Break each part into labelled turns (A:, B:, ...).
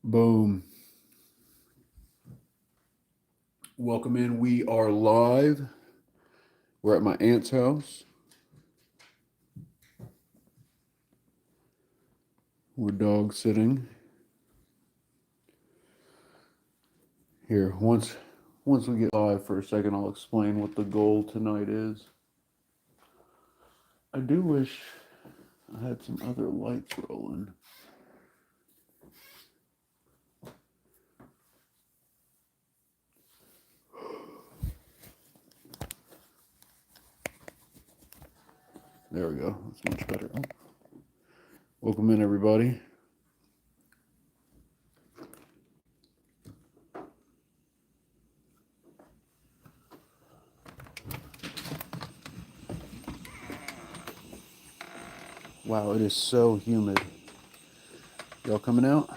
A: Boom. Welcome in. We are live. We're at my aunt's house. We're dog sitting. Here, once we get live for a second, I'll explain what the goal tonight is. I do wish I had some other lights rolling. There we go. That's much better. Welcome in, everybody. Wow, it is so humid. Y'all coming out?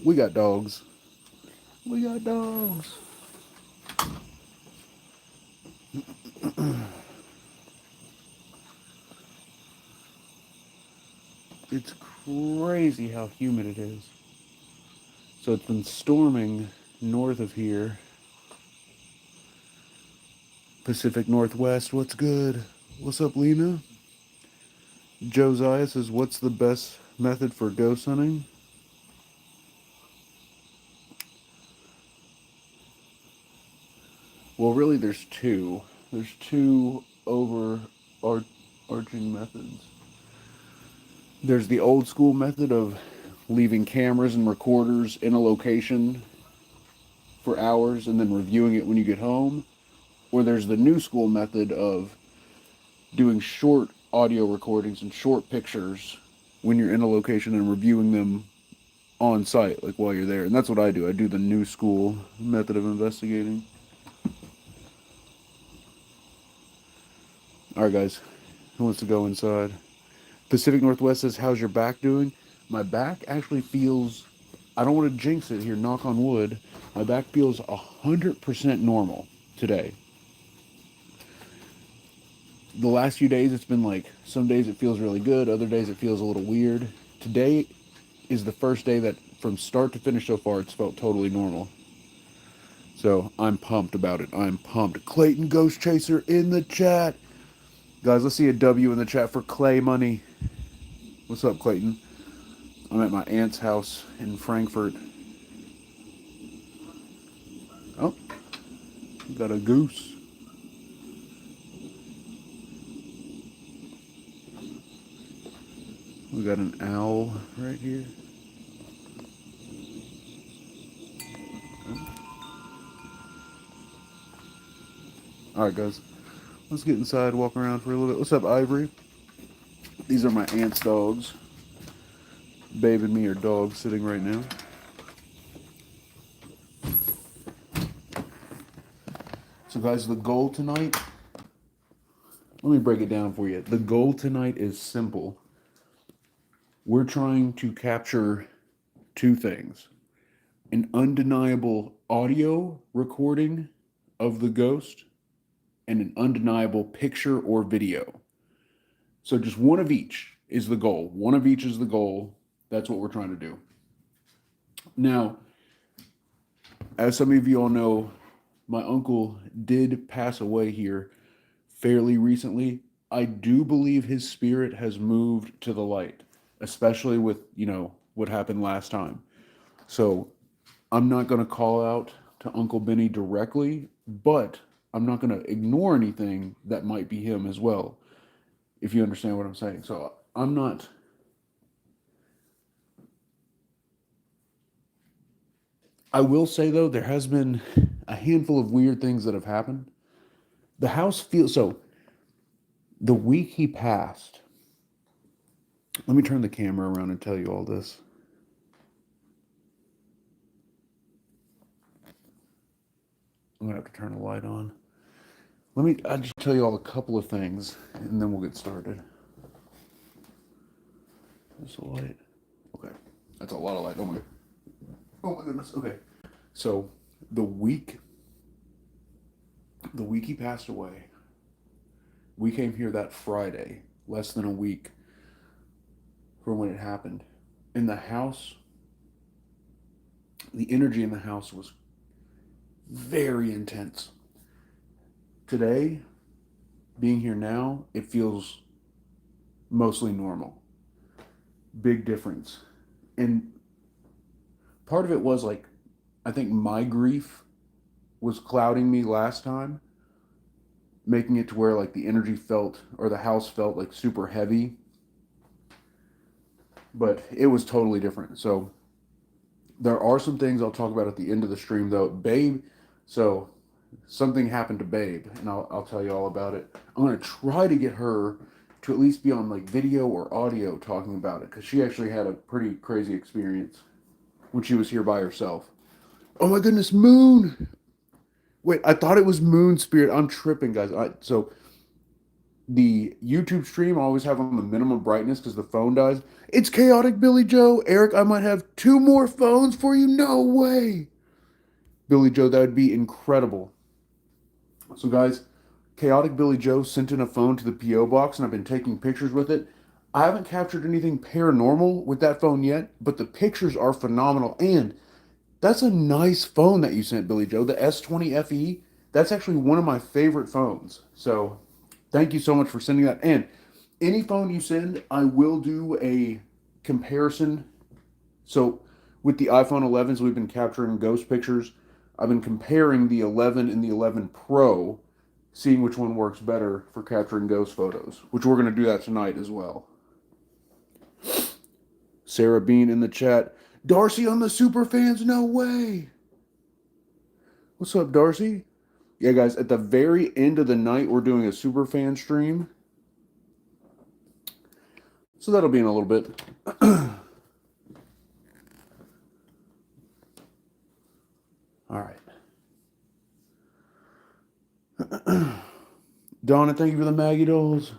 A: We got dogs. We got dogs. It's crazy how humid it is. So it's been storming north of here. Pacific Northwest, what's good? What's up, Lena? Josiah says, what's the best method for ghost hunting? Well, really, there's two. There's two overarching methods. There's the old school method of leaving cameras and recorders in a location for hours and then reviewing it when you get home. Or there's the new school method of doing short audio recordings and short pictures when you're in a location and reviewing them on site, like while you're there. And that's what I do. I do the new school method of investigating. All right, guys. Who wants to go inside? Pacific Northwest says, how's your back doing? My back actually feels, I don't want to jinx it here, knock on wood. My back feels 100% normal today. The last few days, it's been like, some days it feels really good, other days it feels a little weird. Today is the first day that from start to finish so far, it's felt totally normal. So I'm pumped about it. I'm pumped. Clayton Ghost Chaser in the chat. Guys, let's see a W in the chat for Clay Money. What's up, Clayton? I'm at my aunt's house in Frankfurt. Oh, we got a goose. We got an owl right here. All right, guys. Let's get inside, walk around for a little bit. What's up, Ivory? These are my aunt's dogs. Babe and me are dogs sitting right now. So, guys, the goal tonight, let me break it down for you. The goal tonight is simple. We're trying to capture two things: an undeniable audio recording of the ghost and an undeniable picture or video. So just one of each is the goal. One of each is the goal. That's what we're trying to do. Now, as some of you all know, my uncle did pass away here fairly recently. I do believe his spirit has moved to the light, especially with, what happened last time. So I'm not going to call out to Uncle Benny directly, but I'm not going to ignore anything that might be him as well, if you understand what I'm saying. So I'm not. I will say, though, there has been a handful of weird things that have happened. The house feels so. The week he passed, let me turn the camera around and tell you all this. I'm going to have to turn the light on. I'll just tell you all a couple of things, and then we'll get started. There's the light. Okay. That's a lot of light. Oh my goodness. Okay. So the week the week he passed away, we came here that Friday, less than a week from when it happened. in the house, the energy in the house was very intense. Today, being here now, it feels mostly normal. Big difference. And part of it was like, I think my grief was clouding me last time, making it to where like the energy felt, or the house felt like super heavy. But it was totally different. So there are some things I'll talk about at the end of the stream, though. Babe, so something happened to Babe, and I'll tell you all about it. I'm going to try to get her to at least be on like video or audio talking about it, because she actually had a pretty crazy experience when she was here by herself. Oh my goodness, Moon! Wait, I thought it was Moon Spirit. I'm tripping, guys. So the YouTube stream I always have on the minimum brightness because the phone dies. It's chaotic, Billy Joe. Eric, I might have 2 more phones for you. No way. Billy Joe, that would be incredible. So, guys, chaotic Billy Joe sent in a phone to the P.O. box, and I've been taking pictures with it. I haven't captured anything paranormal with that phone yet, but the pictures are phenomenal. And that's a nice phone that you sent, Billy Joe. The S20 FE. That's actually one of my favorite phones. So, thank you so much for sending that. And any phone you send, I will do a comparison. So with the iPhone 11s, we've been capturing ghost pictures. I've been comparing the 11 and the 11 Pro, seeing which one works better for capturing ghost photos, which we're going to do that tonight as well. Sarah Bean in the chat. Darcy on the super fans? No way. What's up, Darcy? Yeah, guys, at the very end of the night, we're doing a super fan stream. So that'll be in a little bit. All right. Donna, thank you for the Maggie dolls.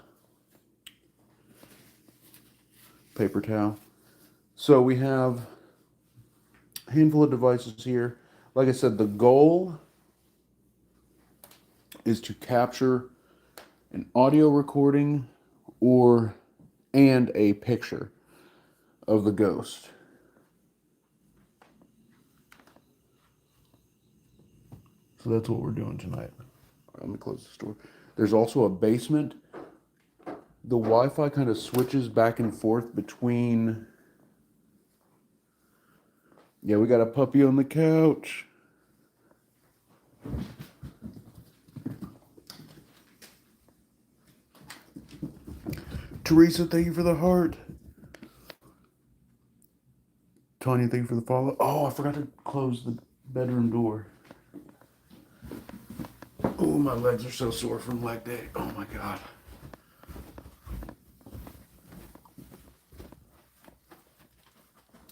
A: Paper towel. So we have a handful of devices here. Like I said, the goal is to capture an audio recording and a picture of the ghost. So that's what we're doing tonight. Let me close this door. There's also a basement. The Wi-Fi kind of switches back and forth between... Yeah, we got a puppy on the couch. Teresa, thank you for the heart. Tanya, thank you for the follow. Oh, I forgot to close the bedroom door. Oh, my legs are so sore from leg day. Oh my God.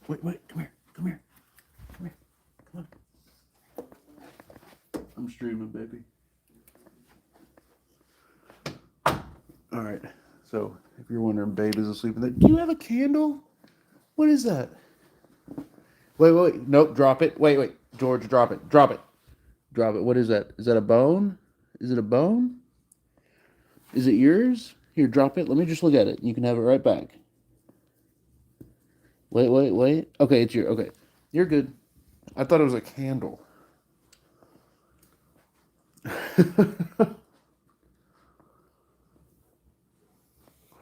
A: Wait, come here, come here, come here, come on. I'm streaming, baby. All right, so if you're wondering, Babe is asleep in there. Do you have a candle? What is that? Wait, nope, drop it. Wait, George, drop it. Drop it. What is that? Is that a bone? Is it a bone? Is it yours? Here, drop it. Let me just look at it. You can have it right back. Wait. Okay, it's your. Okay, you're good. I thought it was a candle.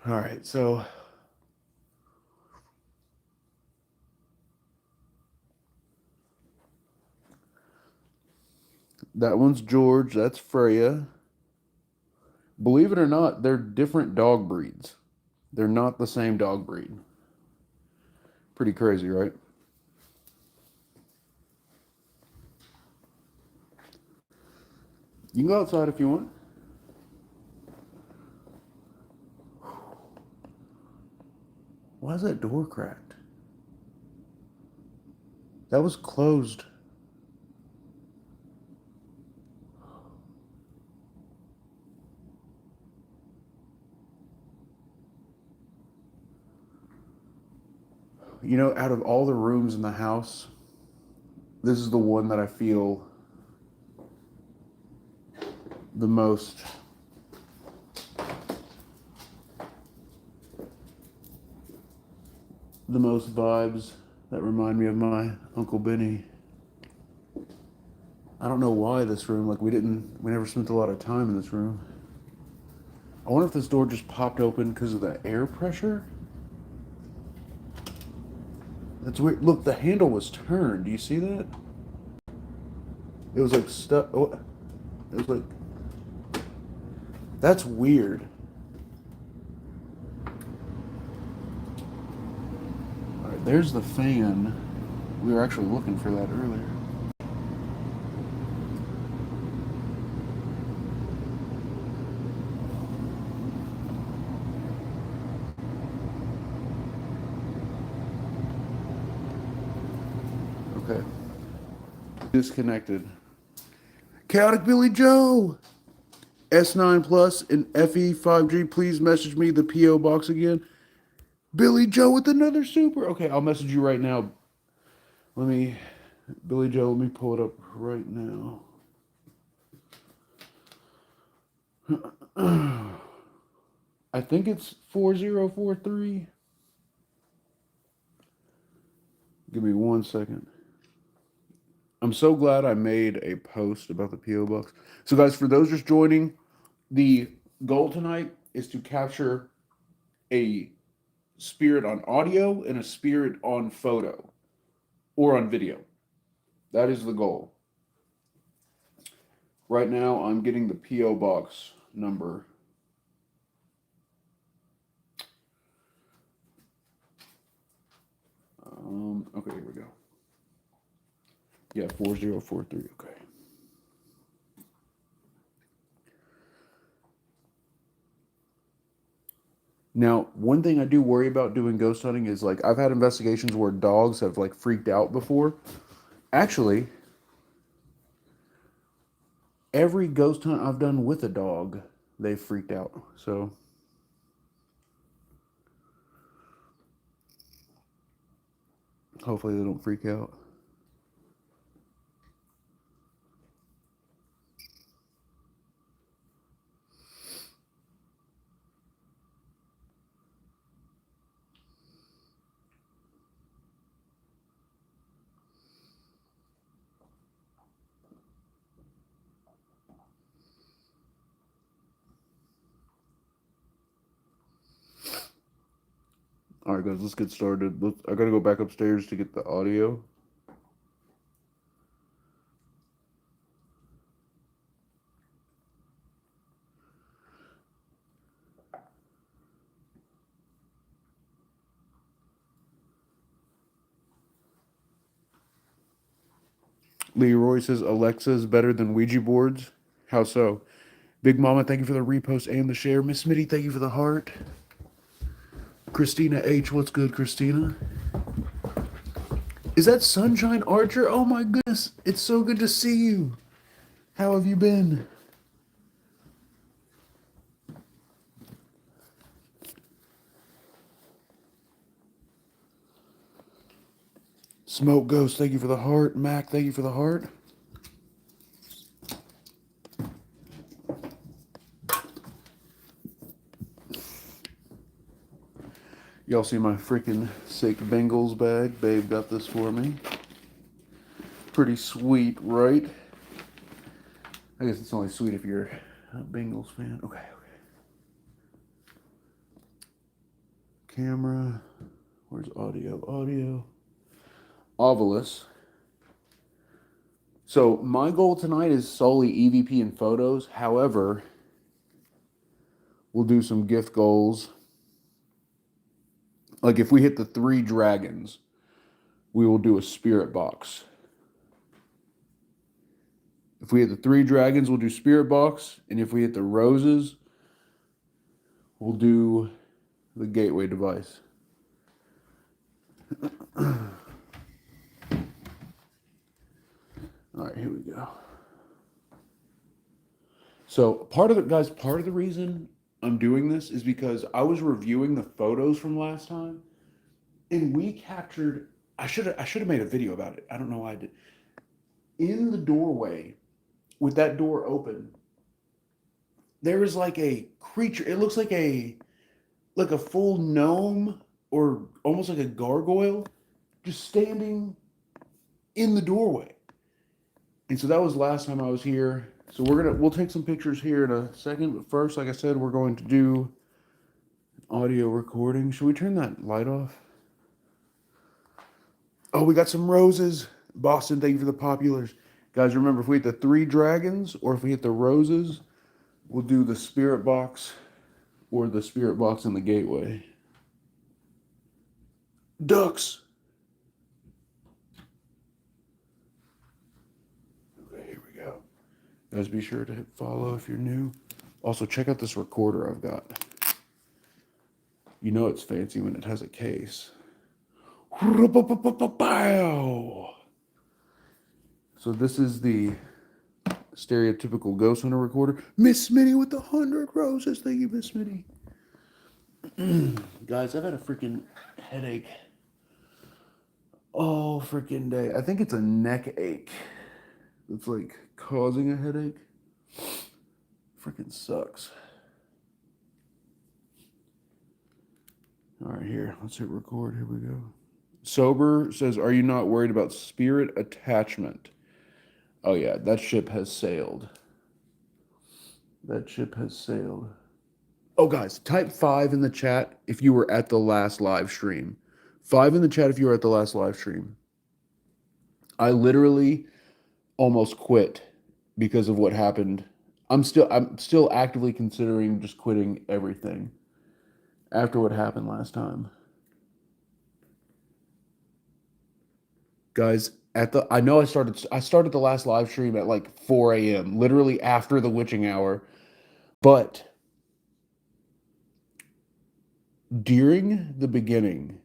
A: All right, so that one's George. That's Freya. Believe it or not, they're different dog breeds. They're not the same dog breed. Pretty crazy, right? You can go outside if you want. Why is that door cracked? That was closed. You know, out of all the rooms in the house, this is the one that I feel the the most vibes that remind me of my Uncle Benny. I don't know why this room, like we never spent a lot of time in this room. I wonder if this door just popped open because of the air pressure. That's weird. Look, the handle was turned. Do you see that? It was like stuck. Oh, it was like. That's weird. All right, there's the fan. We were actually looking for that earlier. Okay. Disconnected. Chaotic Billy Joe! S9 Plus and FE5G, please message me the P.O. box again. Billy Joe with another super. Okay, I'll message you right now. Billy Joe, let me pull it up right now. I think it's 4043. Give me 1 second. I'm so glad I made a post about the P.O. box. So, guys, for those just joining, the goal tonight is to capture a spirit on audio and a spirit on photo or on video. That is the goal. Right now, I'm getting the P.O. box number. Okay, here we go. Yeah, 4043. Okay. Now, one thing I do worry about doing ghost hunting is like I've had investigations where dogs have like freaked out before. Actually, every ghost hunt I've done with a dog, they've freaked out. So hopefully they don't freak out. All right, guys, let's get started. I gotta go back upstairs to get the audio. Leroy says Alexa is better than Ouija boards. How so? Big Mama, thank you for the repost and the share. Miss Smitty, thank you for the heart. Christina H, what's good, Christina? Is that Sunshine Archer? Oh my goodness, it's so good to see you. How have you been? Smoke Ghost, thank you for the heart. Mac, thank you for the heart. Y'all see my freaking sick Bengals bag? Babe got this for me. Pretty sweet, right? I guess it's only sweet if you're a Bengals fan. Okay. Camera. Where's audio? Audio. Ovilus. So my goal tonight is solely EVP and photos. However, we'll do some gift goals. Like if we hit the 3 dragons, we will do a spirit box. If we hit the 3 dragons, we'll do spirit box. And if we hit the roses, we'll do the gateway device. All right, here we go. So part of the reason I'm doing this is because I was reviewing the photos from last time, and we captured. I should have made a video about it. I don't know why I did. In the doorway, with that door open, there is like a creature. It looks like a full gnome or almost like a gargoyle just standing in the doorway. And so that was last time I was here. So we'll take some pictures here in a second, but first, like I said, we're going to do audio recording. Should we turn that light off? Oh, we got some roses. Boston, thank you for the populars. Guys, remember, if we hit the 3 dragons or if we hit the roses, we'll do the spirit box or the spirit box in the gateway. Ducks. Okay, here we go. Guys, be sure to hit follow if you're new. Also, check out this recorder I've got. You know it's fancy when it has a case. So this is the stereotypical ghost hunter recorder. Miss Smitty with the 100 roses. Thank you, Miss Smitty. Guys, I've had a freaking headache all freaking day. I think it's a neck ache that's like causing a headache. Freaking sucks. All right, here. Let's hit record. Here we go. Sober says, are you not worried about spirit attachment? Oh, yeah, that ship has sailed. That ship has sailed. Oh, guys, type 5 in the chat if you were at the last live stream. 5 in the chat if you were at the last live stream. I literally almost quit because of what happened. I'm still actively considering just quitting everything after what happened last time. Guys, I know I started the last live stream at like 4 a.m., literally after the witching hour. But during the beginning,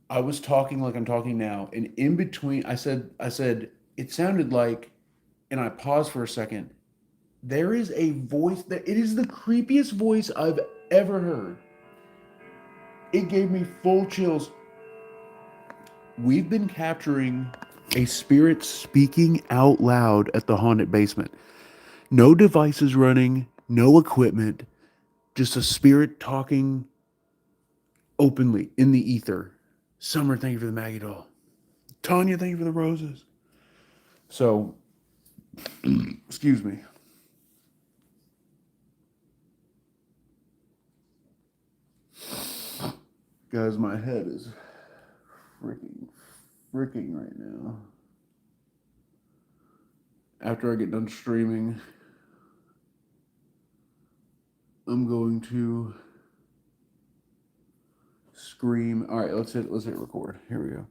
A: I was talking like I'm talking now, and in between I said it sounded like, and I paused for a second. There is a voice that it is the creepiest voice I've ever heard. It gave me full chills. We've been capturing a spirit speaking out loud at the haunted basement. No devices running, no equipment, just a spirit talking openly in the ether. Summer, thank you for the Maggie doll. Tanya, thank you for the roses. So, excuse me. Guys, my head is freaking right now. After I get done streaming, I'm going to scream. All right, let's hit record. Here we go.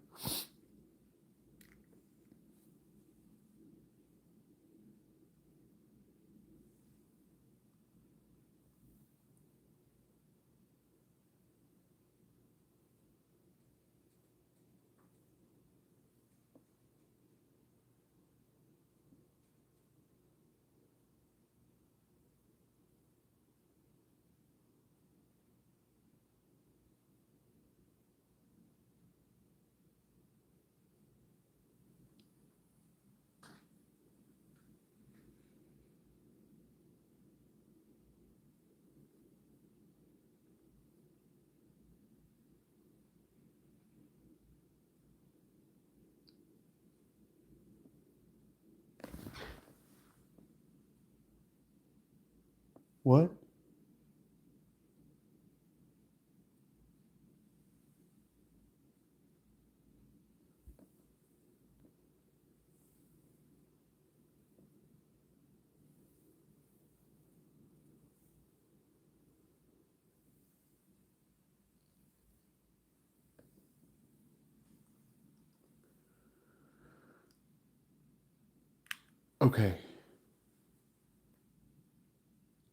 A: What? Okay.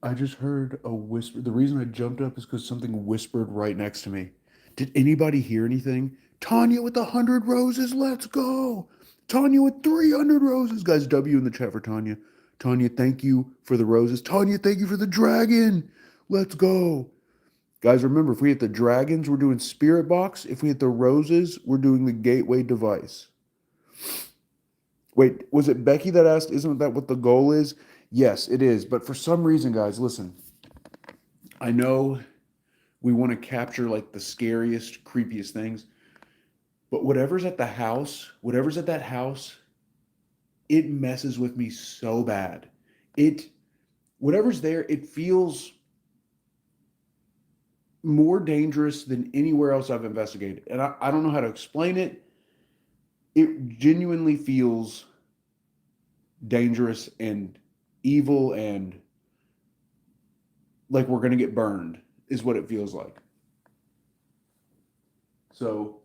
A: I just heard a whisper. The reason I jumped up is because something whispered right next to me. Did anybody hear anything? Tanya with 100 roses, let's go. Tanya with 300 roses. Guys, W in the chat for Tanya. Tanya, thank you for the roses. Tanya, thank you for the dragon. Let's go. Guys, remember, if we hit the dragons, we're doing spirit box. If we hit the roses, we're doing the gateway device. Wait, was it Becky that asked, isn't that what the goal is? Yes, it is. But for some reason, guys, listen. I know we want to capture like the scariest, creepiest things, but whatever's at that house, it messes with me so bad. It whatever's there, it feels more dangerous than anywhere else I've investigated. And I don't know how to explain it. It genuinely feels dangerous and evil and like we're going to get burned, is what it feels like. So,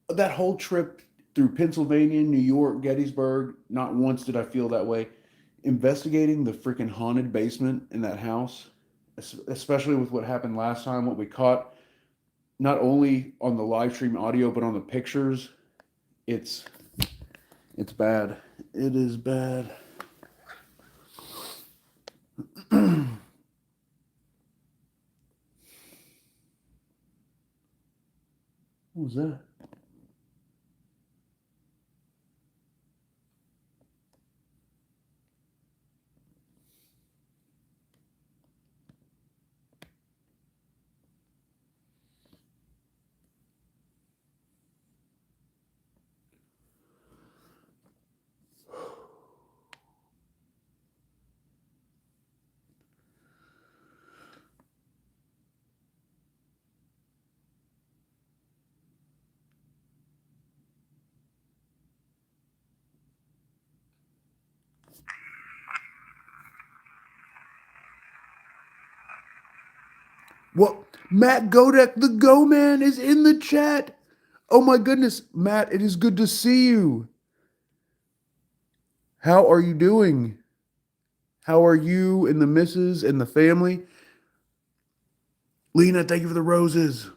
A: that whole trip through Pennsylvania, New York, Gettysburg, not once did I feel that way. Investigating the freaking haunted basement in that house, especially with what happened last time, what we caught, not only on the live stream audio, but on the pictures, it's it's bad. It is bad. What was that? What? Matt Godek, the Go Man, is in the chat. Oh my goodness, Matt, it is good to see you. How are you doing? How are you and the missus and the family? Lena, thank you for the roses.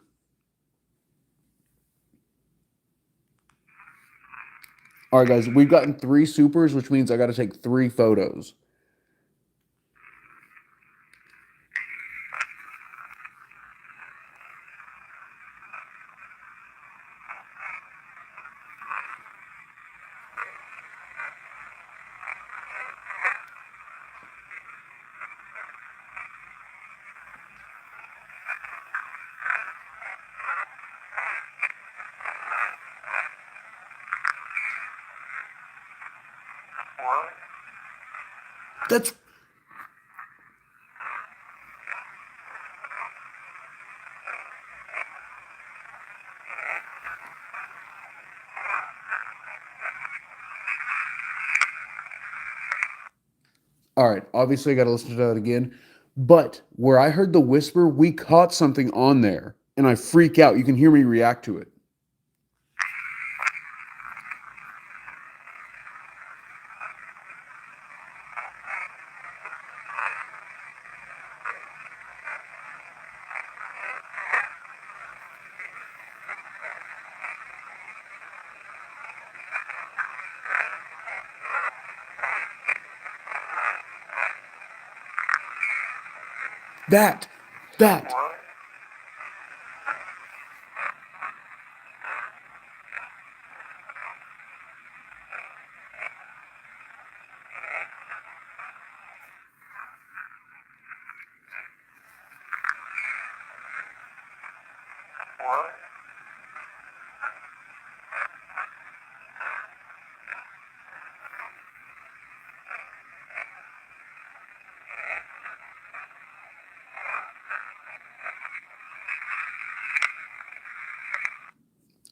A: All right, guys, we've gotten 3 supers, which means I got to take 3 photos. That's all right. Obviously, I got to listen to that again. But where I heard the whisper, we caught something on there, and I freak out. You can hear me react to it. That, that.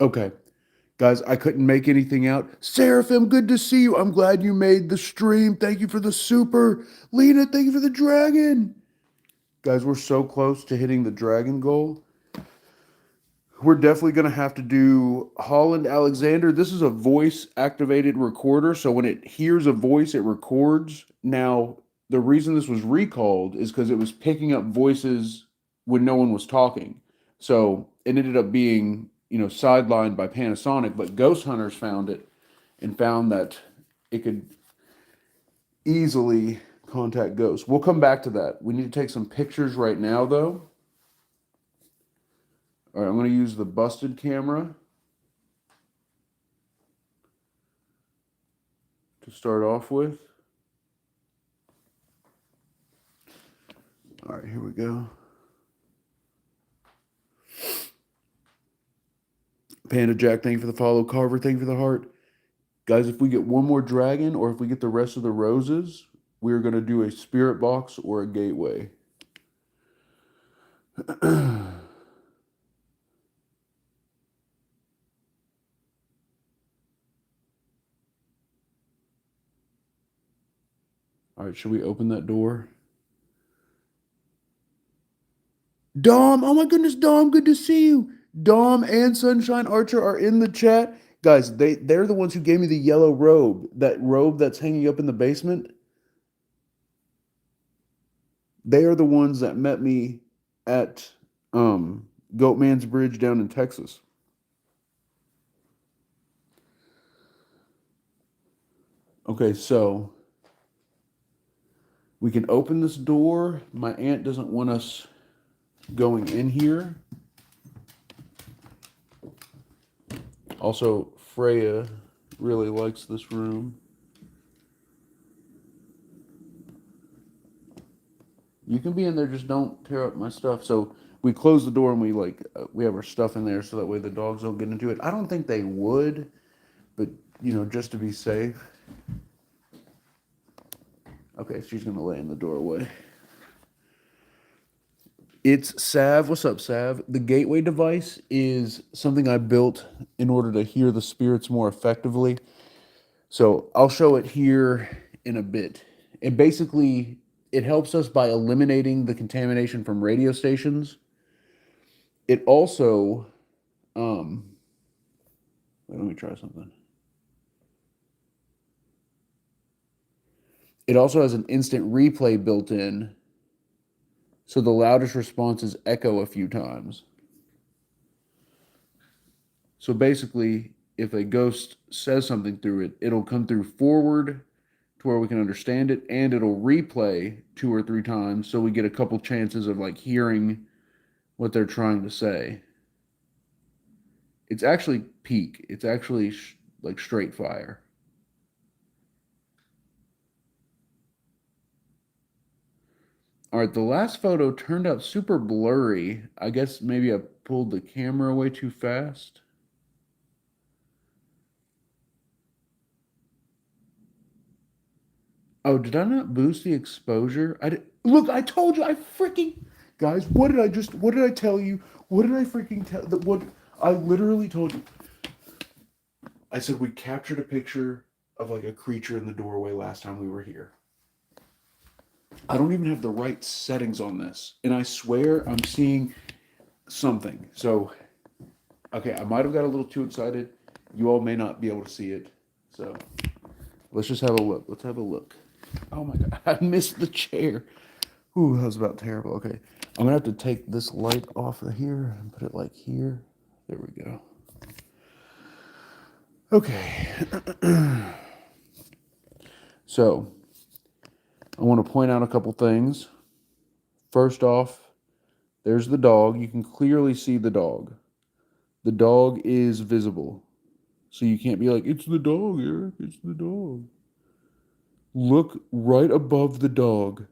A: Okay. Guys, I couldn't make anything out. Seraphim, good to see you. I'm glad you made the stream. Thank you for the super. Lena, thank you for the dragon. Guys, we're so close to hitting the dragon goal. We're definitely going to have to do Holland Alexander. This is a voice activated recorder. So when it hears a voice, it records. Now, the reason this was recalled is because it was picking up voices when no one was talking. So it ended up being, sidelined by Panasonic, but Ghost Hunters found it and found that it could easily contact ghosts. We'll come back to that. We need to take some pictures right now, though. All right, I'm going to use the busted camera to start off with. All right, here we go. Panda Jack, thank you for the follow. Carver, thank you for the heart. Guys, if we get one more dragon or if we get the rest of the roses, we're going to do a spirit box or a gateway. All right, should we open that door? Dom, oh my goodness, Dom, good to see you. Dom and Sunshine Archer are in the chat. Guys, they're the ones who gave me the yellow robe. That robe that's hanging up in the basement. They are the ones that met me at Goatman's Bridge down in Texas. Okay, so we can open this door. My aunt doesn't want us going in here. Also, Freya really likes this room. You can be in there, just don't tear up my stuff. So we close the door and we have our stuff in there so that way the dogs don't get into it. I don't think they would, but just to be safe. Okay, she's gonna lay in the doorway. It's Sav. What's up, Sav? The gateway device is something I built in order to hear the spirits more effectively. So I'll show it here in a bit. And basically, it helps us by eliminating the contamination from radio stations. It also, let me try something. It also has an instant replay built in, so the loudest responses echo a few times. So basically, if a ghost says something through it, it'll come through forward to where we can understand it, and it'll replay 2 or 3 times so we get a couple chances of hearing what they're trying to say. It's actually peak. It's actually straight fire. All right, the last photo turned out super blurry. I guess maybe I pulled the camera away too fast. Oh, did I not boost the exposure? Look, I told you. Guys, what did I tell you? What did I freaking tell? What I literally told you. I said we captured a picture of a creature in the doorway last time we were here. I don't even have the right settings on this. And I swear I'm seeing something. So, okay, I might have got a little too excited. You all may not be able to see it. So, let's just have a look. Let's have a look. Oh my God, I missed the chair. Ooh, that was about terrible. Okay, I'm gonna have to take this light off of here and put it here. There we go. Okay. So, I want to point out a couple things. First off, there's the dog. You can clearly see the dog. The dog is visible. So you can't be like, it's the dog, Eric. It's the dog. Look right above the dog.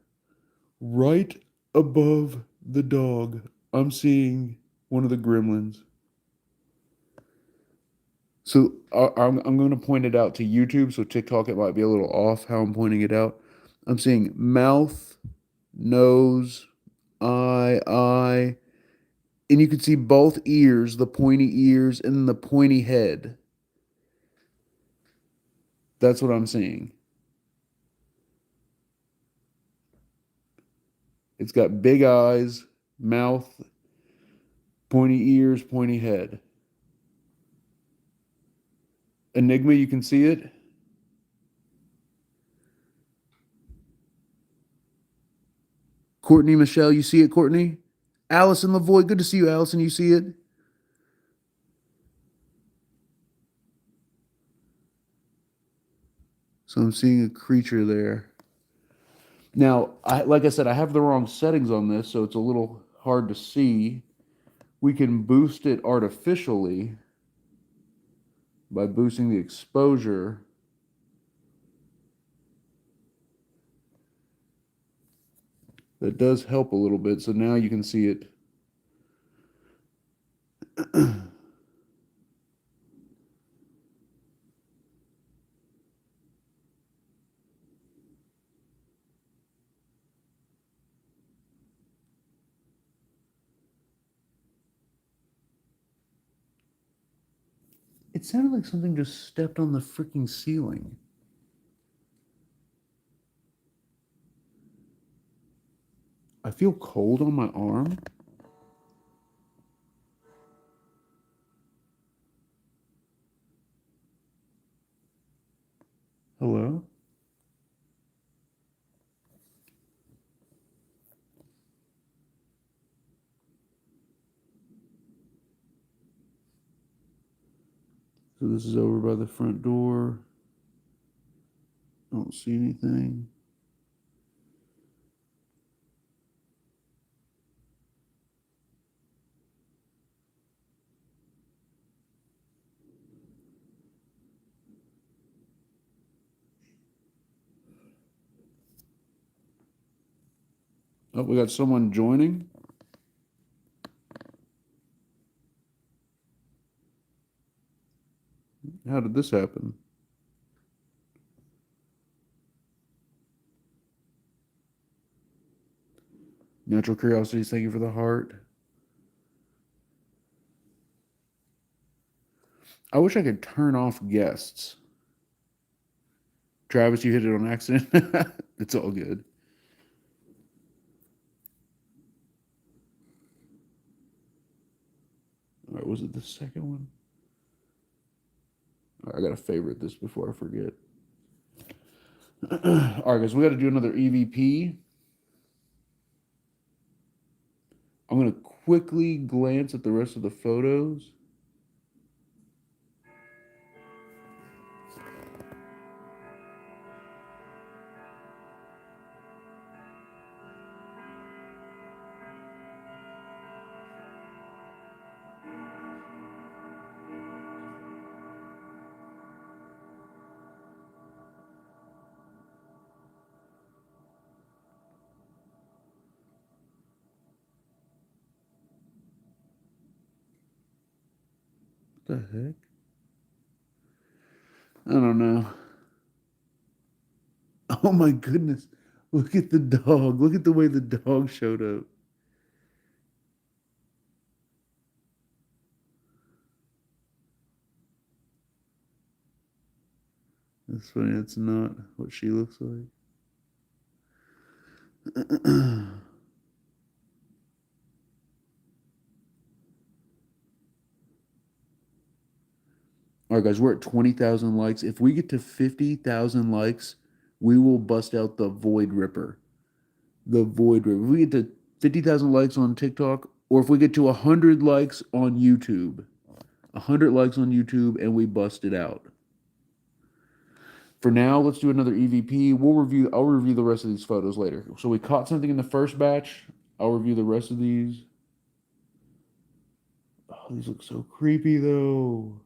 A: Right above the dog. I'm seeing one of the gremlins. So I'm going to point it out to YouTube. So TikTok, it might be a little off how I'm pointing it out. I'm seeing mouth, nose, eye, and you can see both ears, the pointy ears and the pointy head. That's what I'm seeing. It's got big eyes, mouth, pointy ears, pointy head. Enigma, you can see it. Courtney, Michelle, you see it, Courtney? Allison Lavoie, good to see you, Allison. You see it? So I'm seeing a creature there. Now, like I said, I have the wrong settings on this, so it's a little hard to see. We can boost it artificially by boosting the exposure. That does help a little bit. So now you can see it. It sounded like something just stepped on the freaking ceiling. I feel cold on my arm. Hello? So this is over by the front door. Don't see anything. Oh, we got someone joining. How did this happen? Natural curiosities, thank you for the heart. I wish I could turn off guests. Travis, you hit it on accident. It's all good. All right, was it the second one? All right, I got to favorite this before I forget. All right, guys, we got to do another EVP. I'm going to quickly glance at the rest of the photos. What the heck? I don't know. Oh my goodness. Look at the dog. Look at the way the dog showed up. That's funny. That's not what she looks like. All right, guys, we're at 20,000 likes. If we get to 50,000 likes, we will bust out the Void Ripper. The Void Ripper. If we get to 50,000 likes on TikTok, or if we get to 100 likes on YouTube, 100 likes on YouTube, and we bust it out. For now, let's do another EVP. I'll review the rest of these photos later. So we caught something in the first batch. I'll review the rest of these. Oh, these look so creepy though.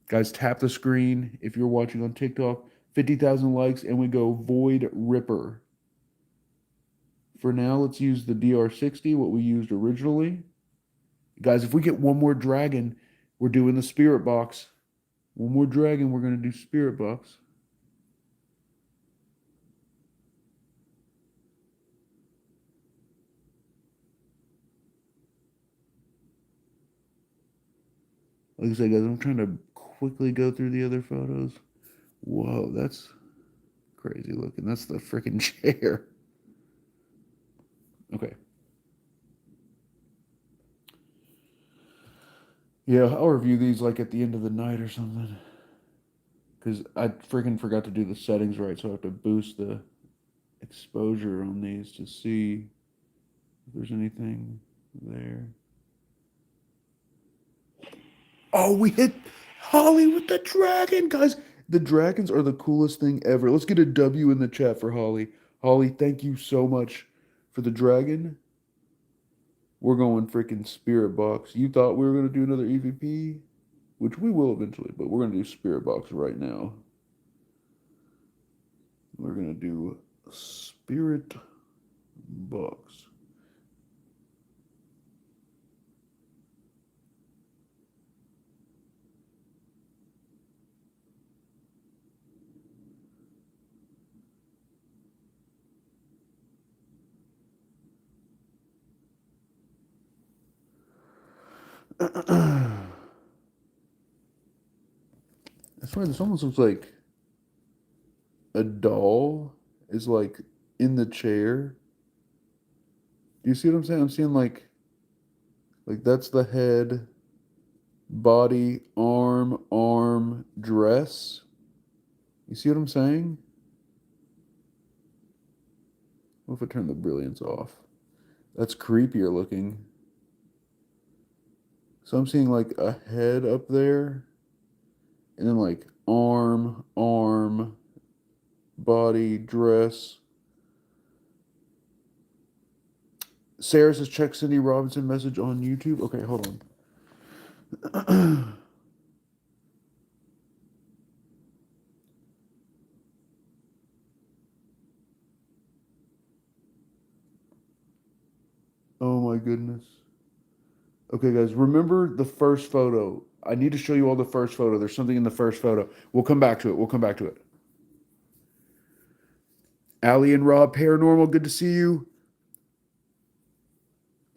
A: Guys, tap the screen if you're watching on TikTok. 50,000 likes, and we go Void Ripper. For now, let's use the DR60, what we used originally. Guys, if we get one more dragon, we're doing the spirit box. One more dragon, we're going to do spirit box. Like I said, guys, I'm trying to quickly go through the other photos. Whoa, that's crazy looking. That's the freaking chair. Okay. Yeah, I'll review these like at the end of the night or something. Because I freaking forgot to do the settings right, so I have to boost the exposure on these to see if there's anything there. Oh, we hit Holly with the dragon, guys. The dragons are the coolest thing ever. Let's get a W in the chat for Holly. Holly, thank you so much for the dragon. We're going freaking spirit box. You thought we were going to do another EVP, which we will eventually, but we're going to do spirit box right now. We're gonna do spirit box. I swear this almost looks like a doll is like in the chair. Do you see what I'm saying? I'm seeing like that's the head, body, arm, dress. You see what I'm saying? What if I turn the brilliance off? That's creepier looking. So I'm seeing like a head up there, and then like arm, body, dress. Sarah says check Cindy Robinson message on YouTube. Okay, hold on. Oh my goodness. Okay, guys, remember the first photo. I need to show you all the first photo. There's something in the first photo. We'll come back to it. We'll come back to it. Allie and Rob Paranormal, good to see you.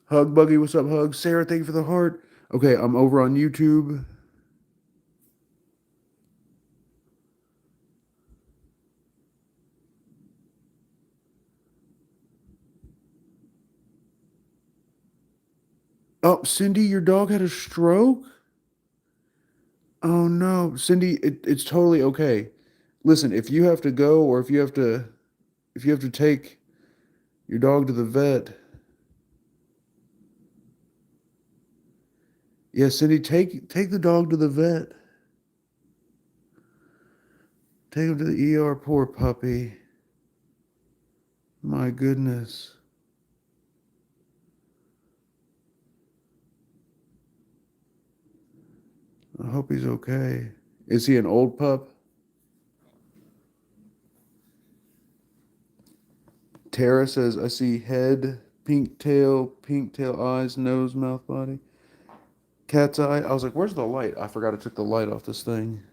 A: Hug Buggy, what's up, Hug? Sarah, thank you for the heart. Okay, I'm over on YouTube. Oh, Cindy, your dog had a stroke? Oh no, Cindy, it's totally okay. Listen, if you have to go or if you have to take your dog to the vet, yeah, Cindy, take the dog to the vet. Take him to the ER, poor puppy. My goodness. I hope he's okay. Is he an old pup? Tara says, I see head, pink tail eyes, nose, mouth, body. Cat's eye. I was like, where's the light? I forgot I took the light off this thing.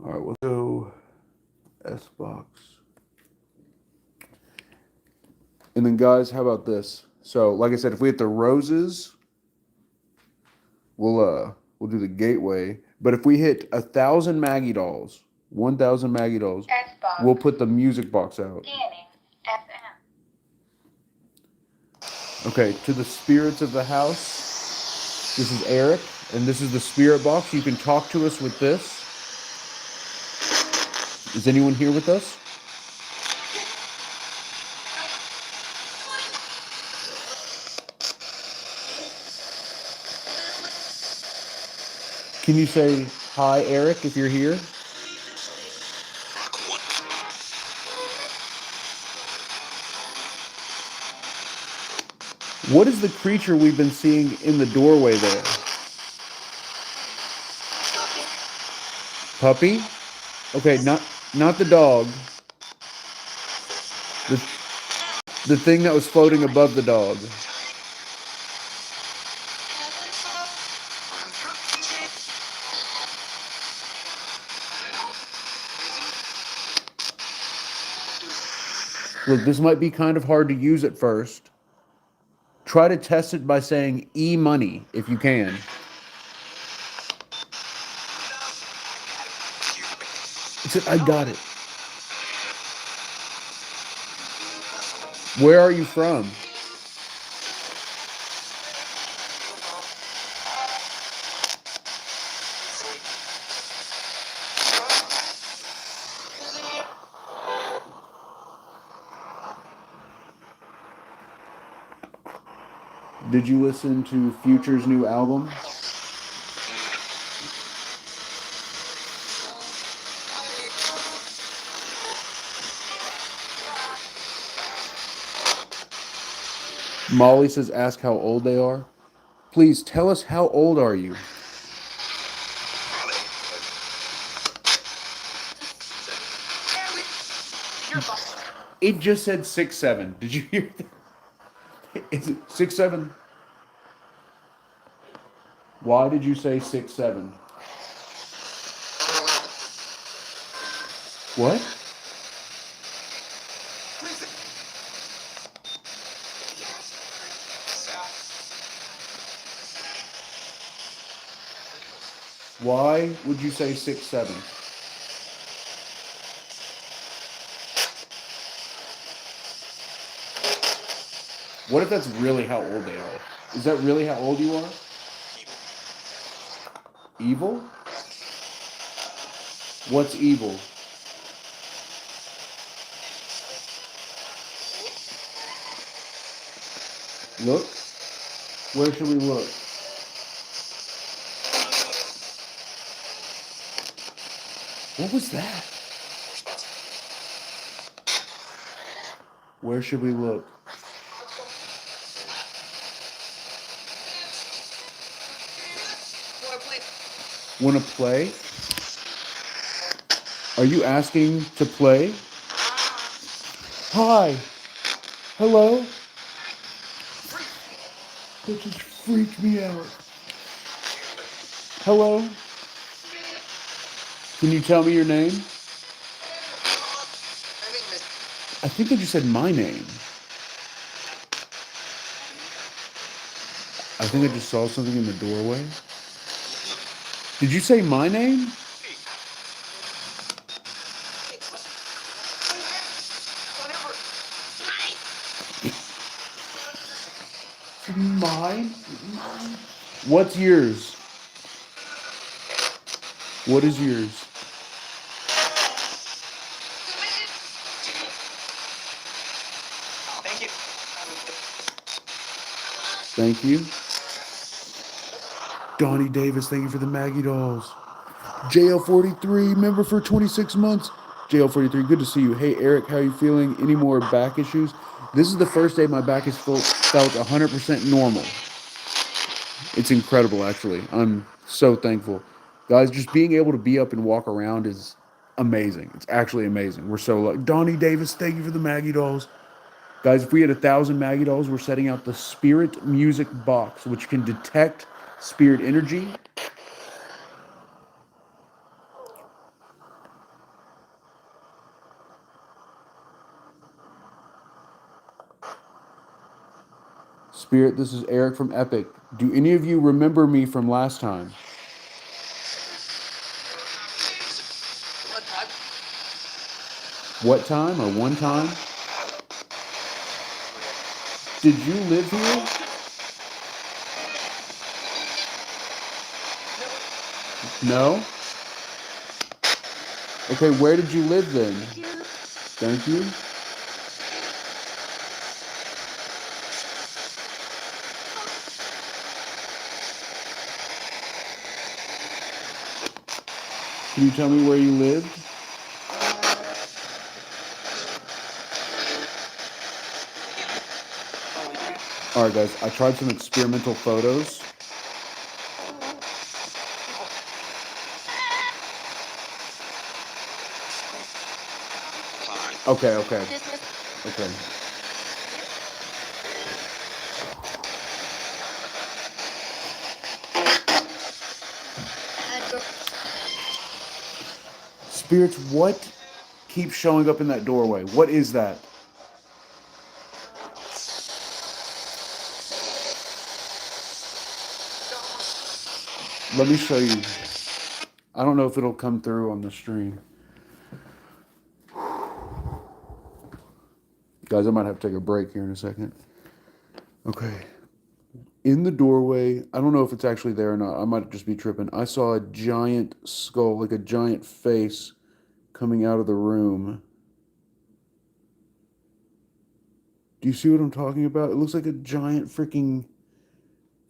A: All right, we'll go S box. And then, guys, how about this? So, like I said, if we hit the roses, we'll do the gateway. But if we hit 1,000 Maggie dolls, 1,000 Maggie dolls,
B: Xbox.
A: we'll put the music box out.
B: Scanning FM.
A: Okay, to the spirits of the house. This is Eric, and this is the spirit box. You can talk to us with this. Is anyone here with us? Can you say hi, Eric, if you're here? What is the creature we've been seeing in the doorway there? Puppy? Okay, not the dog. The the thing that was floating above the dog. Look, this might be kind of hard to use at first. Try to test it by saying e-money if you can. I got it. Where are you from? Did you listen to Future's new album? Molly says, ask how old they are. Please tell us, how old are you? It just said 6'7". Did you hear that? Is it 6'7"? Why did you say 6'7"? What? Why would you say 6'7"? What if that's really how old they are? Is that really how old you are? Evil? What's evil? Look. Where should we look? What was that? Where should we look? Want to play? Are you asking to play? Hi. Hello? That just freaked me out. Hello? Can you tell me your name? I think they just said my name. I think I just saw something in the doorway. Did you say my name? Mine? Mine? What's yours? What is yours? Thank you. Donnie Davis, thank you for the Maggie dolls. JL43, member for 26 months. JL43, good to see you. Hey, Eric, how you feeling? Any more back issues? This is the first day my back has felt 100% normal. It's incredible, actually. I'm so thankful. Guys, just being able to be up and walk around is amazing. It's actually amazing. We're so lucky. Donnie Davis, thank you for the Maggie dolls. Guys, if we had 1,000 Maggie dolls, we're setting out the Spirit Music Box, which can detect spirit energy. Spirit, this is Eric from Epic. Do any of you remember me from last time? What time or one time? Did you live here? No? Okay, where did you live then? Thank you. Can you tell me where you lived? Alright guys, I tried some experimental photos. Okay. Okay. Spirits, what keeps showing up in that doorway? What is that? Let me show you. I don't know if it'll come through on the stream. Guys, I might have to take a break here in a second. Okay. In the doorway, I don't know if it's actually there or not. I might just be tripping. I saw a giant skull, like a giant face, coming out of the room. Do you see what I'm talking about? It looks like a giant freaking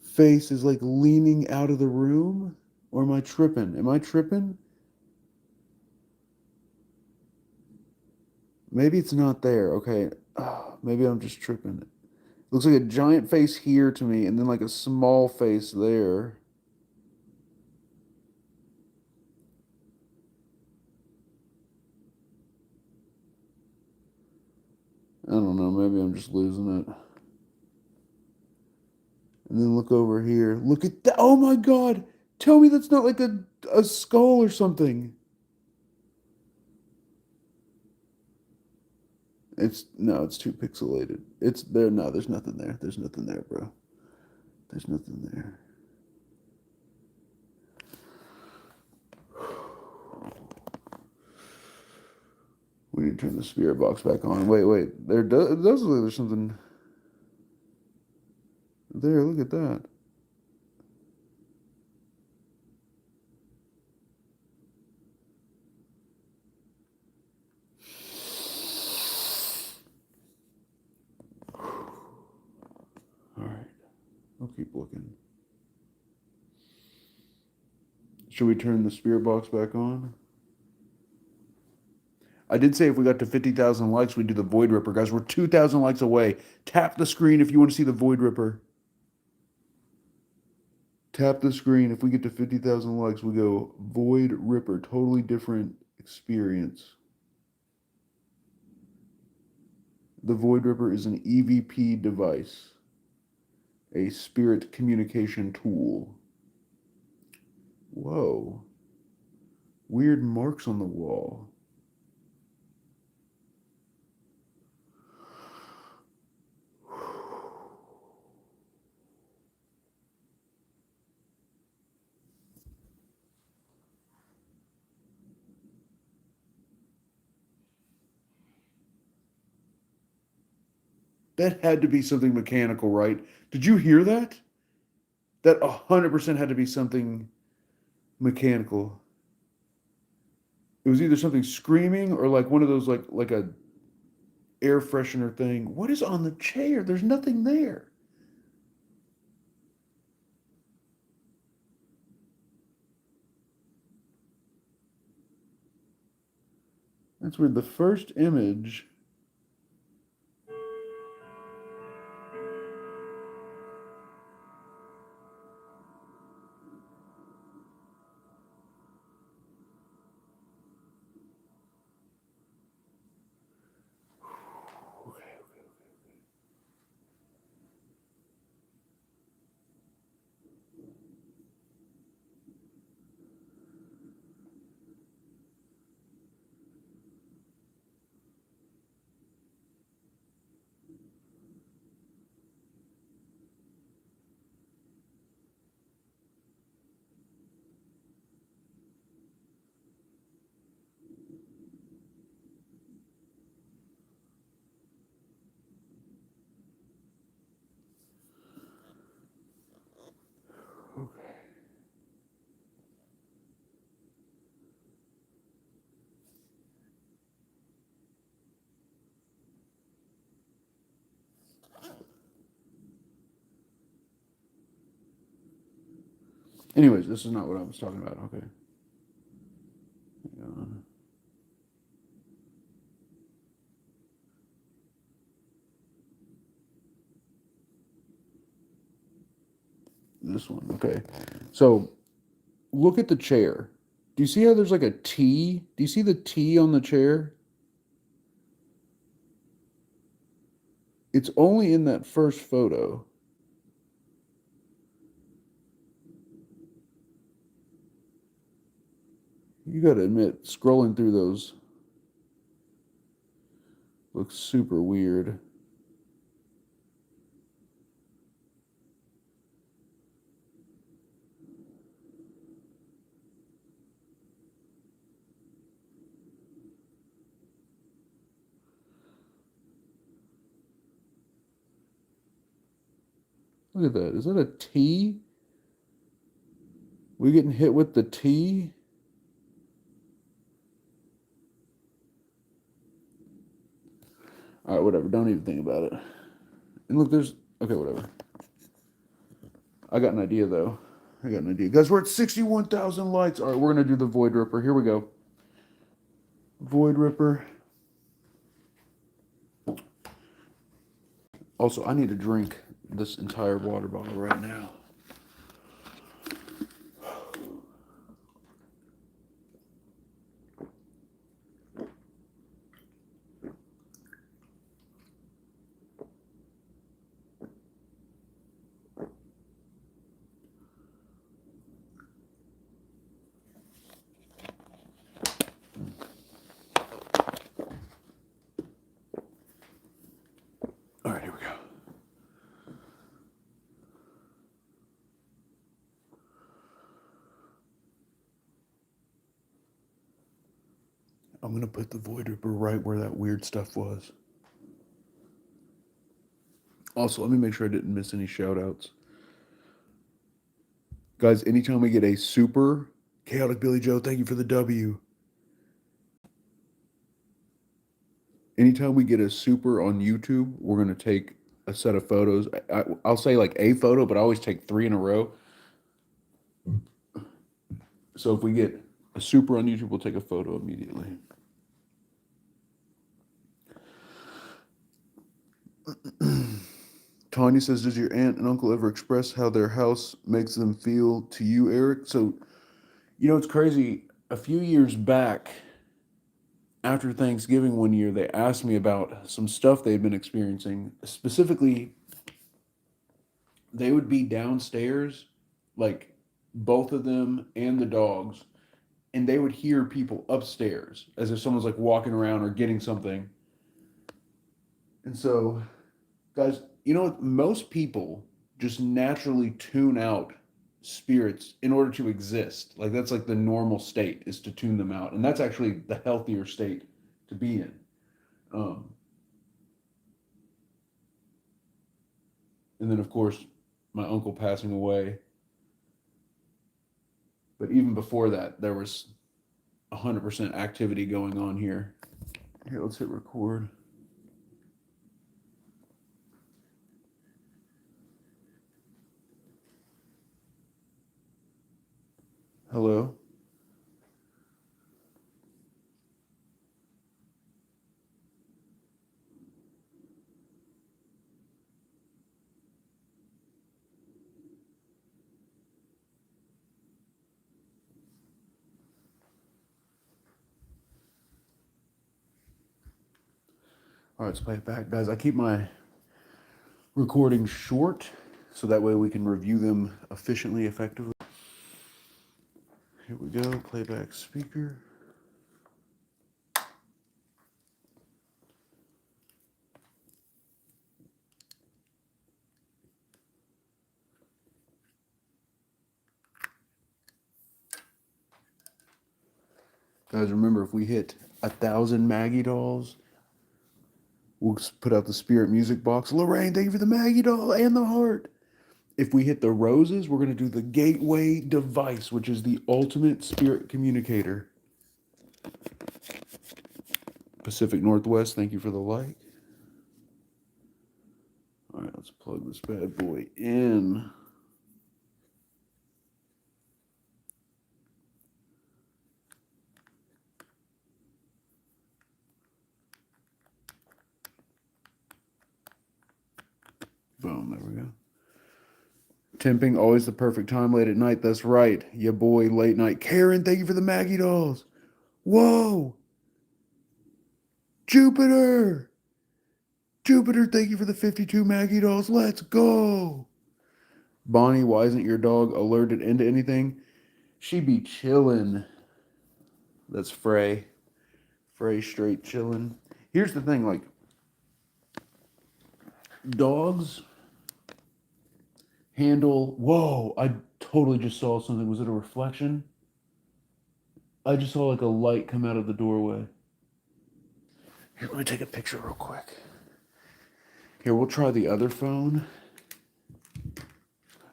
A: face is like leaning out of the room. Or am I tripping? Am I tripping? Maybe it's not there. Okay. Maybe I'm just tripping. Looks like a giant face here to me, and then like a small face there. I don't know, maybe I'm just losing it. And then look over here. Look at that. Oh my God. Tell me that's not like a skull or something. It's no, it's too pixelated. It's there. No, there's nothing there. There's nothing there, bro. There's nothing there. We need to turn the spirit box back on. Wait. There does look like there's something there. Look at that. All right. I'll keep looking. Should we turn the spirit box back on? I did say if we got to 50,000 likes, we'd do the Void Ripper. Guys, we're 2,000 likes away. Tap the screen if you want to see the Void Ripper. Tap the screen. If we get to 50,000 likes, we go Void Ripper. Totally different experience. The Void Ripper is an EVP device, a spirit communication tool. Whoa. Weird marks on the wall. That had to be something mechanical, right? Did you hear that? That 100% had to be something mechanical. It was either something screaming or like one of those like a air freshener thing. What is on the chair? There's nothing there. That's weird. The first image. Okay. Anyways, this is not what I was talking about. Okay. Hang on. This one. Okay. So look at the chair. Do you see how there's like a T? Do you see the T on the chair? It's only in that first photo. You got to admit, scrolling through those looks super weird. Look at that. Is that a T? We getting hit with the T? All right, whatever. Don't even think about it. And look, there's okay, whatever. I got an idea though. I got an idea, guys. We're at 61,000 likes. All right, we're gonna do the Void Ripper. Here we go. Void Ripper. Also, I need to drink this entire water bottle right now. All right, here we go. I'm going to put the Void Ripper right where that weird stuff was. Also, let me make sure I didn't miss any shout outs. Guys, anytime we get a super Chaotic Billy Joe, thank you for the W. Anytime we get a super on YouTube, we're going to take a set of photos. I'll say like a photo, but I always take 3 in a row. So if we get a super on YouTube, we'll take a photo immediately. Tanya says, does your aunt and uncle ever express how their house makes them feel to you, Eric? So, it's crazy. A few years back, after Thanksgiving one year, they asked me about some stuff they'd been experiencing. Specifically, they would be downstairs, like both of them and the dogs, and they would hear people upstairs as if someone's like walking around or getting something. And so, guys, most people just naturally tune out spirits in order to exist. Like that's like the normal state is to tune them out, and that's actually the healthier state to be in. And then, of course, my uncle passing away. But even before that, there was 100% activity going on here. Here, let's hit record. Hello. All right, let's play it back. Guys, I keep my recording short so that way we can review them efficiently, effectively. Here we go, playback speaker. Guys, remember, if we hit 1,000 Maggie dolls, we'll put out the spirit music box. Lorraine, thank you for the Maggie doll and the heart. If we hit the roses, we're going to do the gateway device, which is the ultimate spirit communicator. Pacific Northwest, thank you for the like. All right, let's plug this bad boy in. Boom, there we go. Temping, always the perfect time late at night. That's right. Ya boy, late night. Karen, thank you for the Maggie dolls. Whoa. Jupiter. Jupiter, thank you for the 52 Maggie dolls. Let's go. Bonnie, why isn't your dog alerted into anything? She be chilling. That's Frey. Frey straight chilling. Here's the thing, like, dogs handle... Whoa, I totally just saw something. Was it a reflection? I just saw like a light come out of the doorway. Here, let me take a picture real quick. Here, we'll try the other phone.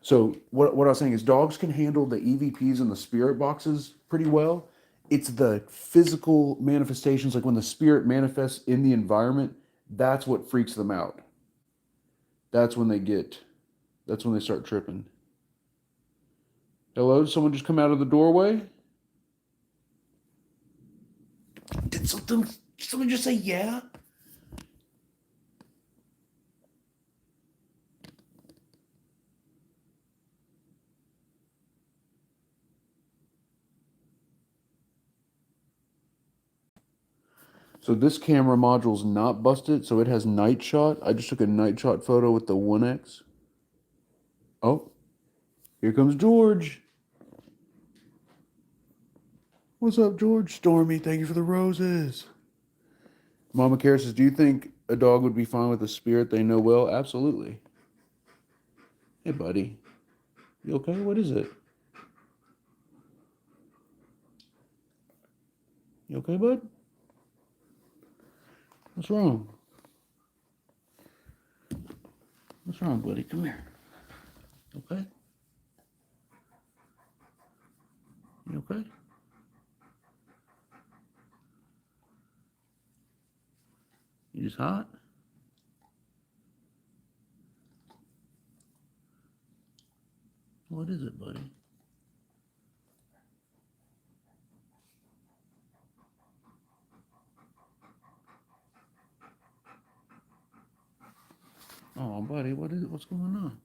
A: So what I was saying is dogs can handle the EVPs and the spirit boxes pretty well. It's the physical manifestations, like when the spirit manifests in the environment, that's what freaks them out. That's when they start tripping. Hello, did someone just come out of the doorway? Did someone just say yeah? So this camera module's not busted, so it has night shot. I just took a night shot photo with the 1X. Oh, here comes George. What's up, George? Stormy, thank you for the roses. Mama Kara says, do you think a dog would be fine with a spirit they know well? Absolutely. Hey, buddy. You okay? What is it? You okay, bud? What's wrong? What's wrong, buddy? Come here. Okay? You okay? You just hot? What is it, buddy? Oh, buddy, what is it? What's going on?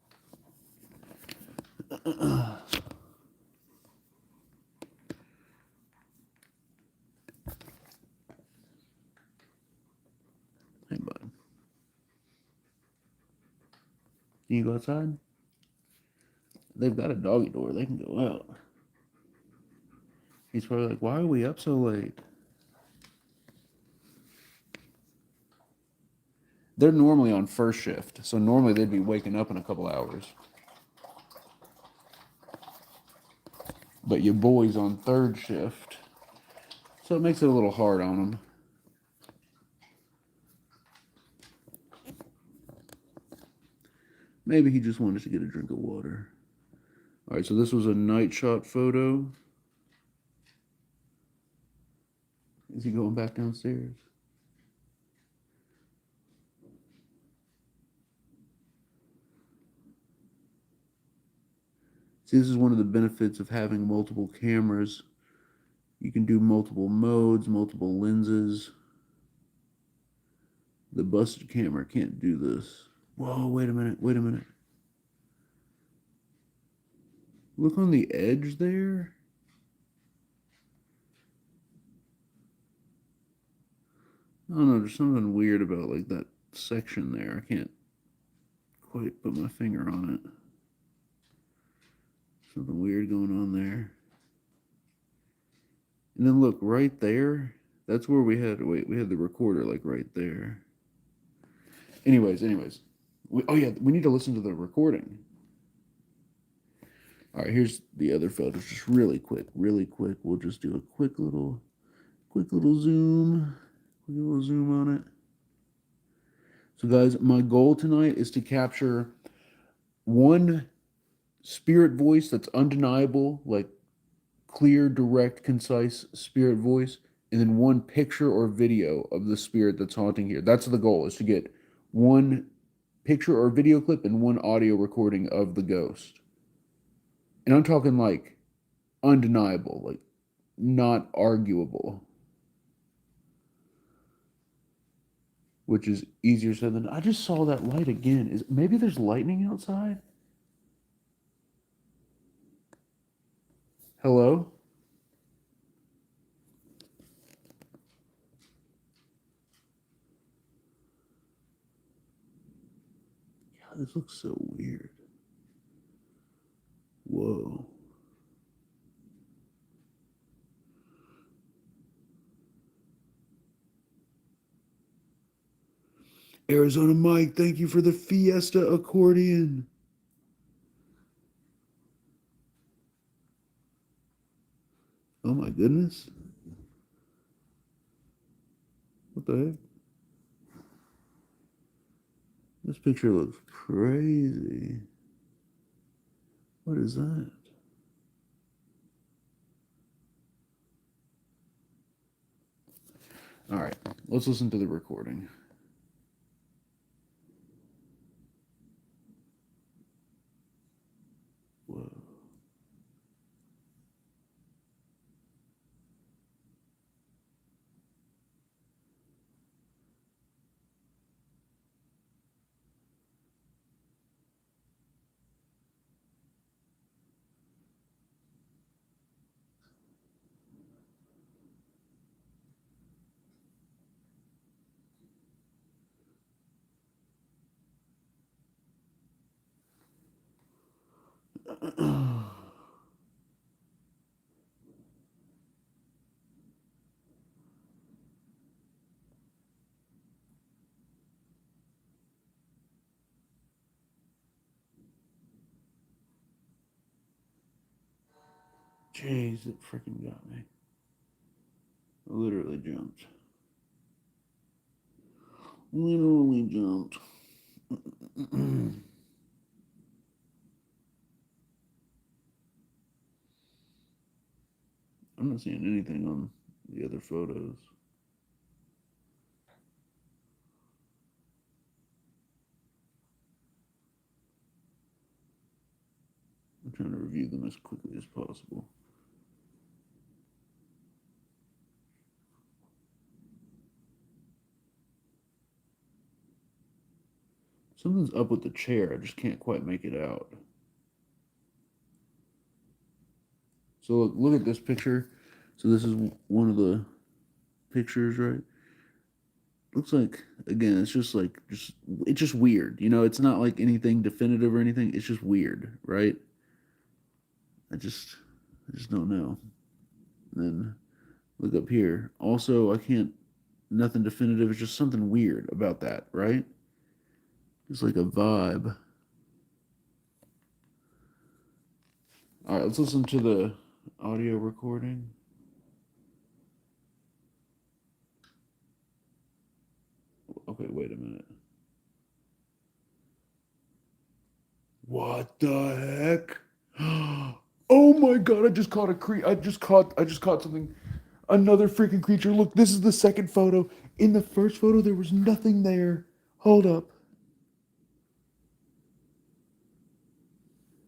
A: Hey, bud. Can you go outside? They've got a doggy door. They can go out. He's probably like, why are we up so late? They're normally on first shift, so normally they'd be waking up in a couple hours. But your boy's on third shift, so it makes it a little hard on him. Maybe he just wanted to get a drink of water. All right, so this was a night shot photo. Is he going back downstairs? See, this is one of the benefits of having multiple cameras. You can do multiple modes, multiple lenses. The busted camera can't do this. Whoa, wait a minute, wait a minute. Look on the edge there. I don't know, there's something weird about like that section there. I can't quite put my finger on it. Something weird going on there. And then look right there. That's where we had the recorder like right there. Anyways. Oh yeah, we need to listen to the recording. All right, here's the other photos, just really quick. We'll just do a quick little zoom on it. So guys, my goal tonight is to capture one spirit voice that's undeniable, like clear, direct, concise spirit voice, and then one picture or video of the spirit that's haunting here. That's the goal, is to get one picture or video clip and one audio recording of the ghost. And I'm talking like undeniable, like not arguable, which is easier said than. I just saw that light again. Is maybe there's lightning outside? Hello? Yeah, this looks so weird. Whoa. Arizona Mike, thank you for the Fiesta accordion. Oh my goodness. What the heck? This picture looks crazy. What is that? All right, let's listen to the recording. Whoa. Jeez, it freaking got me. I literally jumped. Literally jumped. I'm not seeing anything on the other photos. I'm trying to review them as quickly as possible. Something's up with the chair. I just can't quite make it out. So look at this picture. So this is one of the pictures, right? Looks like, again, it's just like it's just weird. You know, it's not like anything definitive or anything. It's just weird, right? I just I just don't know. And then look up here. Also, I can't nothing definitive. It's just something weird about that, right? It's like a vibe. All right, let's listen to the audio recording. Okay, wait a minute. What the heck? Oh my god, I just caught I just caught something. Another freaking creature. Look, this is the second photo. In the first photo there was nothing there. Hold up.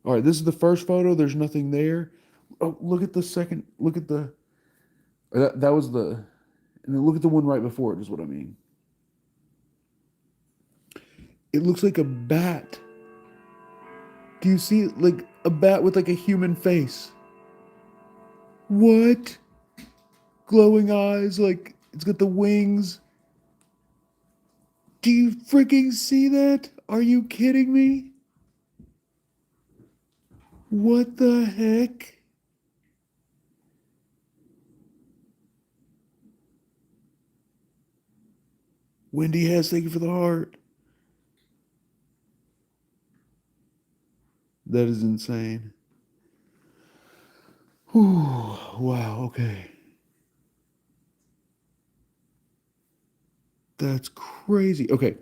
A: All right, this is the first photo. There's nothing there. Oh, look at the second. Look at the that was the and then look at the one right before it is what I mean. It looks like a bat. Do you see it? Like a bat with like a human face? What? Glowing eyes, like it's got the wings. Do you freaking see that? Are you kidding me? What the heck? Wendy has thank you for the heart. That is insane. Whew, wow, okay. That's crazy. Okay,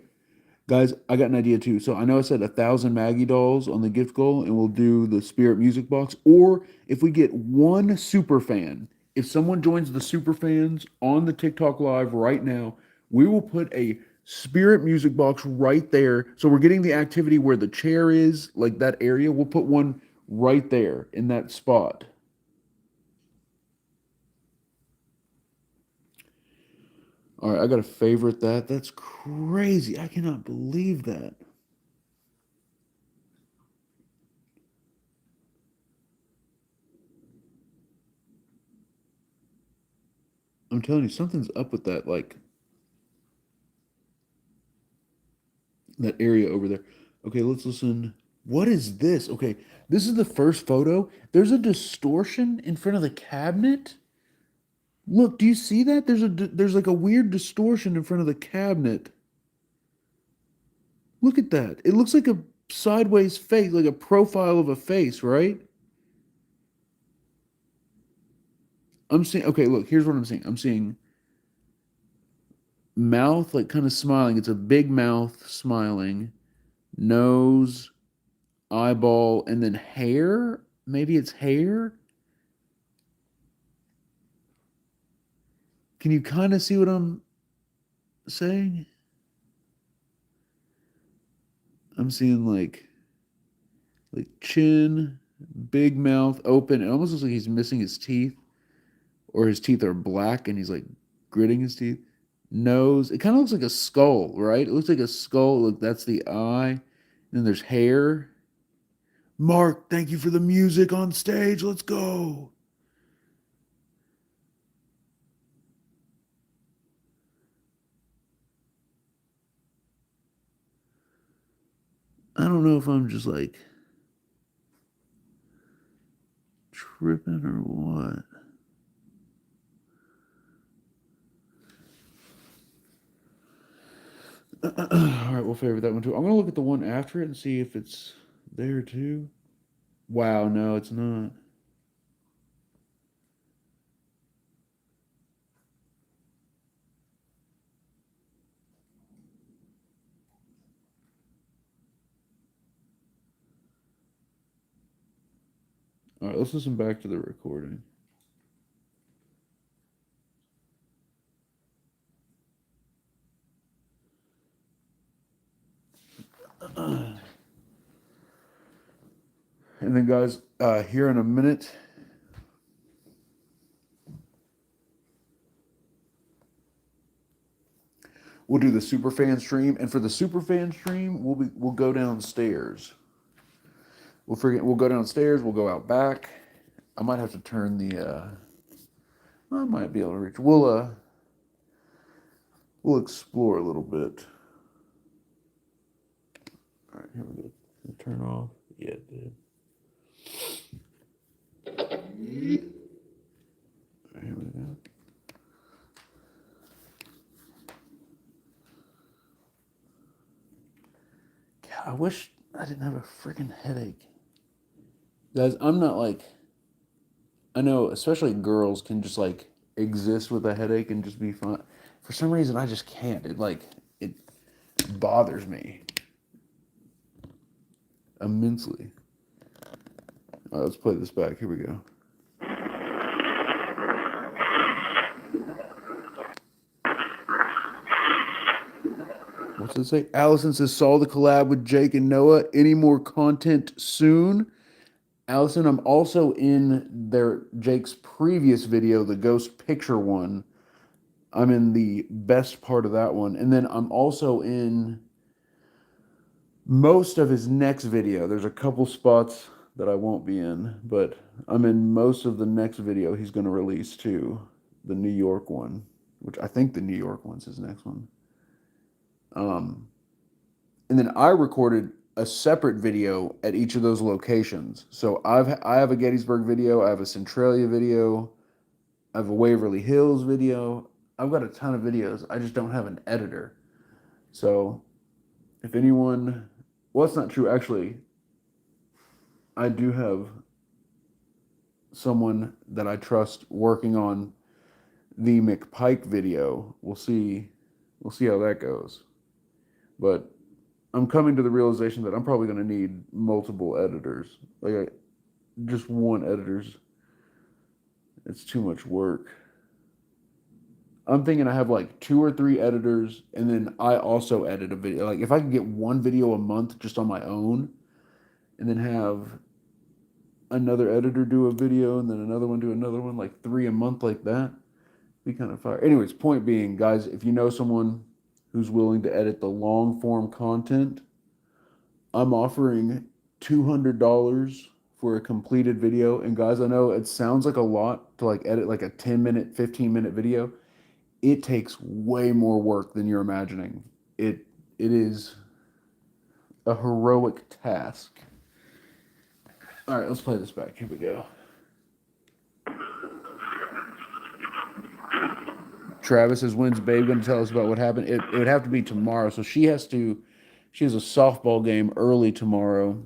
A: guys, I got an idea too. So I know I said 1,000 Maggie dolls on the gift goal, and we'll do the Spirit Music Box. Or if we get one super fan, if someone joins the super fans on the TikTok live right now, we will put a Spirit Music Box right there. So we're getting the activity where the chair is, like that area. We'll put one right there in that spot. All right, I got to favorite that. That's crazy. I cannot believe that. I'm telling you, something's up with that, like that area over there. Okay, let's listen. What is this? Okay, this is the first photo. There's a distortion in front of the cabinet. Look, do you see that? There's like a weird distortion in front of the cabinet. Look at that. It looks like a sideways face, like a profile of a face, right? I'm seeing. Okay, look. Here's what I'm seeing. I'm seeing mouth, like kind of smiling. It's a big mouth smiling, nose, eyeball, and then hair. Maybe it's hair. Can you kind of see what I'm saying? I'm seeing like chin, big mouth, open. It almost looks like he's missing his teeth, or his teeth are black and he's like gritting his teeth. Nose. It kind of looks like a skull, right? It looks like a skull. Look, that's the eye. And then there's hair. Mark, thank you for the music on stage. Let's go. I don't know if I'm just like tripping or what? All right, we'll favorite that one too. I'm gonna look at the one after it and see if it's there too. Wow, no, it's not. All right, let's listen back to the recording. And then, guys, here in a minute, we'll do the superfan stream, and for the superfan stream, we'll go downstairs. We'll go downstairs. We'll go out back. I might have to turn the. I might be able to reach. We'll explore a little bit. All right, here we go. Turn off. Yeah, it did. Here we go. God, I wish I didn't have a freaking headache. Guys, I'm not like. I know, especially girls can just like exist with a headache and just be fine. For some reason, I just can't. It bothers me immensely. All right, let's play this back. Here we go. What's it say? Allison says, saw the collab with Jake and Noah. Any more content soon? Allison, I'm also in Jake's previous video, the ghost picture one. I'm in the best part of that one. And then I'm also in most of his next video. There's a couple spots that I won't be in, but I'm in most of the next video he's going to release too. The New York one, which I think the New York one's his next one. And then I recorded a separate video at each of those locations. So I have a Gettysburg video, I have a Centralia video, I have a Waverly Hills video. I've got a ton of videos. I just don't have an editor. So if anyone, well, that's not true. Actually, I do have someone that I trust working on the McPike video. We'll see how that goes. But I'm coming to the realization that I'm probably going to need multiple editors. Just one editor's, it's too much work. I'm thinking I have like 2 or 3 editors, and then I also edit a video. Like if I could get one video a month just on my own, and then have another editor do a video, and then another one do another one, like 3 a month like that, be kind of fire. Anyways, point being, guys, if you know someone who's willing to edit the long form content, I'm offering $200 for a completed video. And guys, I know it sounds like a lot to like edit like a 10-minute, 15-minute video. It takes way more work than you're imagining. It is a heroic task. All right, let's play this back. Here we go. Travis says, when's Babe going to tell us about what happened? It would have to be tomorrow. So she has a softball game early tomorrow.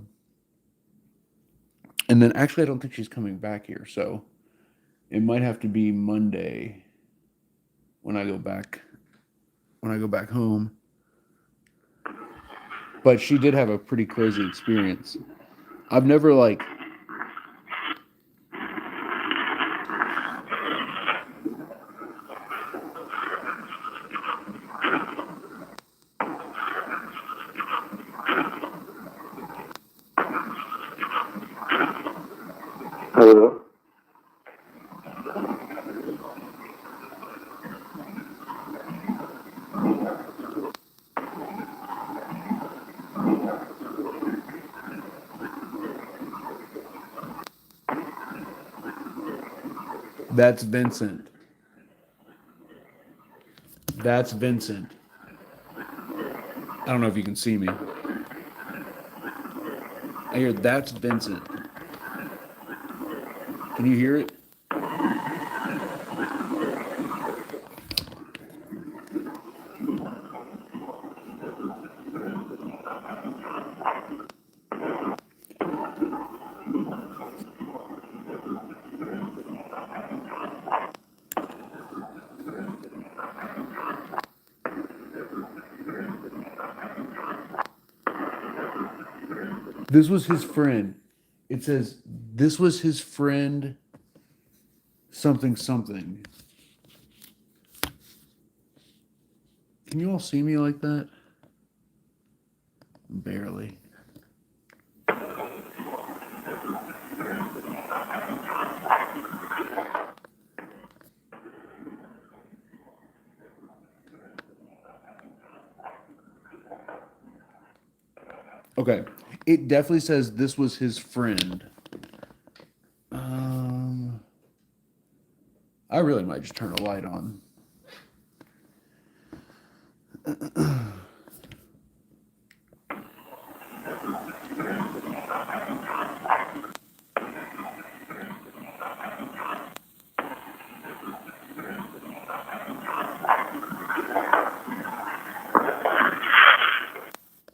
A: And then actually, I don't think she's coming back here. So it might have to be Monday when I go back home. But she did have a pretty crazy experience. I've never like
B: Hello.
A: That's Vincent. That's Vincent. I don't know if you can see me. I hear that's Vincent. Can you hear it? This was his friend. It says, this was his friend, something, something. Can you all see me like that? Barely. Okay. It definitely says this was his friend. I really might just turn a light on.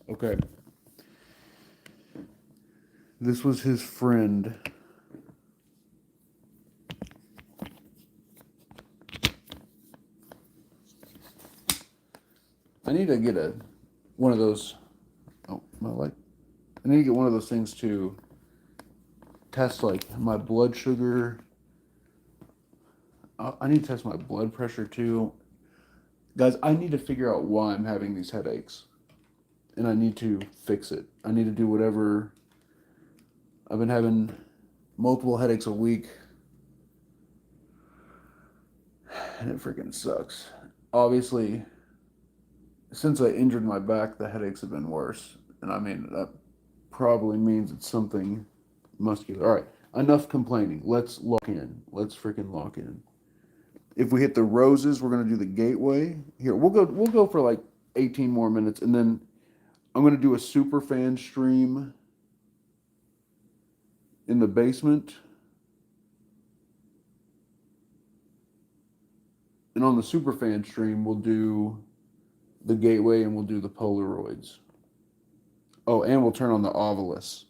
A: Okay. This was his friend. I need to get one of those. Oh, my light. I need to get one of those things to test like my blood sugar. I need to test my blood pressure too. Guys, I need to figure out why I'm having these headaches. And I need to fix it. I need to do whatever. I've been having multiple headaches a week. And it freaking sucks. Obviously, since I injured my back, the headaches have been worse. And I mean, that probably means it's something muscular. All right, enough complaining. Let's lock in. Let's freaking lock in. If we hit the roses, we're gonna do the gateway. Here, we'll go for like 18 more minutes, and then I'm gonna do a super fan stream in the basement. And on the super fan stream, we'll do the gateway and we'll do the Polaroids. Oh, and we'll turn on the Ovilus.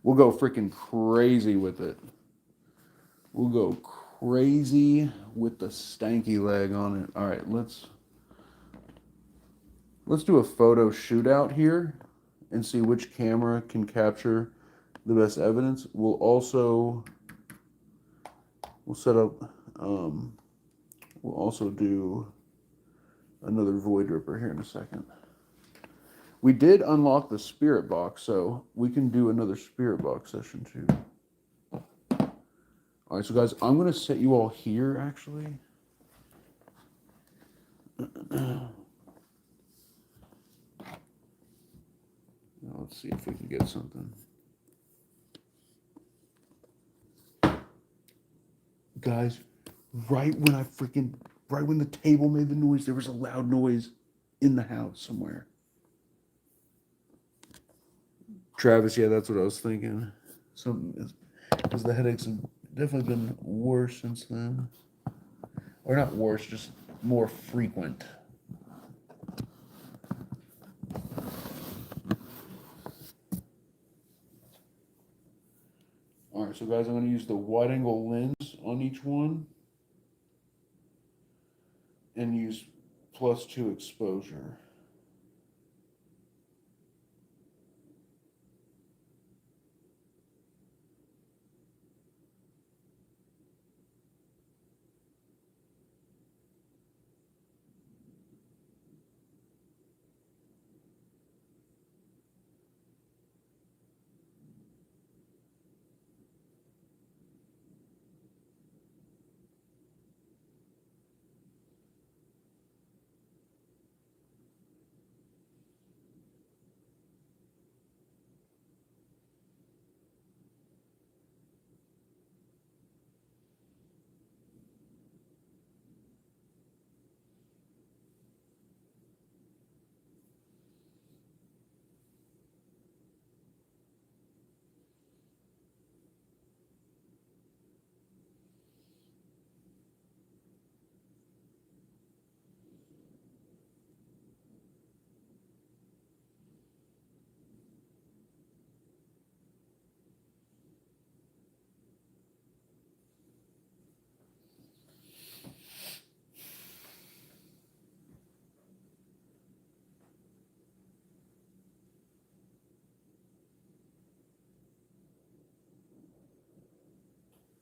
A: We'll go freaking crazy with it. We'll go crazy with the stanky leg on it. All right, let's do a photo shootout here and see which camera can capture the best evidence. We'll set up we'll also do another Void Ripper here in a second. We did unlock the Spirit Box, so we can do another Spirit Box session too. All right, so guys, I'm going to set you all here, actually. Now, let's see if we can get something. Guys, right when the table made the noise, there was a loud noise in the house somewhere. Travis, yeah, that's what I was thinking. Because the headaches have definitely been worse since then. Or not worse, just more frequent. All right, so guys, I'm going to use the wide angle lens on each one and use +2 exposure.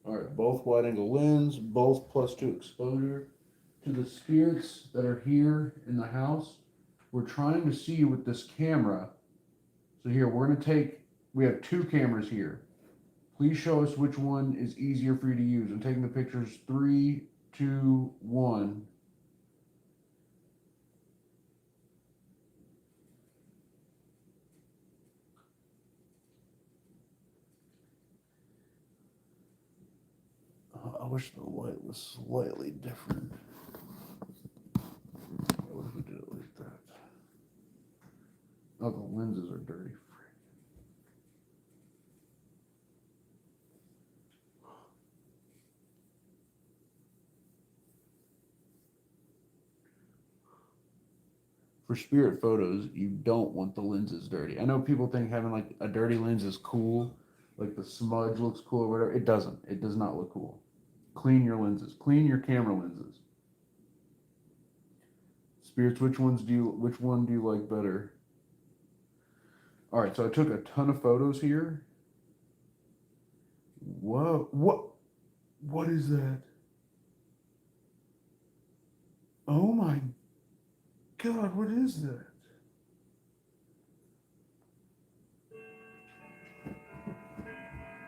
A: All right, both wide angle lens, both +2 exposure. To the spirits that are here in the house, we're trying to see with this camera. So here, we have two cameras here. Please show us which one is easier for you to use. I'm taking the pictures. 3, 2, 1. I wish the light was slightly different. What if we did it like that? Oh, the lenses are dirty. For spirit photos, you don't want the lenses dirty. I know people think having like a dirty lens is cool, like the smudge looks cool or whatever. It doesn't. It does not look cool. Clean your lenses. Clean your camera lenses. Spirits, which one do you like better? All right, so I took a ton of photos here. Whoa, what is that? Oh my God, what is that?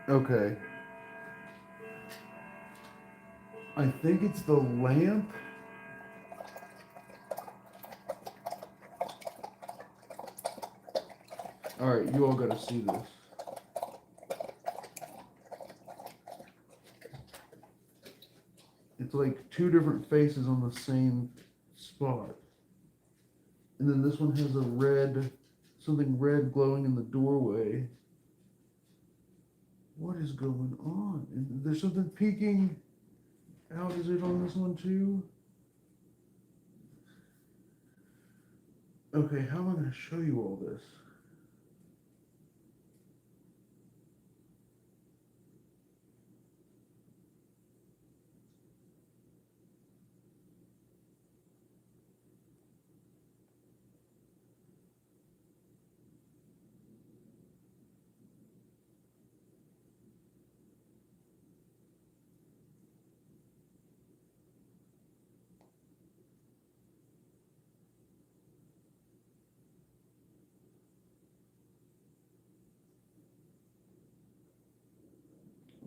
A: Okay. I think it's the lamp. All right, you all got to see this. It's like two different faces on the same spot. And then this one has something red glowing in the doorway. What is going on? And there's something peeking out. Is it on this one too? Okay, how am I going to show you all this?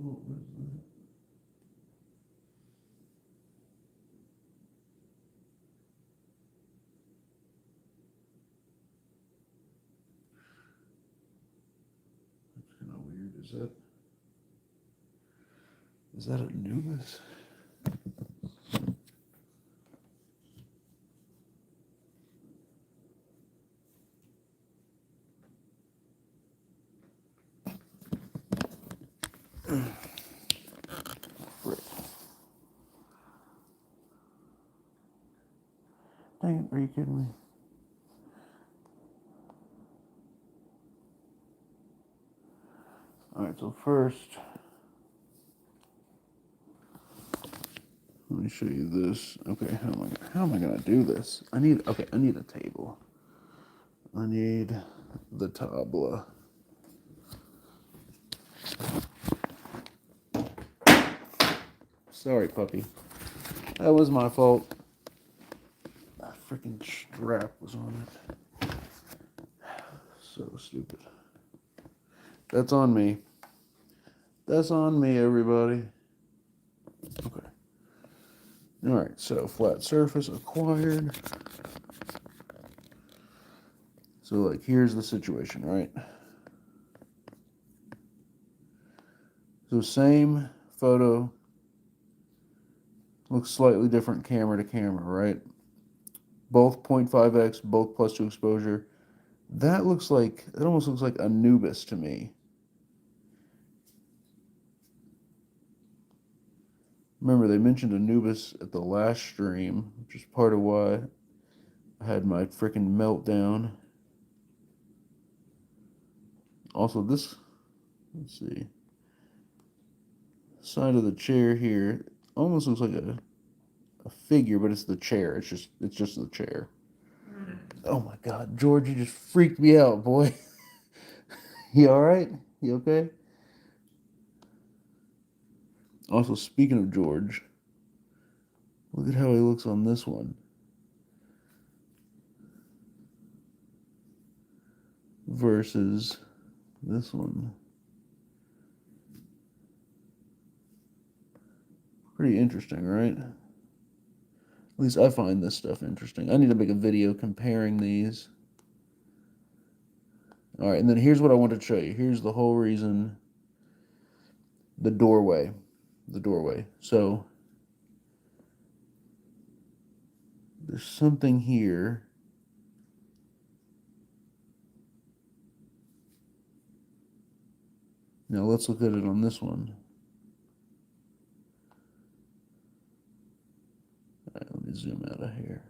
A: Oh, what is that? That's kind of weird. Is that Anubis? Dang it, are you kidding me? All right, so first, let me show you this. Okay, how am I gonna do this? I need a table. I need the tabla. Sorry, puppy. That was my fault. That freaking strap was on it. So stupid. That's on me. That's on me, everybody. Okay. All right, so flat surface acquired. So, like, here's the situation, right? So, same photo, looks slightly different camera to camera, right? Both 0.5x, both +2 exposure. That almost looks like Anubis to me. Remember, they mentioned Anubis at the last stream, which is part of why I had my freaking meltdown. Also, let's see, side of the chair here almost looks like a figure, but it's the chair. It's just the chair. Oh my God, George, you just freaked me out, boy. You all right? You okay? Also, speaking of George, look at how he looks on this one versus this one. Pretty interesting, right? At least I find this stuff interesting. I need to make a video comparing these. All right, and then here's what I want to show you. Here's the whole reason. The doorway. The doorway. So there's something here. Now let's look at it on this one. All right, let me zoom out of here.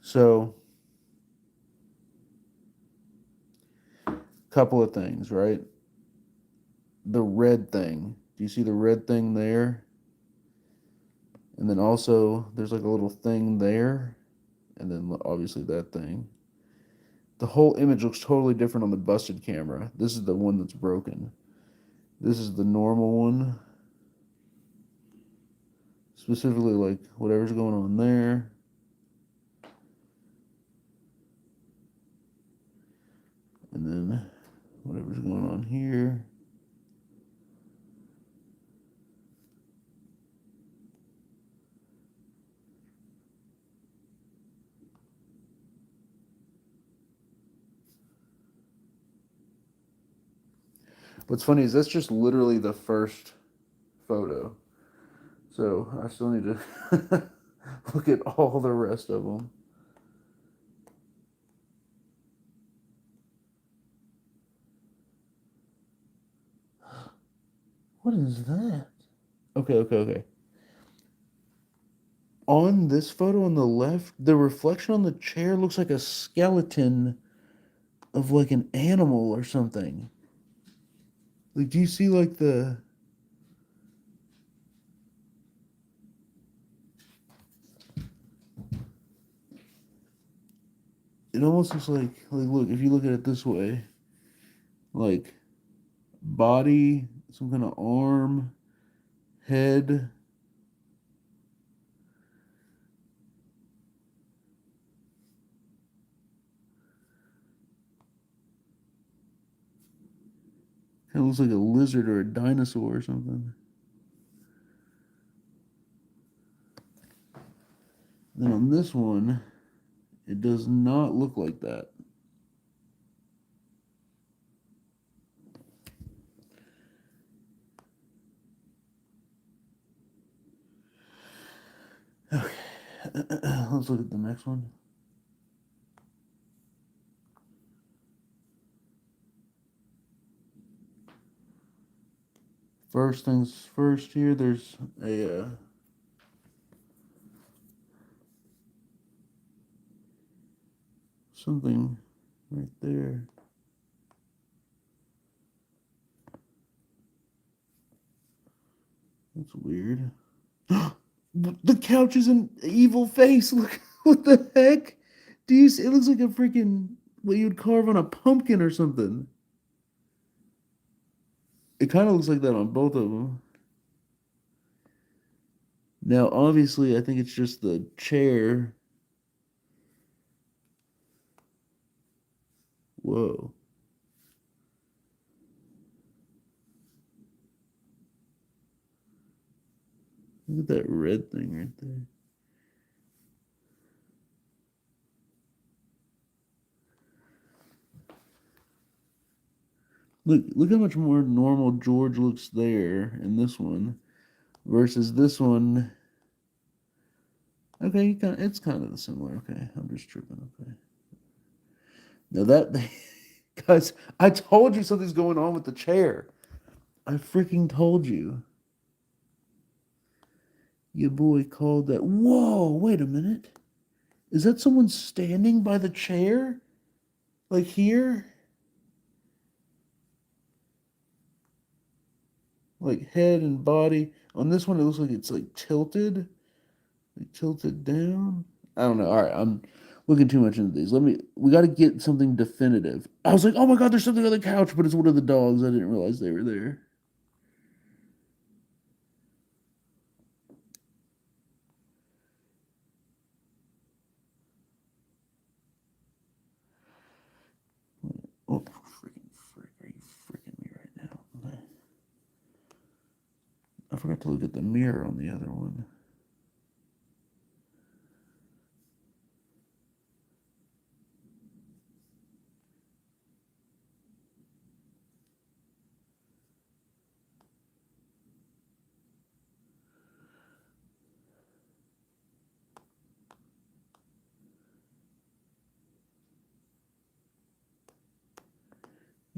A: So, couple of things, right? The red thing. Do you see the red thing there? And then also, there's like a little thing there. And then obviously that thing. The whole image looks totally different on the busted camera. This is the one that's broken. This is the normal one. Specifically, like whatever's going on there. And then whatever's going on here. What's funny is that's just literally the first photo. So I still need to look at all the rest of them. What is that? Okay. On this photo on the left, the reflection on the chair looks like a skeleton of like an animal or something. Like, do you see like the? It almost looks like look, if you look at it this way, like body, some kind of arm, head. Kind of looks like a lizard or a dinosaur or something. Then on this one, it does not look like that. Okay, let's look at the next one. First things first here, there's a something right there. That's weird. The couch is an evil face. Look, what the heck? Do you see? It looks like a freaking what you'd carve on a pumpkin or something. It kind of looks like that on both of them. Now, obviously, I think it's just the chair. Whoa. Look at that red thing right there. Look how much more normal George looks there in this one versus this one. Okay, it's kind of similar. Okay, I'm just tripping. Okay. Now that, guys, I told you something's going on with the chair. I freaking told you. Your boy called that. Whoa, wait a minute. Is that someone standing by the chair? Like here? Like head and body. On this one, it looks like it's like tilted down. I don't know. All right, looking too much into these. We got to get something definitive. I was like, oh my God, there's something on the couch, but it's one of the dogs. I didn't realize they were there. Oh, frick, are you freaking me right now? I forgot to look at the mirror on the other one.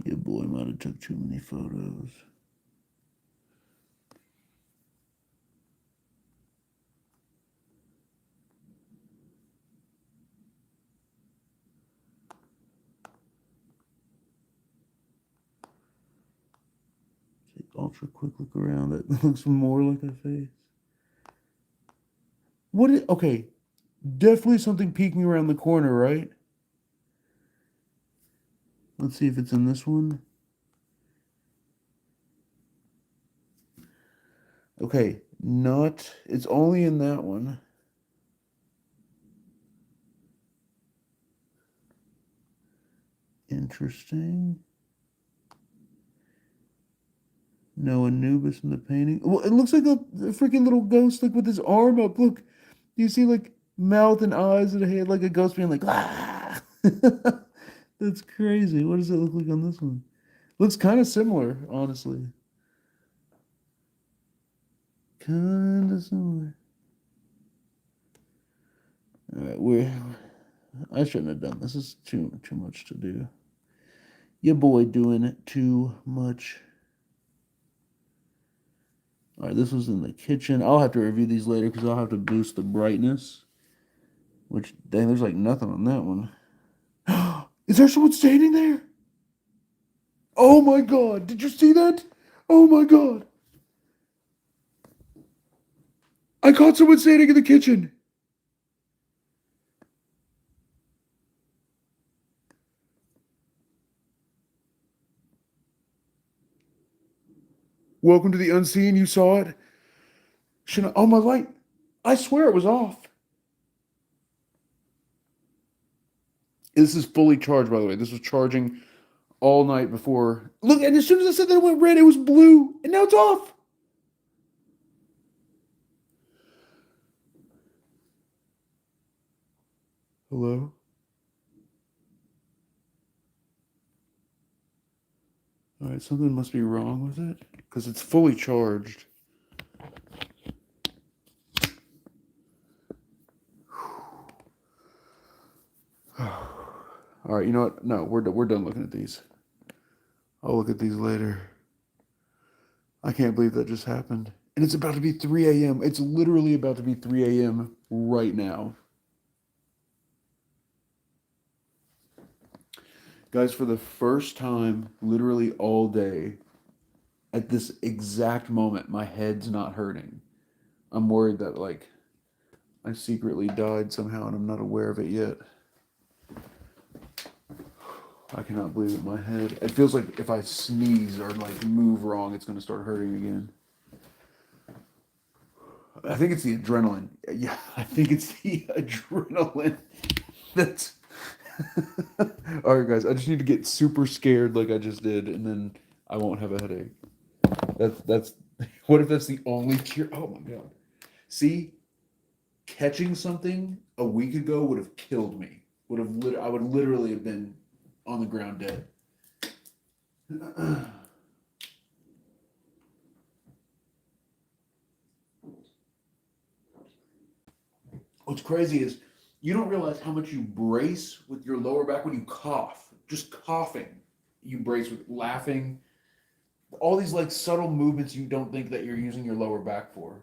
A: Your boy might have took too many photos. Take ultra quick look around. That looks more like a face. Okay, definitely something peeking around the corner, right? Let's see if it's in this one. Okay, not. It's only in that one. Interesting. No Anubis in the painting. Well, it looks like a freaking little ghost, like with his arm up. Look, do you see like mouth and eyes and a head, like a ghost being like, ah. That's crazy. What does it look like on this one? Looks kind of similar, honestly. Kind of similar. All right, I shouldn't have done this. This is too much to do. Your boy doing it too much. All right, this was in the kitchen. I'll have to review these later because I'll have to boost the brightness. Which, dang, there's like nothing on that one. Is there someone standing there? Oh my God. Did you see that? Oh my God. I caught someone standing in the kitchen. Welcome to the unseen. You saw it. Oh, my light. I swear it was off. This is fully charged, by the way. This was charging all night before. Look, and as soon as I said that it went red, it was blue, and now it's off. Hello? All right, something must be wrong with it because it's fully charged. All right, you know what? No, we're done looking at these. I'll look at these later. I can't believe that just happened. And it's about to be 3 a.m. It's literally about to be 3 a.m. right now. Guys, for the first time, literally all day, at this exact moment, my head's not hurting. I'm worried that, like, I secretly died somehow and I'm not aware of it yet. I cannot believe it. My head. It feels like if I sneeze or like move wrong, it's going to start hurting again. I think it's the adrenaline. Yeah, I think it's the adrenaline. That's all right, guys. I just need to get super scared like I just did, and then I won't have a headache. That's. What if that's the only cure? Oh my God. See, catching something a week ago would have killed me. I would literally have been on the ground dead. What's crazy is you don't realize how much you brace with your lower back when you cough. Just coughing, you brace with laughing. All these like subtle movements you don't think that you're using your lower back for.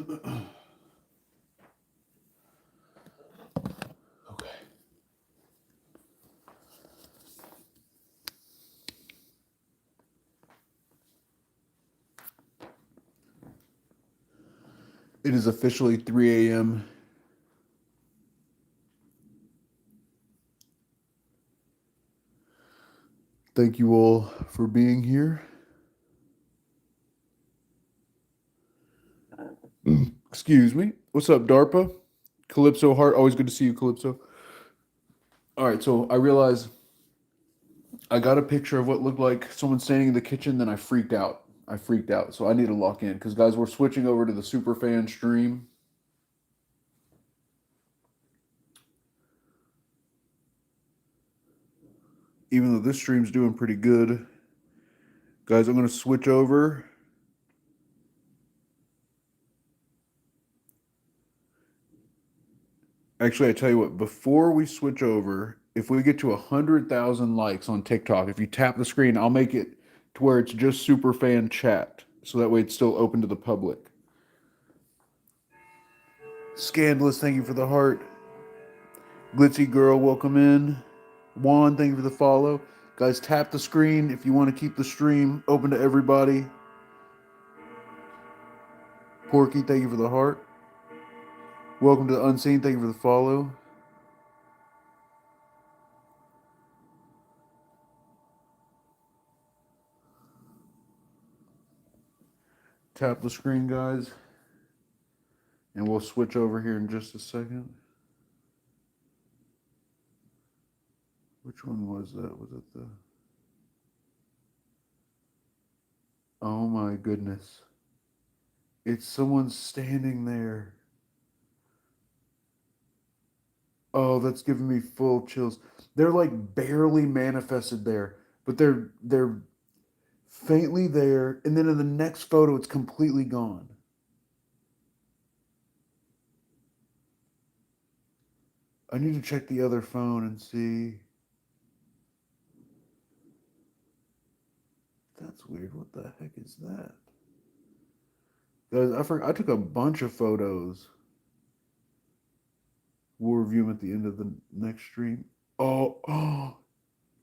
A: Okay. It is officially 3 a.m. Thank you all for being here. Excuse me. What's up, DARPA? Calypso Heart. Always good to see you, Calypso. All right, so I realized I got a picture of what looked like someone standing in the kitchen, then I freaked out. So I need to lock in because, guys, we're switching over to the Superfan stream. Even though this stream's doing pretty good. Guys, I'm going to switch over. Actually, I tell you what, before we switch over, if we get to 100,000 likes on TikTok, if you tap the screen, I'll make it to where it's just Superfan chat. So that way it's still open to the public. Scandalous, thank you for the heart. Glitzy Girl, welcome in. Juan, thank you for the follow. Guys, tap the screen if you want to keep the stream open to everybody. Porky, thank you for the heart. Welcome to the Unseen, thank you for the follow. Tap the screen, guys. And we'll switch over here in just a second. Which one was that? Was it the... Oh my goodness. It's someone standing there. Oh, that's giving me full chills. They're like barely manifested there, but they're faintly there, and then in the next photo it's completely gone. I need to check the other phone and see. That's weird. What the heck is that? Guys, I took a bunch of photos. We'll review them at the end of the next stream. Oh,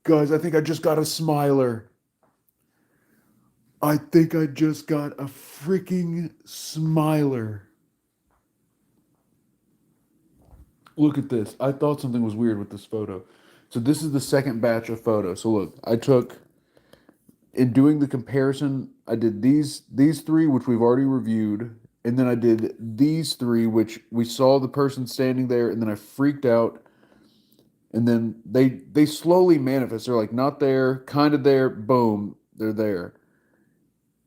A: guys, I think I just got a smiler. I think I just got a freaking smiler. Look at this. I thought something was weird with this photo. So this is the second batch of photos. So look, I took, in doing the comparison, I did these three, which we've already reviewed, and then I did these three, which we saw the person standing there, and then I freaked out, and then they slowly manifest. They're like not there, kind of there, boom, they're there.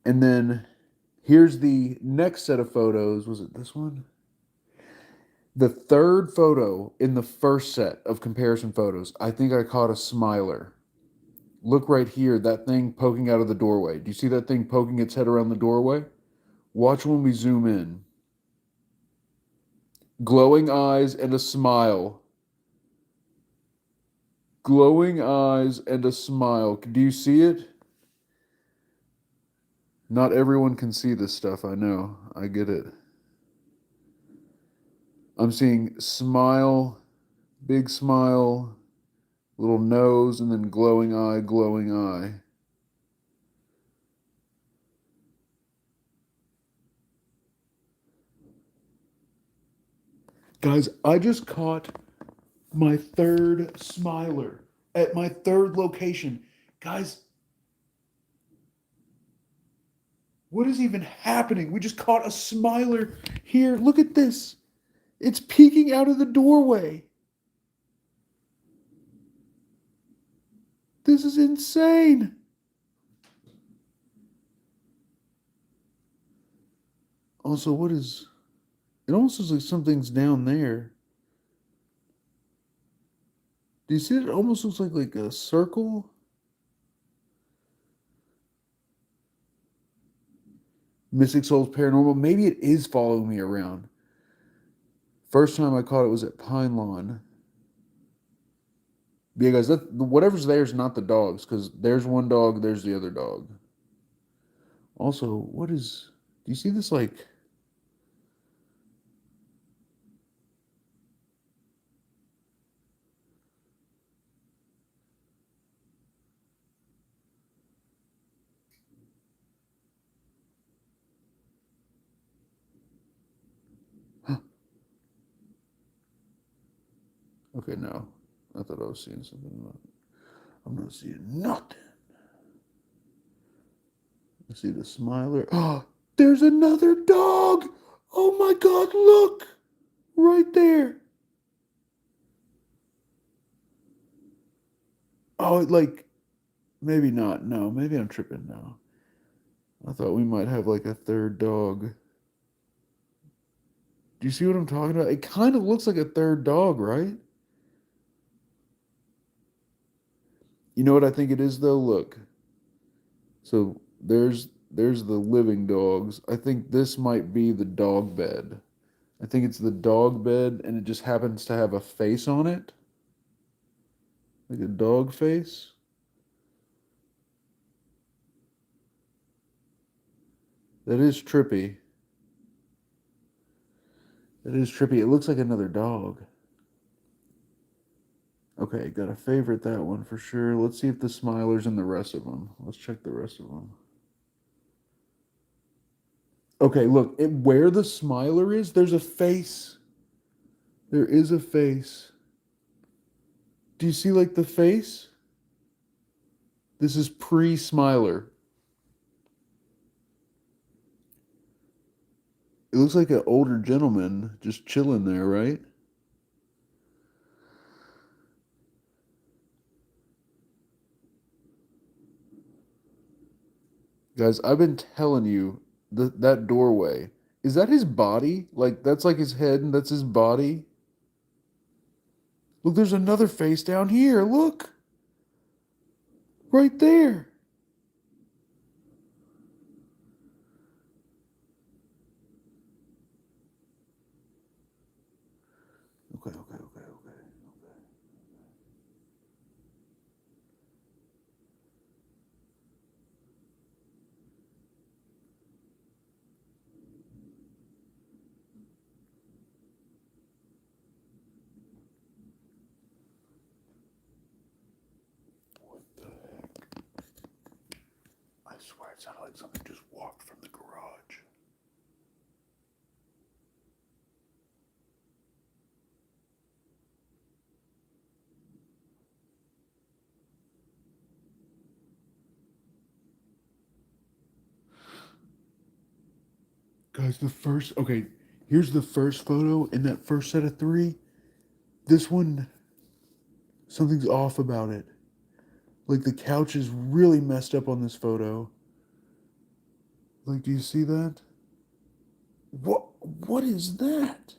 A: And then here's the next set of photos. Was it this one? The third photo in the first set of comparison photos, I think I caught a smiler. Look right here, that thing poking out of the doorway. Do you see that thing poking its head around the doorway? Watch when we zoom in. Glowing eyes and a smile. Glowing eyes and a smile. Do you see it? Not everyone can see this stuff, I know. I get it. I'm seeing smile, big smile, little nose, and then glowing eye, glowing eye. Guys, I just caught my third smiler at my third location. Guys, what is even happening? We just caught a smiler here. Look at this. It's peeking out of the doorway. This is insane. Also, what is... It almost looks like something's down there. Do you see it? It almost looks like a circle. Mystic Souls Paranormal. Maybe it is following me around. First time I caught it was at Pine Lawn. But yeah, guys, whatever's there is not the dogs, because there's one dog, there's the other dog. Also, what is... Do you see this, like... Okay, no. I thought I was seeing something. I'm not seeing nothing. I see the smiler. Oh, there's another dog. Oh my God, look. Right there. Oh, like, maybe not. No, maybe I'm tripping now. I thought we might have like a third dog. Do you see what I'm talking about? It kind of looks like a third dog, right? You know what I think it is though? Look. So there's the living dogs. I think this might be the dog bed. I think it's the dog bed and it just happens to have a face on it. Like a dog face. That is trippy. That is trippy. It looks like another dog. Okay, gotta favorite that one for sure. Let's see if the Smiler's in the rest of them. Let's check the rest of them. Okay, look, where the Smiler is, there's a face. There is a face. Do you see like the face? This is pre-Smiler. It looks like an older gentleman just chilling there, right? Guys, I've been telling you that doorway. Is that his body? Like that's like his head and that's his body? Look, there's another face down here. Look. Right there. Okay. What the heck? I swear it sounded like something just walked from the garage. Guys, okay, here's the first photo in that first set of three. This one, something's off about it. Like the couch is really messed up on this photo. Like, do you see that? What is that?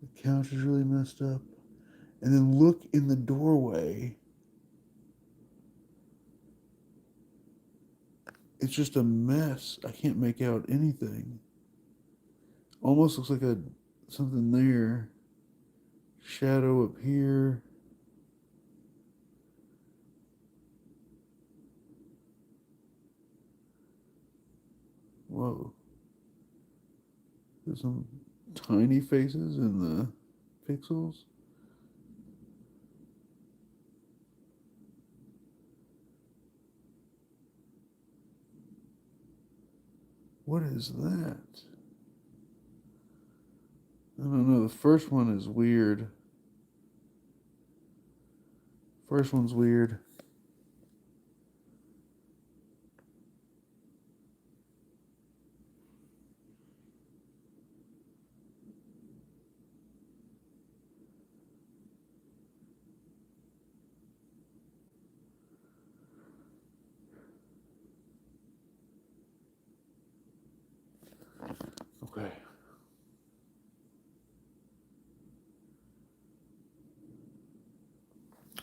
A: The couch is really messed up. And then look in the doorway. It's just a mess. I can't make out anything. Almost looks like a something there. Shadow up here. Whoa. There's some tiny faces in the pixels. What is that? I don't know. The first one is weird. First one's weird. Okay.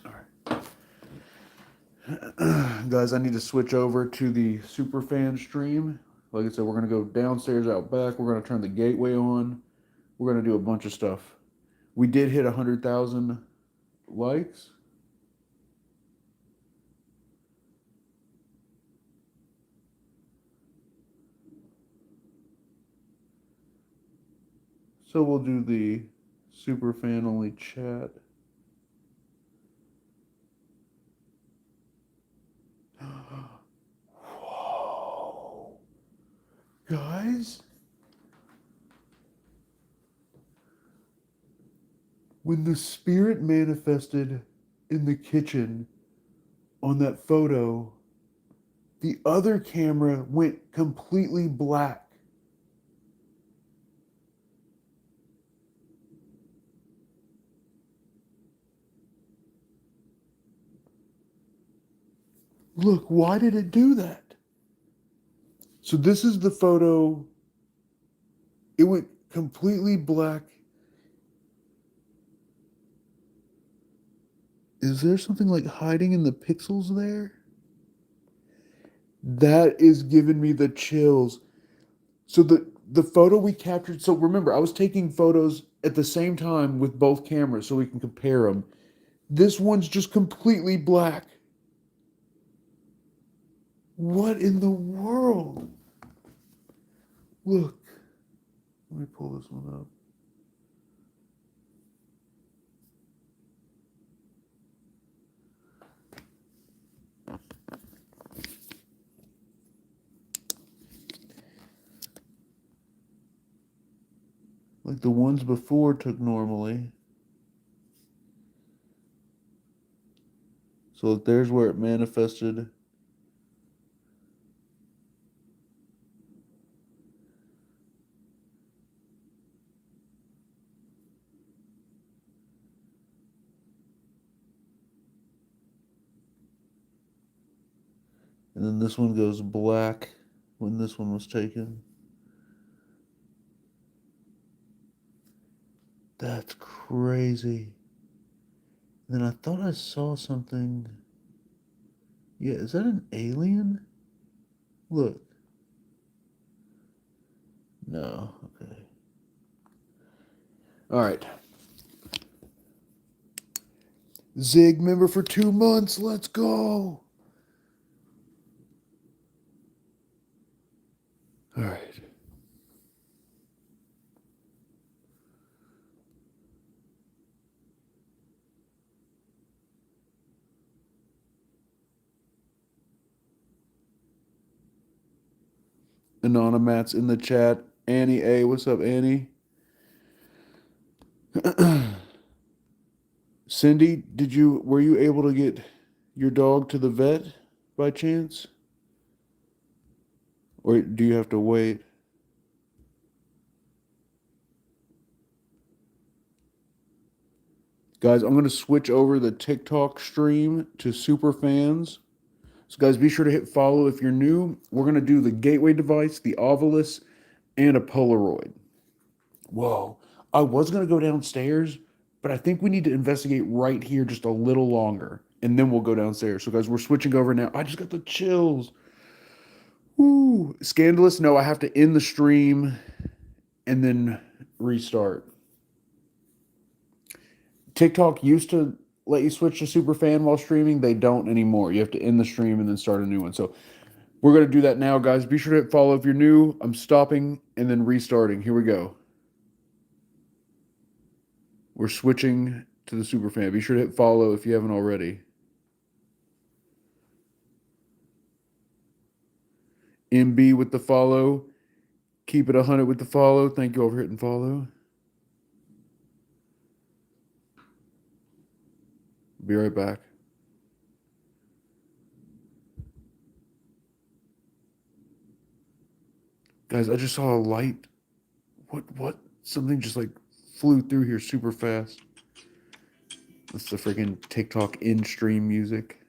A: All right. Guys, I need to switch over to the Superfan stream. Like I said, we're going to go downstairs out back. We're going to turn the gateway on. We're going to do a bunch of stuff. We did hit 100,000 likes. So we'll do the Superfan only chat. Whoa. Guys, When the spirit manifested in the kitchen on that photo, the other camera went completely black. Look, why did it do that? So this is the photo. It went completely black. Is there something like hiding in the pixels there? That is giving me the chills. So the photo we captured, so remember, I was taking photos at the same time with both cameras so we can compare them. This one's just completely black. What in the world? Look. Let me pull this one up. Like the ones before took normally. So there's where it manifested. And then this one goes black when this one was taken. That's crazy. And then I thought I saw something. Yeah, is that an alien? Look. No, okay. All right. Zig member for 2 months. Let's go. All right. Anonymats in the chat. Annie A. What's up, Annie? Cindy, were you able to get your dog to the vet by chance? Or do you have to wait? Guys, I'm going to switch over the TikTok stream to super fans. So, guys, be sure to hit follow if you're new. We're going to do the gateway device, the Ovilus, and a Polaroid. Whoa. I was going to go downstairs, but I think we need to investigate right here just a little longer, and then we'll go downstairs. So, guys, we're switching over now. I just got the chills. Woo. Scandalous. No, I have to end the stream and then restart. TikTok used to let you switch to super fan while streaming. They don't anymore. You have to end the stream and then start a new one. So we're going to do that now, guys. Be sure to hit follow if you're new. I'm stopping and then restarting. Here we go. We're switching to the super fan. Be sure to hit follow if you haven't already. MB with the follow. Keep it 100 with the follow. Thank you all for hitting follow. Be right back. Guys, I just saw a light. What? Something just like flew through here super fast. That's the freaking TikTok in-stream music.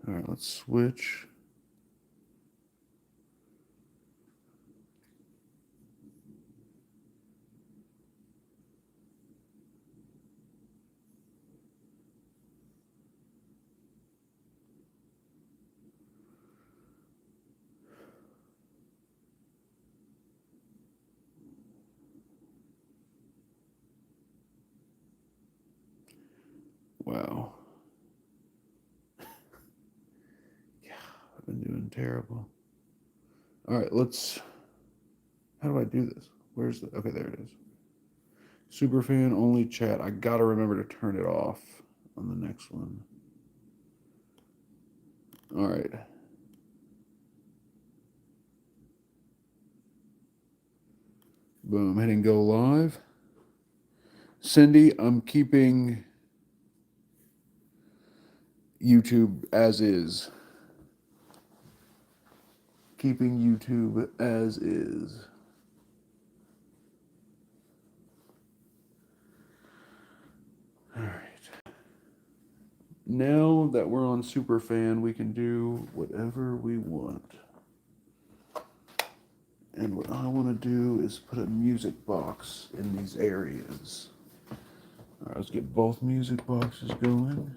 A: All right, let's switch. Wow. Yeah, I've been doing terrible. All right, let's. How do I do this? Where's the. Okay, there it is. Superfan only chat. I gotta remember to turn it off on the next one. All right. Boom, hitting go live. Cindy, I'm keeping YouTube as is. Keeping YouTube as is. All right. Now that we're on Superfan, we can do whatever we want. And what I want to do is put a music box in these areas. All right, let's get both music boxes going.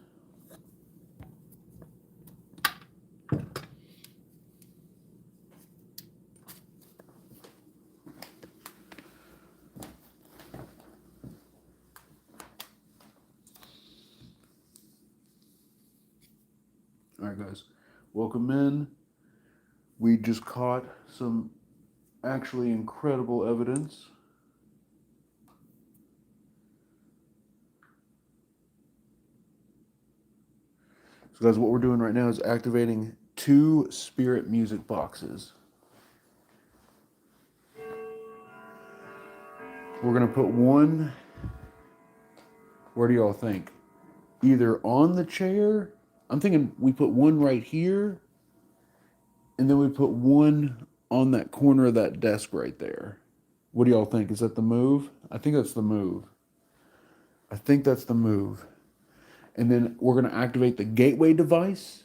A: All right, guys, welcome in. We just caught some actually incredible evidence. So, guys, what we're doing right now is activating 2 spirit music boxes. We're going to put one, where do y'all think? Either on the chair, I'm thinking we put one right here, and then we put one on that corner of that desk right there. What do y'all think? Is that the move? I think that's the move. I think that's the move. And then we're going to activate the gateway device,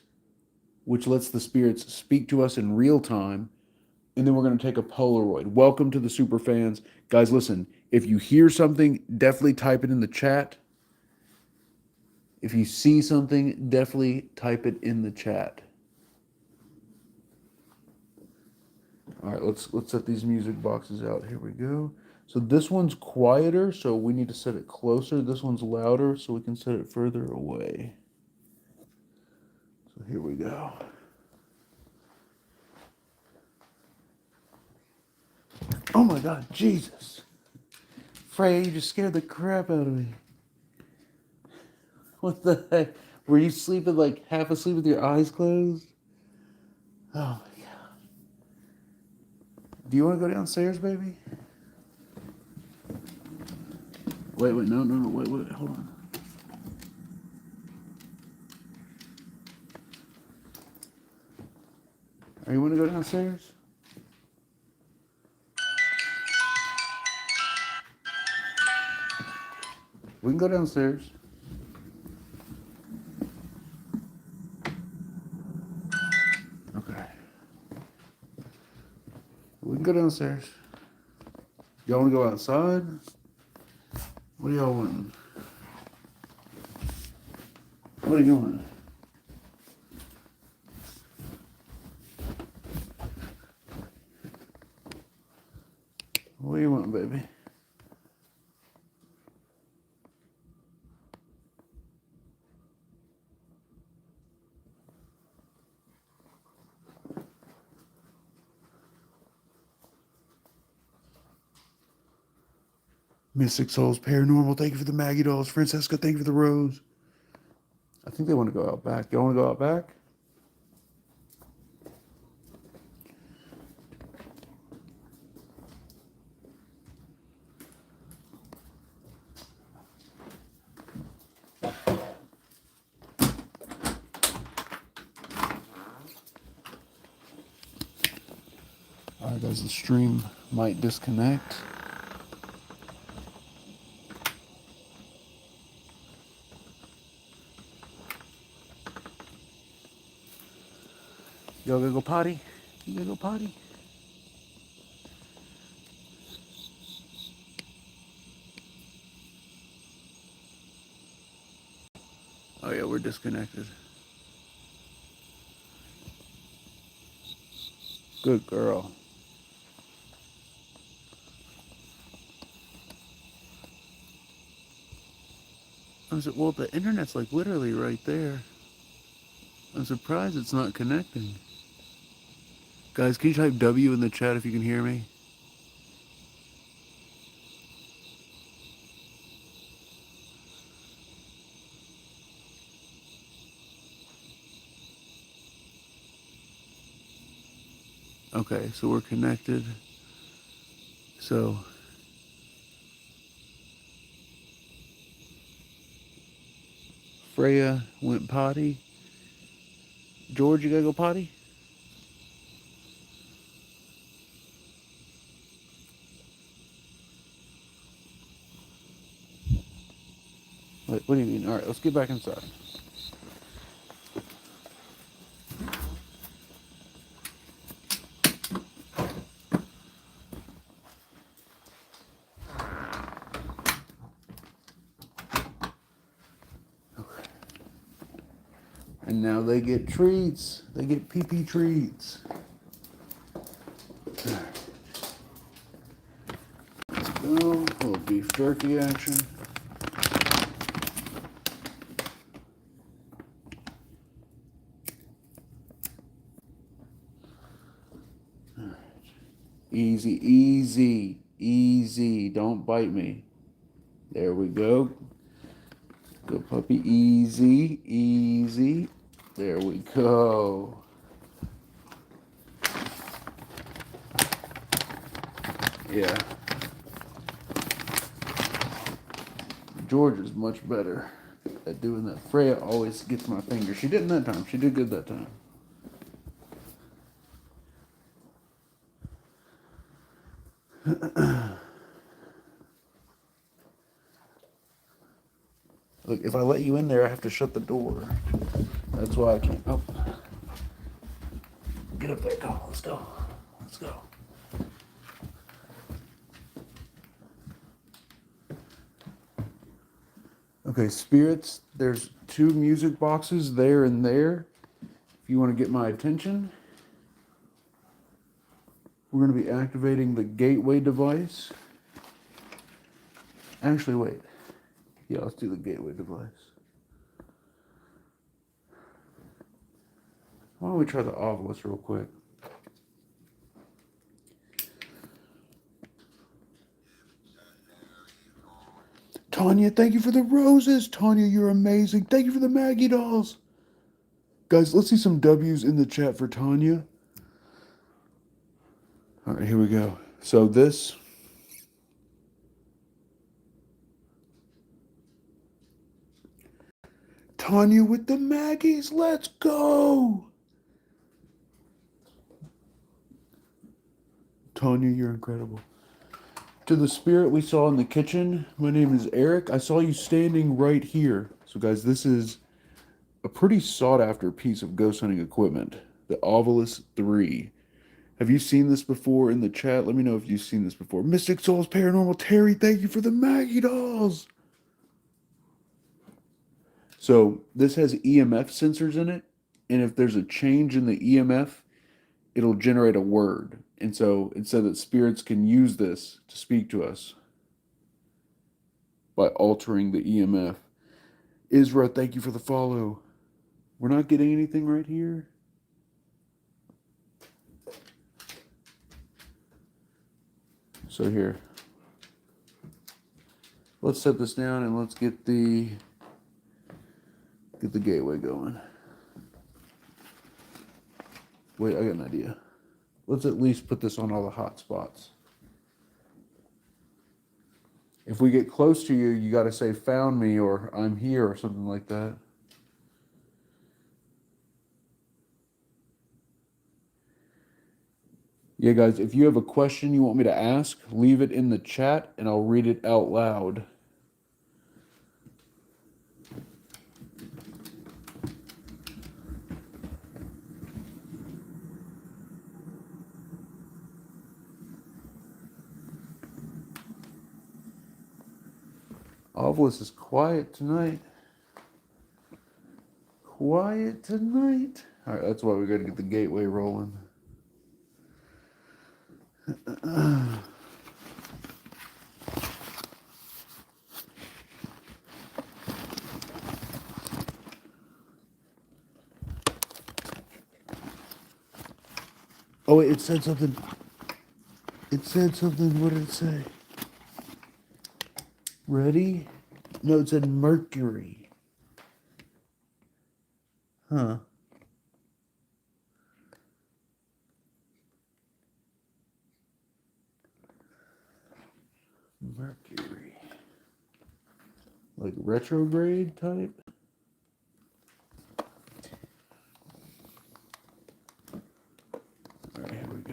A: which lets the spirits speak to us in real time. And then we're going to take a Polaroid. Welcome to the super fans. Guys, listen, if you hear something, definitely type it in the chat. If you see something, definitely type it in the chat. All right, let's set these music boxes out. Here we go. So this one's quieter, so we need to set it closer. This one's louder, so we can set it further away. So here we go. Oh my God, Jesus. Frey, you just scared the crap out of me. What the heck? Were you sleeping like half asleep with your eyes closed? Oh my God. Do you want to go downstairs, baby? Wait, no, wait, hold on. Are you want to go downstairs? We can go downstairs. Okay. We can go downstairs. Y'all want to go outside? What do y'all want? What are you doing? What do you want, baby? Mystic Souls Paranormal, thank you for the Maggie dolls. Francesca, thank you for the rose. I think they want to go out back. Y'all want to go out back? All right, guys, the stream might disconnect. Y'all gonna go potty? You gonna go potty? Oh yeah, we're disconnected. Good girl. I said, well, the internet's like literally right there. I'm surprised it's not connecting. Guys, can you type W in the chat if you can hear me? Okay, so we're connected. So Freya went potty. George, you gotta go potty? What do you mean? All right, let's get back inside. Okay. And now they get treats. They get pee-pee treats. Let's go. A little beef jerky action. Easy, easy, easy. Don't bite me. There we go. Go, puppy. Easy, easy. There we go. Yeah. George is much better at doing that. Freya always gets my finger. She didn't that time. She did good that time. Look, if I let you in there, I have to shut the door. That's why I can't. Oh. Get up there. Go. Let's go. Let's go. Okay, spirits, there's 2 music boxes there and there. If you want to get my attention, we're going to be activating the gateway device. Actually, wait. Yeah, let's do the gateway device. Why don't we try the Ovilus real quick? Tanya, thank you for the roses. Tanya, you're amazing. Thank you for the Maggie dolls. Guys, let's see some W's in the chat for Tanya. All right, here we go. So this... Tanya with the Maggies. Let's go. Tanya, you're incredible. To the spirit we saw in the kitchen, my name is Eric. I saw you standing right here. So guys, this is a pretty sought after piece of ghost hunting equipment. The Ovilus 3. Have you seen this before in the chat? Let me know if you've seen this before. Mystic Souls Paranormal Terry, thank you for the Maggie dolls. So this has EMF sensors in it. And if there's a change in the EMF, it'll generate a word. And so it said that spirits can use this to speak to us by altering the EMF. Isra, thank you for the follow. We're not getting anything right here. So here. Let's set this down and let's get the gateway going. Wait, I got an idea. Let's at least put this on all the hot spots. If we get close to you, you got to say found me or I'm here or something like that. Yeah, guys, if you have a question you want me to ask, leave it in the chat and I'll read it out loud. Ovilus is quiet tonight. Quiet tonight. All right, that's why we got to get the gateway rolling. Oh, wait, it said something. It said something. What did it say? Ready? No, it said Mercury. Huh. Mercury. Like retrograde type?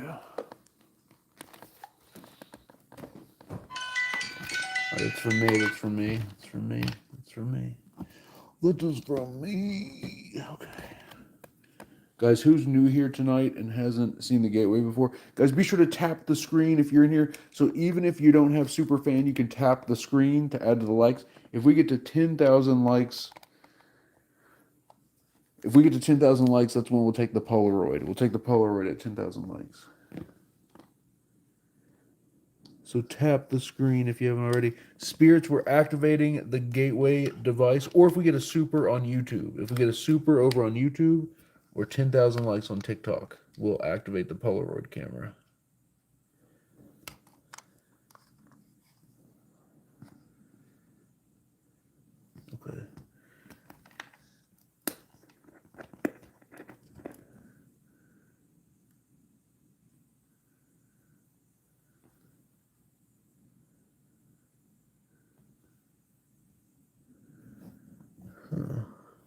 A: go. It's for me. It's for me. It's for me. It's for me. This is from me. Okay. Guys, who's new here tonight and hasn't seen the gateway before? Guys, be sure to tap the screen if you're in here. So even if you don't have super fan, you can tap the screen to add to the likes. If we get to 10,000 likes, that's when we'll take the Polaroid. We'll take the Polaroid at 10,000 likes. So tap the screen if you haven't already. Spirits, we're activating the gateway device. Or if we get a super on YouTube. If we get a super over on YouTube or 10,000 likes on TikTok, we'll activate the Polaroid camera. Okay.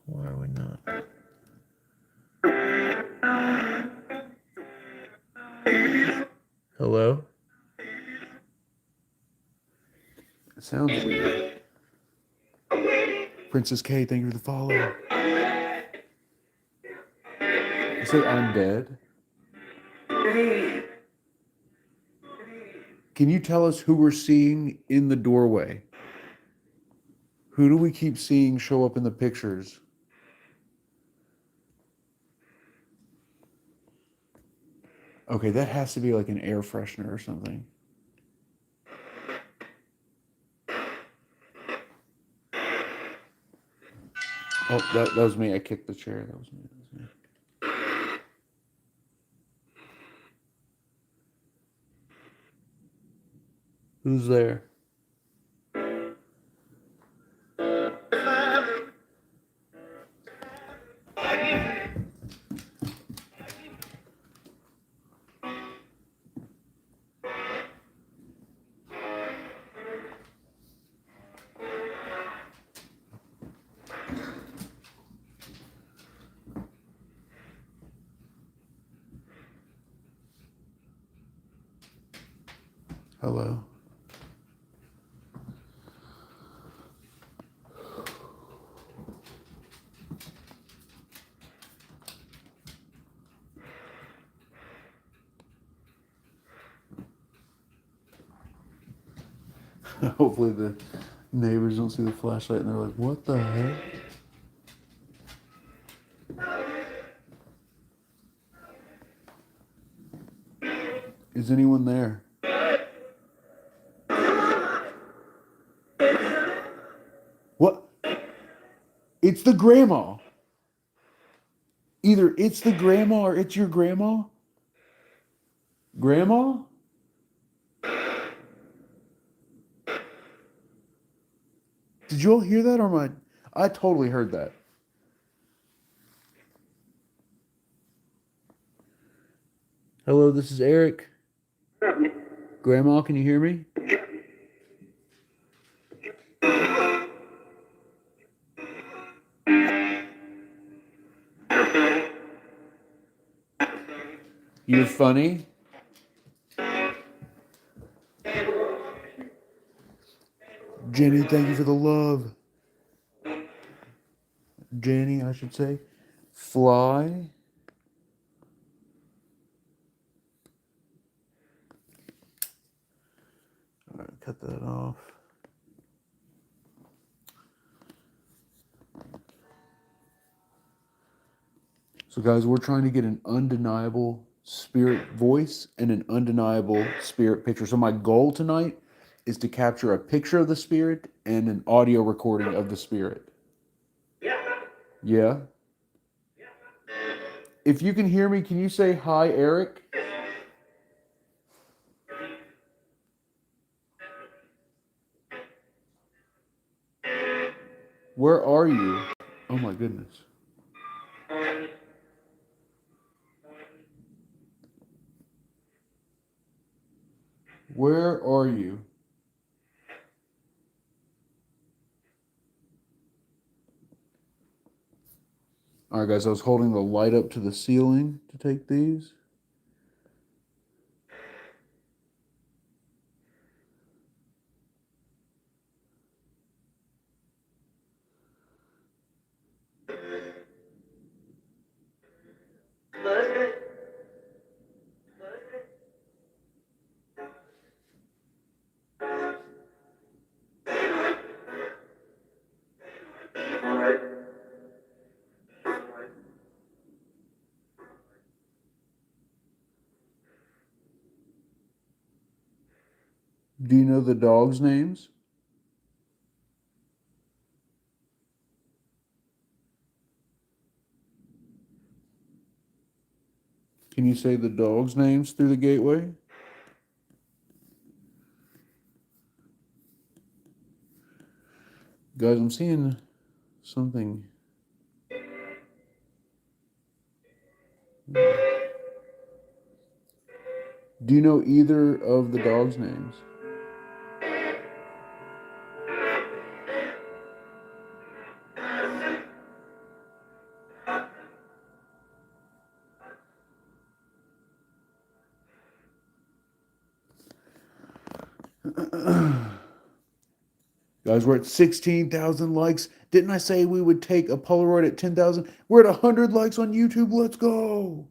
A: Why are we not? Hello? It sounds weird. Princess K, thank you for the follow. You say I'm dead? Can you tell us who we're seeing in the doorway? Who do we keep seeing show up in the pictures? Okay, that has to be like an air freshener or something. Oh, that was me. I kicked the chair. That was me. Who's there? Hello. Hopefully the neighbors don't see the flashlight and they're like, what the heck? Is anyone there? What? It's the grandma. Either it's the grandma or it's your grandma. Grandma? Did you all hear that or am I totally heard that. Hello, this is Eric. Grandma, can you hear me? You're funny. Jenny, thank you for the love. Jenny, I should say. Fly. All right, cut that off. So guys, we're trying to get an undeniable spirit voice and an undeniable spirit picture. So my goal tonight is to capture a picture of the spirit and an audio recording of the spirit. Yeah? If you can hear me, can you say hi, Eric? Where are you? Oh my goodness. Where are you? All right, guys, I was holding the light up to the ceiling to take these. Do you know the dogs' names? Can you say the dogs' names through the gateway? Guys, I'm seeing something. Do you know either of the dogs' names? Guys, we're at 16,000 likes. Didn't I say we would take a Polaroid at 10,000? We're at 100 likes on YouTube. Let's go.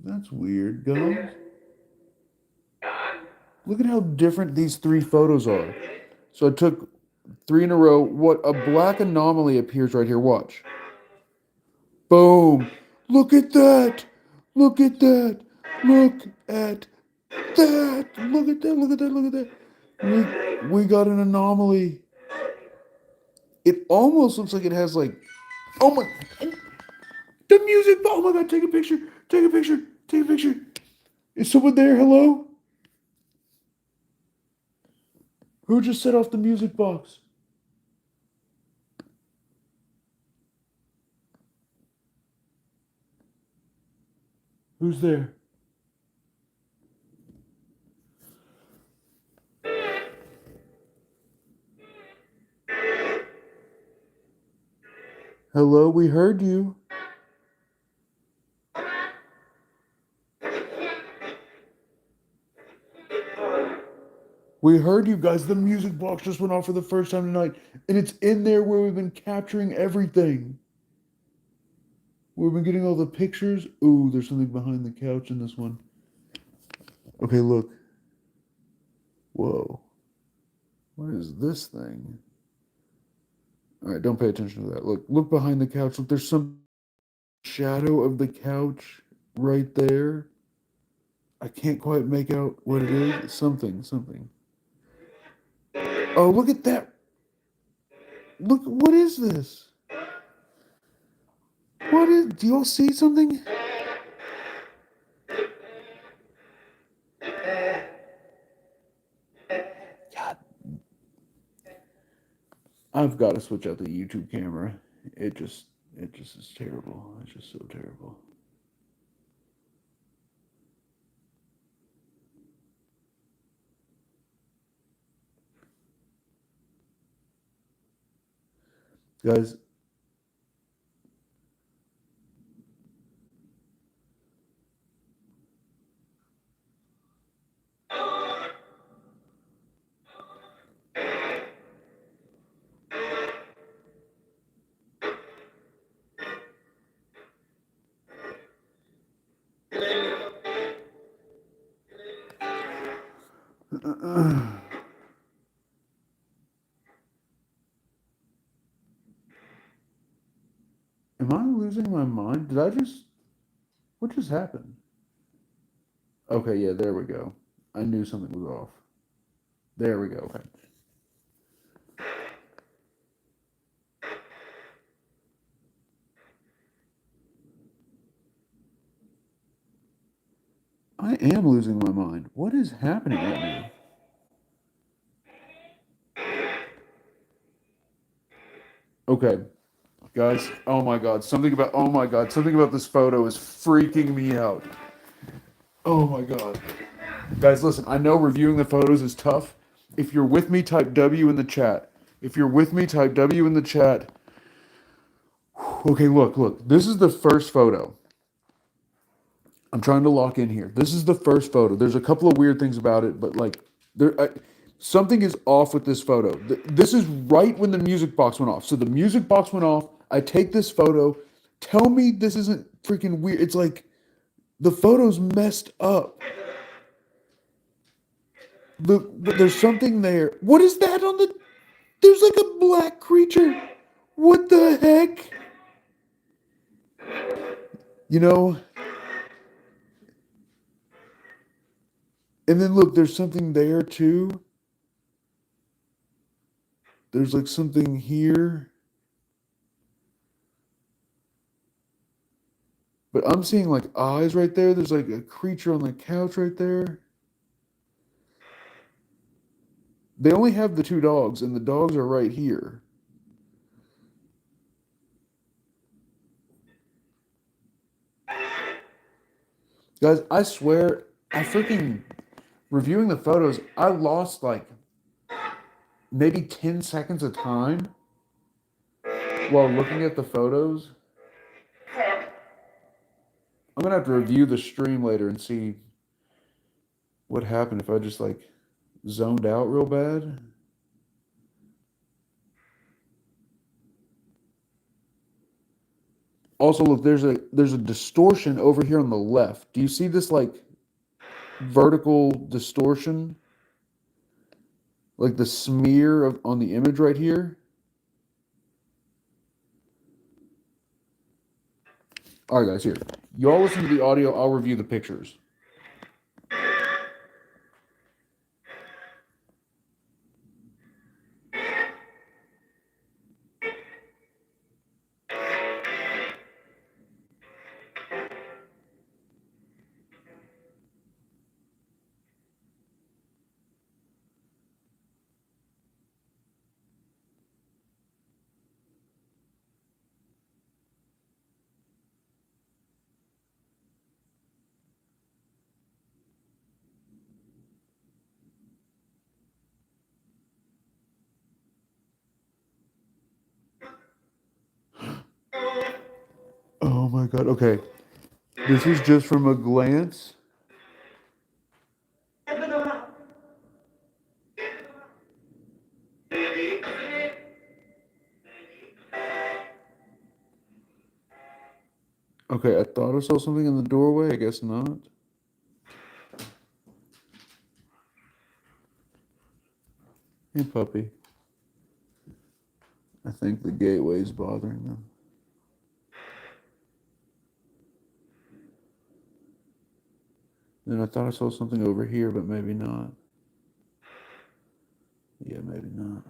A: That's weird, guys. Look at how different these three photos are. So I took three in a row. What a black anomaly appears right here. Watch. Boom. Look at that. Look at that. Look at that. Look at that. Look at that. Look at that. We got an anomaly. It almost looks like it has like, oh my, the music. Oh my God, take a picture. Take a picture. Take a picture. Is someone there? Hello? Who just set off the music box? Who's there? Hello, we heard you. We heard you guys. The music box just went off for the first time tonight, and it's in there where we've been capturing everything. We've been getting all the pictures. Ooh, there's something behind the couch in this one. Okay, look. Whoa. What is this thing? All right, don't pay attention to that. Look behind the couch. Look, there's some shadow of the couch right there. I can't quite make out what it is. Something. Oh, look at that. Look, what is this? Do y'all see something? God. I've got to switch out the YouTube camera. It just is terrible. It's just so terrible. Guys, am I losing my mind? What just happened? Okay, yeah, there we go. I knew something was off. There we go. I am losing my mind. What is happening right now? Okay, guys. Oh my God. Oh my God. Something about this photo is freaking me out. Oh my God. Guys, listen, I know reviewing the photos is tough. If you're with me, type W in the chat. If you're with me, type W in the chat. Okay, look. This is the first photo. I'm trying to lock in here. This is the first photo. There's a couple of weird things about it, but like something is off with this photo. This is right when the music box went off. So the music box went off. I take this photo. Tell me this isn't freaking weird. It's like the photo's messed up. There's something there. What is that on the? There's like a black creature. What the heck? You know, and then look, there's something there too. There's like something here. But I'm seeing like eyes right there. There's like a creature on the couch right there. They only have the two dogs, and the dogs are right here. Guys, I swear, I freaking reviewing the photos, I lost like maybe 10 seconds of time while looking at the photos. I'm gonna have to review the stream later and see what happened if I just like zoned out real bad. Also, look, there's a distortion over here on the left. Do you see this like vertical distortion? Like the smear of on the image right here? All right, guys, here. Y'all listen to the audio, I'll review the pictures. Oh my god, okay. This is just from a glance. Okay, I thought I saw something in the doorway. I guess not. Hey, puppy. I think the gateway's bothering them. Then I thought I saw something over here, but maybe not. Yeah, maybe not.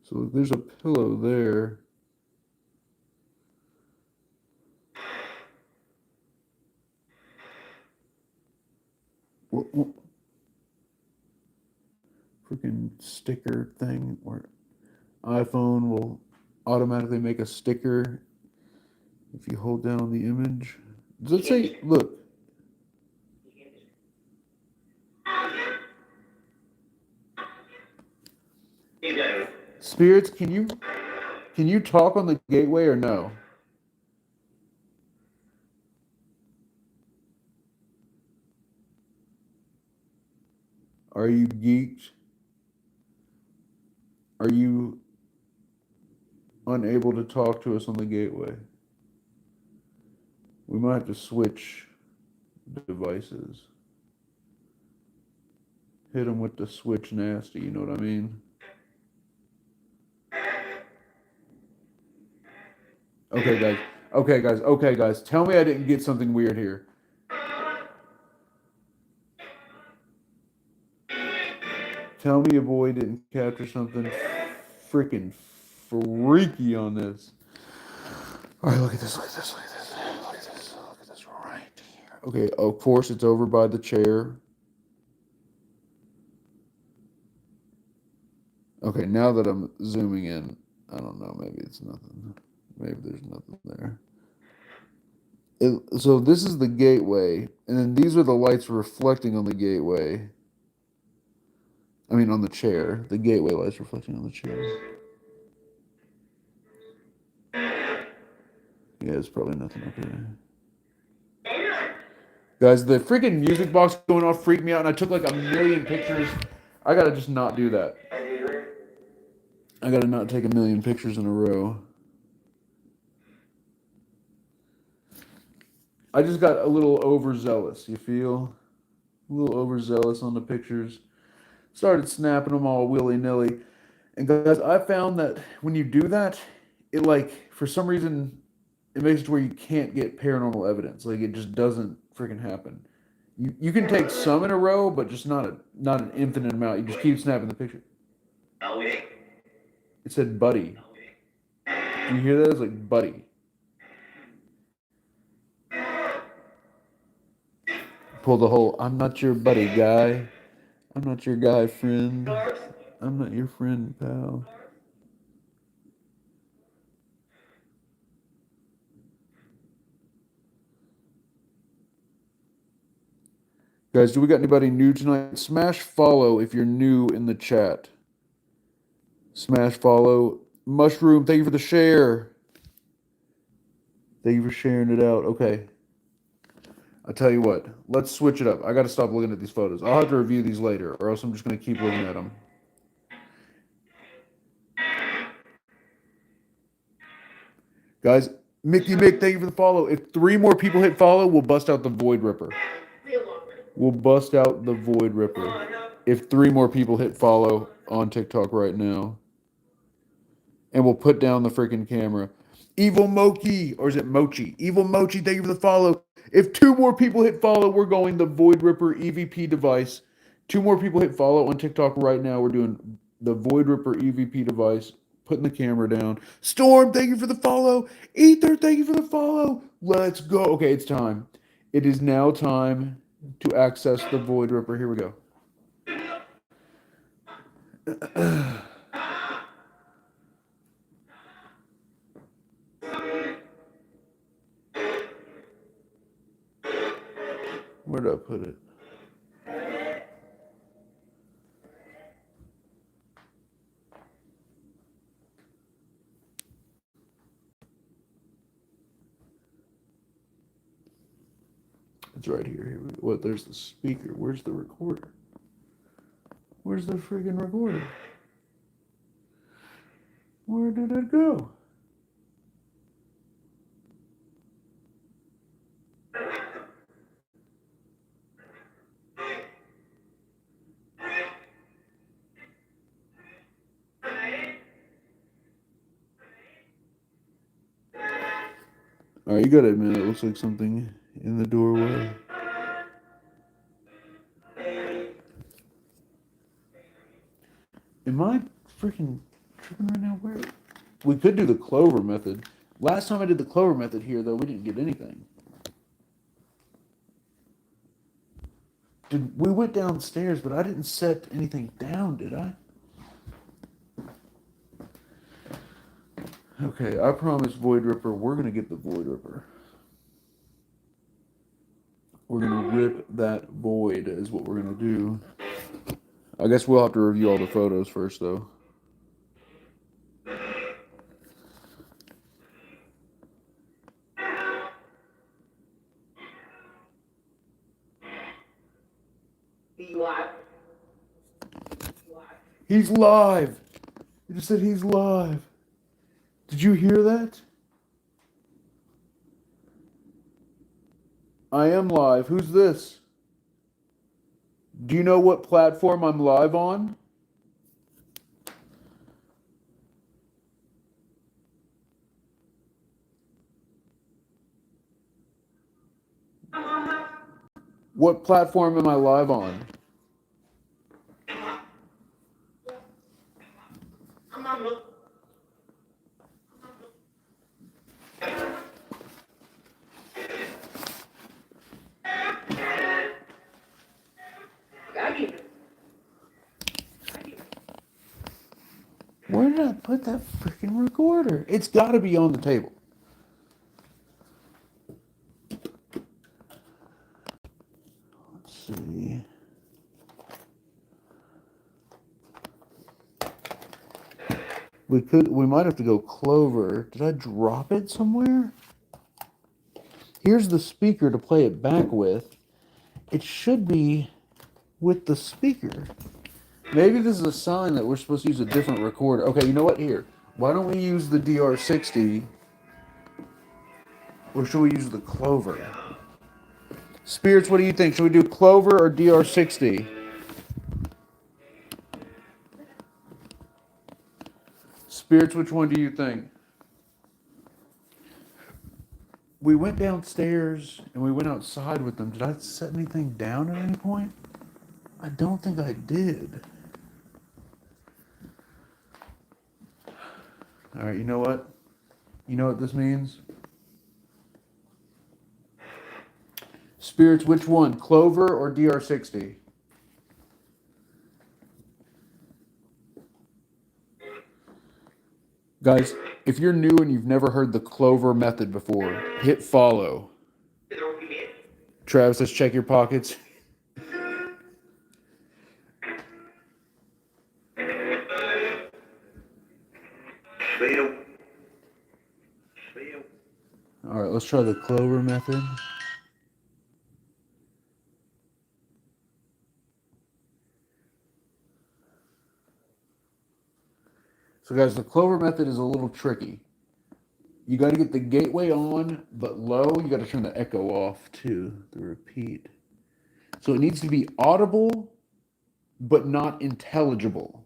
A: So there's a pillow there. What freaking sticker thing where iPhone will automatically make a sticker if you hold down on the image. Does it say, look, spirits, can you talk on the gateway or no? Are you geeked? Are you unable to talk to us on the gateway? We might have to switch devices. Hit them with the switch nasty, you know what I mean? Okay, guys. Okay, guys. Okay, guys. Tell me I didn't get something weird here. Tell me your boy didn't capture something freaking freaky on this. All right, look at this. Look at this. Look at this. Look at this. Look at this right here. Okay, of course it's over by the chair. Okay, now that I'm zooming in, I don't know. Maybe it's nothing. Maybe there's nothing there. So this is the gateway, and then these are the lights reflecting on the gateway. I mean, on the chair. The gateway lights reflecting on the chair. Yeah, there's probably nothing up here. Guys, the freaking music box going off freaked me out, and I took like a million pictures. I gotta just not do that. I gotta not take a million pictures in a row. I just got a little overzealous, you feel? A little overzealous on the pictures. Started snapping them all willy-nilly. And guys, I found that when you do that, it like, for some reason, it makes it to where you can't get paranormal evidence. Like, it just doesn't freaking happen. You can take some in a row, but just not an infinite amount. You just keep snapping the picture. It said buddy. Do you hear that? It's like buddy. Pull the whole I'm not your buddy guy. I'm not your guy friend. I'm not your friend, pal. Guys, do we got anybody new tonight? Smash follow if you're new in the chat. Smash follow. Mushroom, thank you for the share. Thank you for sharing it out. Okay. I'll tell you what. Let's switch it up. I got to stop looking at these photos. I'll have to review these later, or else I'm just going to keep looking at them. Guys, Mickey Mick, thank you for the follow. If 3 more people hit follow, we'll bust out the Void Ripper. We'll bust out the Void Ripper. If 3 more people hit follow on TikTok right now. And we'll put down the freaking camera. Evil Mochi, or is it Mochi? Evil Mochi, thank you for the follow. If 2 more people hit follow, we're going the Void Ripper EVP device. 2 more people hit follow on TikTok right now. We're doing the Void Ripper EVP device. Putting the camera down. Storm, thank you for the follow. Ether, thank you for the follow. Let's go. Okay, it's time. It is now time to access the Void Ripper. Here we go. Where did I put it? It's right here. Here we go. What? There's the speaker. Where's the recorder? Where's the friggin' recorder? Where did it go? All right, you gotta admit, it looks like something in the doorway. Am I freaking tripping right now? Where? We could do the Clover method. Last time I did the Clover method here, though, we didn't get anything. We went downstairs, but I didn't set anything down, did I? Okay, I promise Void Ripper, we're gonna get the Void Ripper. We're gonna rip that void is what we're gonna do. I guess we'll have to review all the photos first, though. He's live. He just said he's live. Did you hear that? I am live. Who's this? Do you know what platform I'm live on? What platform am I live on? Where did I put that freaking recorder? It's got to be on the table. Let's see. We might have to go Clover. Did I drop it somewhere? Here's the speaker to play it back with. It should be with the speaker. Maybe this is a sign that we're supposed to use a different recorder. Okay, you know what? Here, why don't we use the DR60, or should we use the Clover? Spirits, what do you think? Should we do Clover or DR60? Spirits, which one do you think? We went downstairs and we went outside with them. Did I set anything down at any point? I don't think I did. All right, you know what? You know what this means? Spirits, which one? Clover or DR60? Guys, if you're new and you've never heard the Clover method before, hit follow. Travis, let's check your pockets. All right, let's try the Clover method. So guys, the Clover method is a little tricky. You got to get the gateway on, but low. You got to turn the echo off too, the repeat. So it needs to be audible, but not intelligible.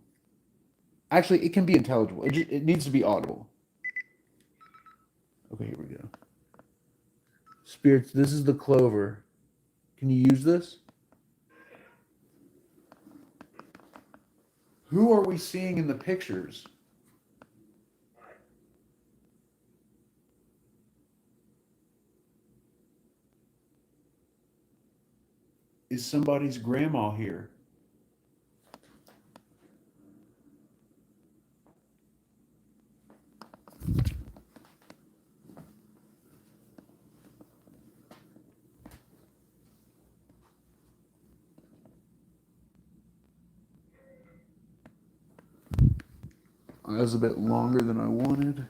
A: Actually, it can be intelligible. It needs to be audible. Okay, here we go. Spirits, this is the Clover. Can you use this? Who are we seeing in the pictures? Is somebody's grandma here? That was a bit longer than I wanted.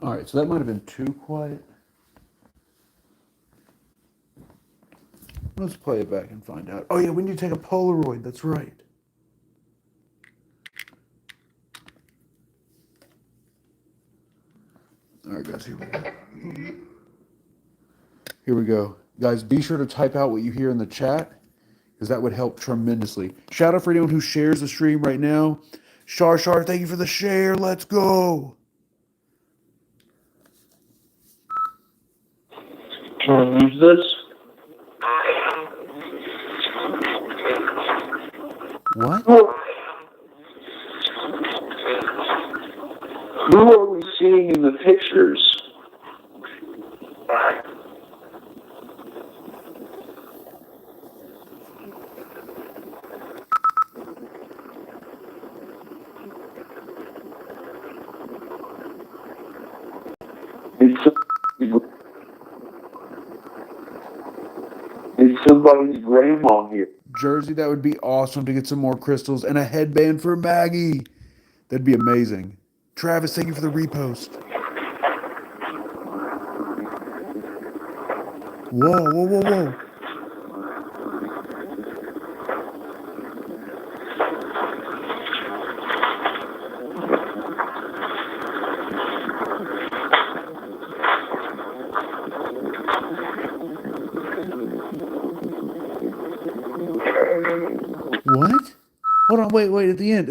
A: All right, so that might have been too quiet. Let's play it back and find out. Oh yeah, we need to take a Polaroid. That's right. All right, guys, here we go. Here we go. Guys, be sure to type out what you hear in the chat, because that would help tremendously. Shout out for anyone who shares the stream right now. Shar, thank you for the share. Let's go.
B: Who's this?
A: What?
B: Who are we seeing in the pictures? Is somebody's grandma here?
A: Jersey, that would be awesome to get some more crystals and a headband for Maggie. That'd be amazing. Travis, thank you for the repost. Whoa. What? Hold on, wait, at the end.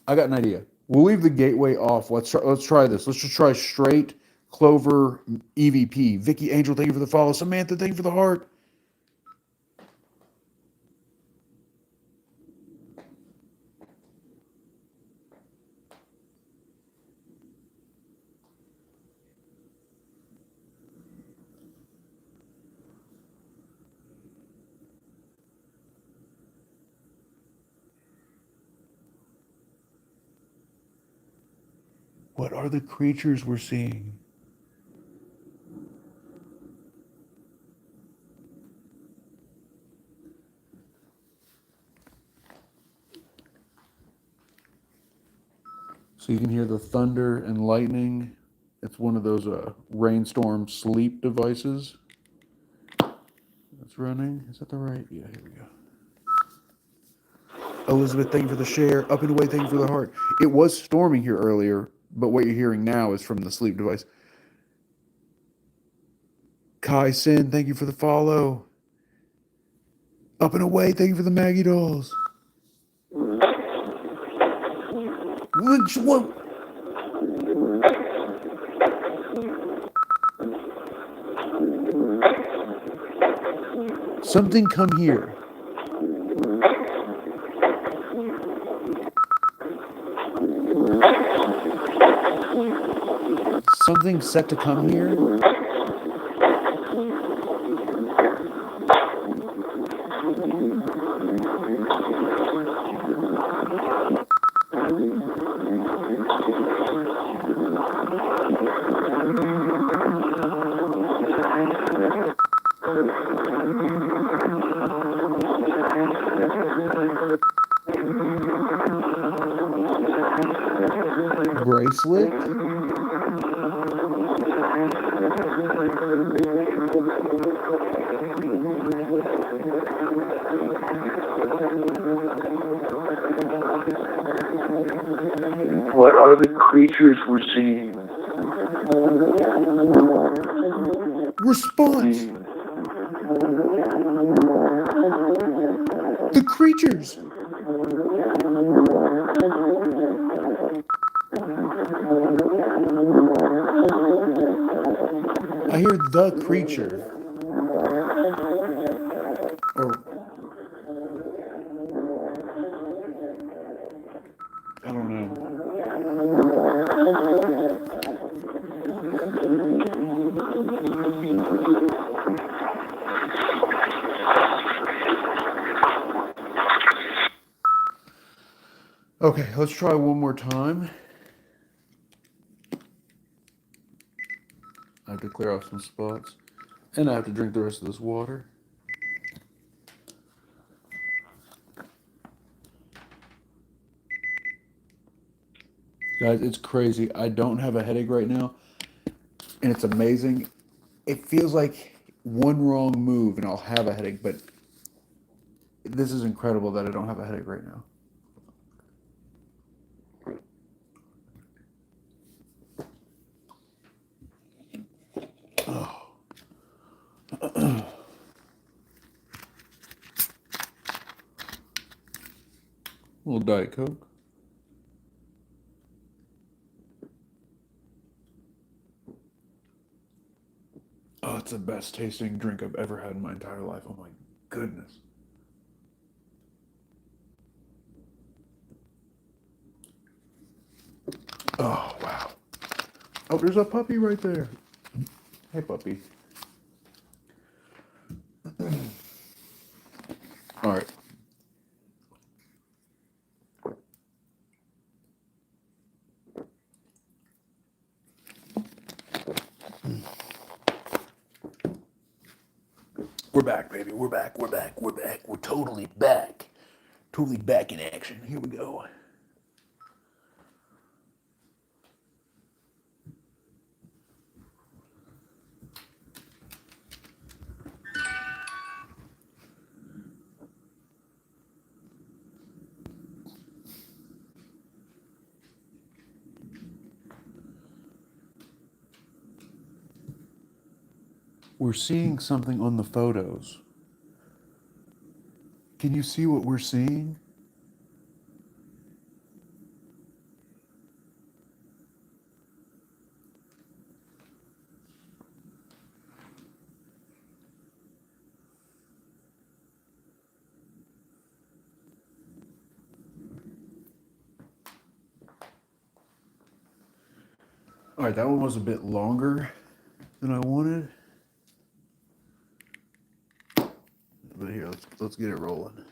A: I got an idea. We'll leave the gateway off. Let's try this. Let's just try straight Clover EVP. Vicky Angel, thank you for the follow. Samantha, thank you for the heart. What are the creatures we're seeing? So you can hear the thunder and lightning. It's one of those rainstorm sleep devices that's running. Is that the right? Yeah, here we go. Elizabeth, thank you for the share. Up and away, thank you for the heart. It was storming here earlier, but what you're hearing now is from the sleep device. Kai Sin, thank you for the follow. Up and away, thank you for the Maggie dolls. Which one? Something come here. Something set to come here. Bracelet?
B: What are the creatures we're seeing?
A: Response! The creatures! I hear the creature. Or I don't know. Okay, let's try one more time. I have to clear off some spots. And I have to drink the rest of this water. Guys, it's crazy. I don't have a headache right now. And it's amazing. It feels like one wrong move and I'll have a headache, but this is incredible that I don't have a headache right now. Oh. A little Diet Coke. Oh, it's the best tasting drink I've ever had in my entire life. Oh my goodness. Oh, wow. Oh, there's a puppy right there. Hey, puppy. All right. We're back, baby. We're back. We're back. We're back. We're totally back. Totally back in action. Here we go. We're seeing something on the photos. Can you see what we're seeing? All right, that one was a bit longer than I wanted. But here, let's get it rolling.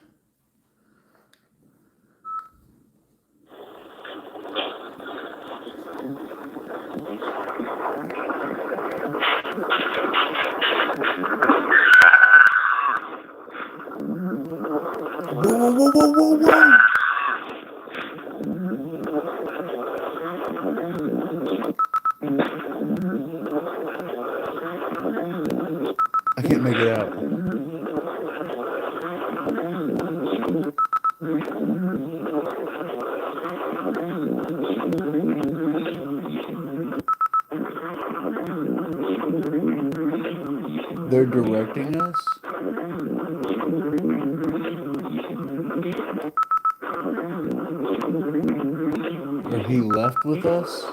A: Whoa, whoa, whoa, whoa, whoa, whoa! They're directing us? Or he left with us?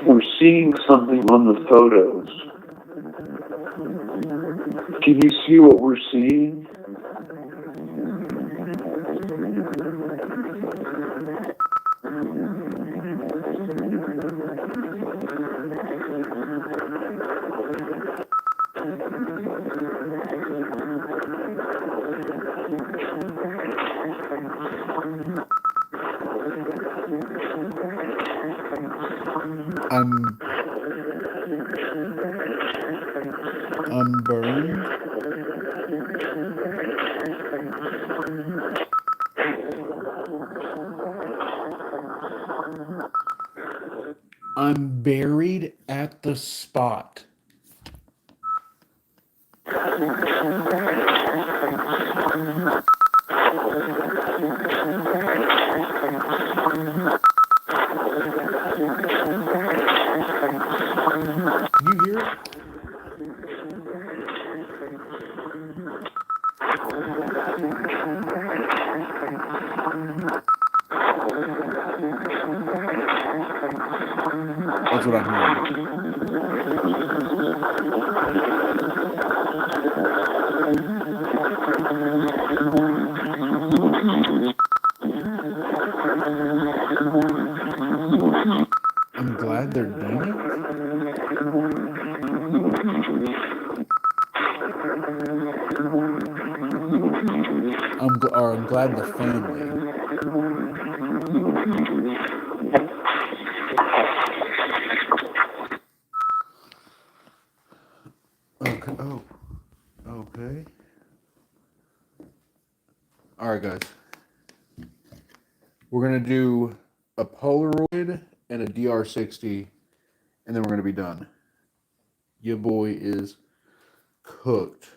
B: We're seeing something on the photos. Can you see what we're seeing?
A: I'm burned. I'm buried at the spot. Can you hear it? That's what I'm hearing. I'm glad they're doing it. I'm glad the family. Okay. Oh. Okay. All right, guys. We're gonna do a Polaroid and a DR60, and then we're gonna be done. Your boy is cooked.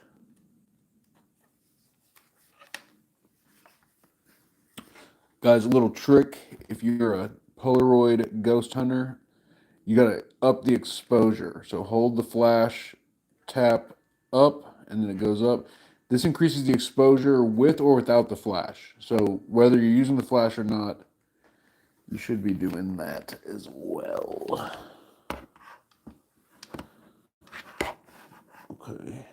A: Guys, a little trick: if you're a Polaroid ghost hunter, you gotta up the exposure. So hold the flash, tap up, and then it goes up. This increases the exposure with or without the flash. So whether you're using the flash or not, you should be doing that as well. Okay.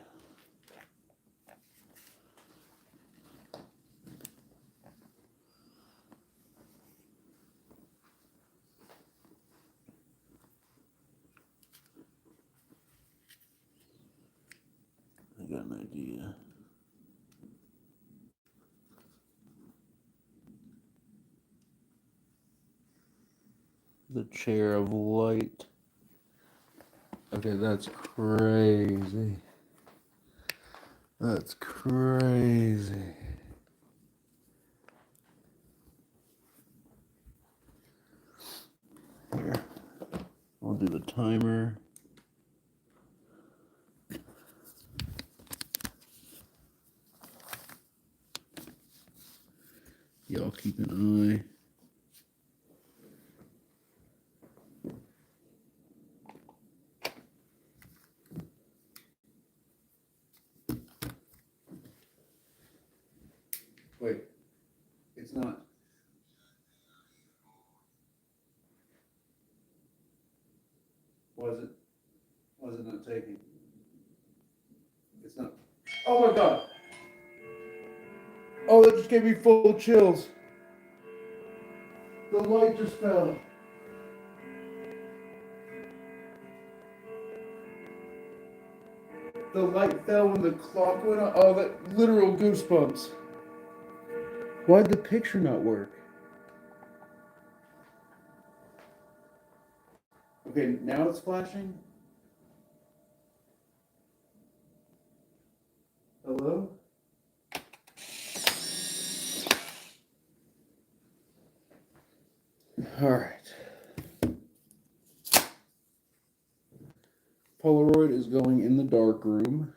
A: I got an idea. The chair of light. Okay, that's crazy. That's crazy. Here, I'll do the timer. Y'all keep an eye. Wait, it's not. Was it not taking? It's not. Oh my god! Oh, that just gave me full chills. The light just fell. The light fell when the clock went off. Oh, that literal goosebumps. Why'd the picture not work? Okay, now it's flashing. Hello? All right. Polaroid is going in the dark room.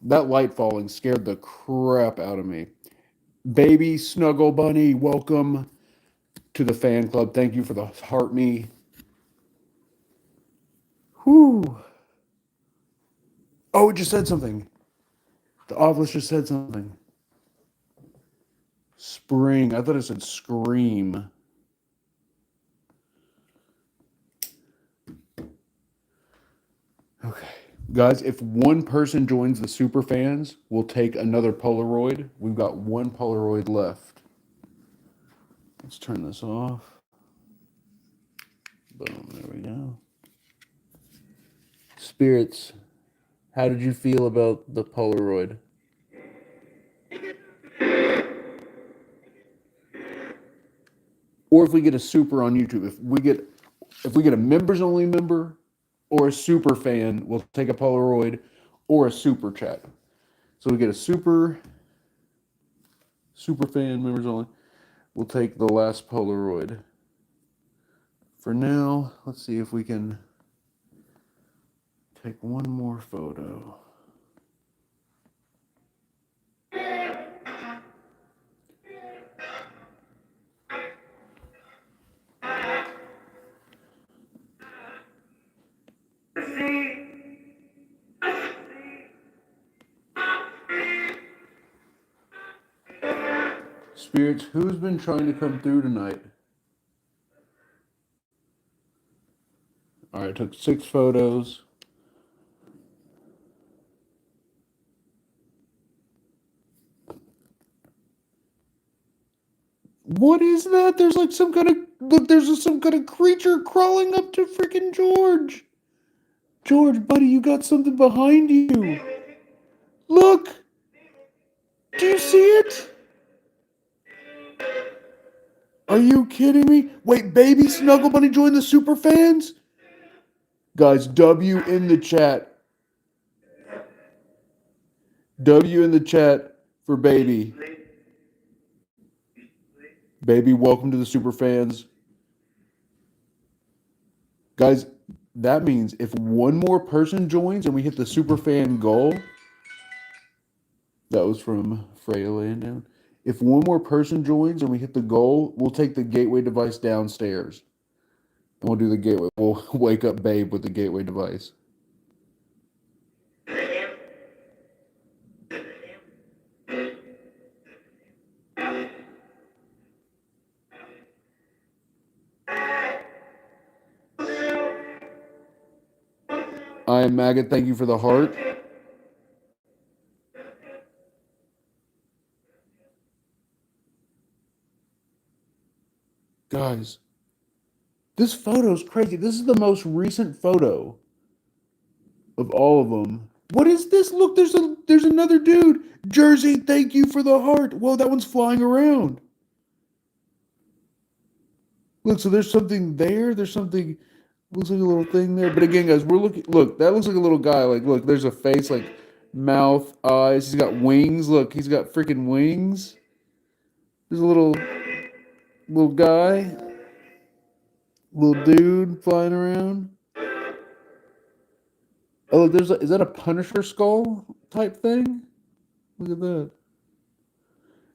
A: That light falling scared the crap out of me. Baby Snuggle Bunny, welcome to the fan club. Thank you for the heart me. Whew. Oh, it just said something. The Ovilus just said something. Spring. I thought it said scream. Okay. Guys, if one person joins the super fans, we'll take another Polaroid. We've got one Polaroid left. Let's turn this off. Boom, there we go. Spirits, how did you feel about the Polaroid? Or if we get a super on YouTube, if we get a members only member or a super fan, we'll take a Polaroid or a super chat. So we get a super fan, members only. We'll take the last Polaroid. For now, let's see if we can take one more photo. Spirits, who's been trying to come through tonight? All right, took 6 photos. What is that? There's like some kind of look. There's some kind of creature crawling up to freaking George. George, buddy, you got something behind you. Look. Do you see it? Are you kidding me? Wait, baby Snuggle Bunny joined the super fans? Guys, W in the chat. W in the chat for baby. Baby, welcome to the super fans. Guys, that means if one more person joins and we hit the super fan goal, that was from Freya laying down. If one more person joins and we hit the goal, we'll take the gateway device downstairs. And we'll do the gateway. We'll wake up Babe with the gateway device. I am Maggot. Thank you for the heart. Guys, this photo's crazy. This is the most recent photo of all of them. What is this? Look, there's another dude. Jersey, thank you for the heart. Whoa, that one's flying around. Look, so there's something there. There's something, looks like a little thing there. But again, guys, we're looking, look, that looks like a little guy. Like, look, there's a face, like mouth, eyes. He's got wings. Look, he's got freaking wings. There's a little guy, little dude flying around. Oh, is that a Punisher skull type thing? Look at that.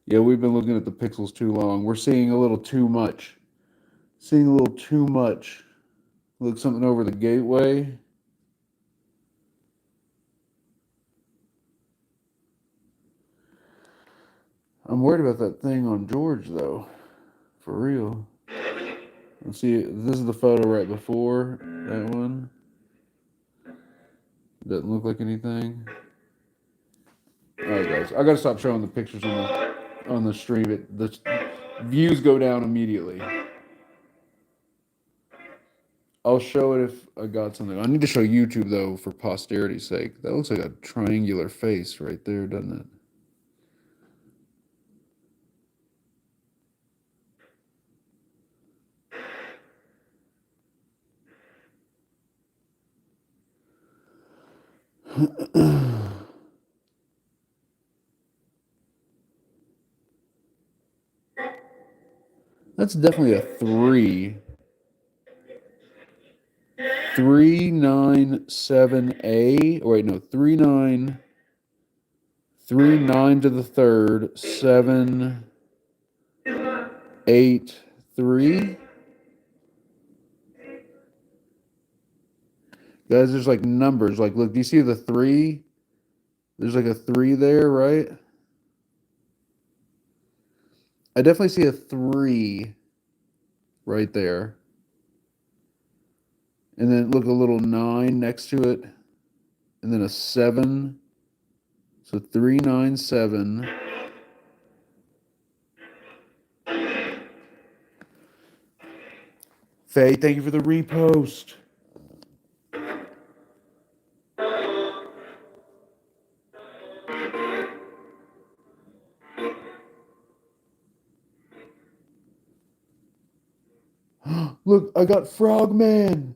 A: Yeah, we've been looking at the pixels too long. We're seeing a little too much. Seeing a little too much. Look, something over the gateway. I'm worried about that thing on George, though. For real. Let's see. This is the photo right before that one. Doesn't look like anything. All right, guys. I gotta stop showing the pictures on the stream. The views go down immediately. I'll show it if I got something. I need to show YouTube though for posterity's sake. That looks like a triangular face right there, doesn't it? That's definitely a 3. 397A. Or wait, no, 39 to the third, 783. Guys, there's like numbers. Like, look, do you see the 3? There's like a 3 there, right? I definitely see a 3 right there. And then look, a little 9 next to it. And then a 7. So 397. Faye, thank you for the repost. Look, I got Frogman.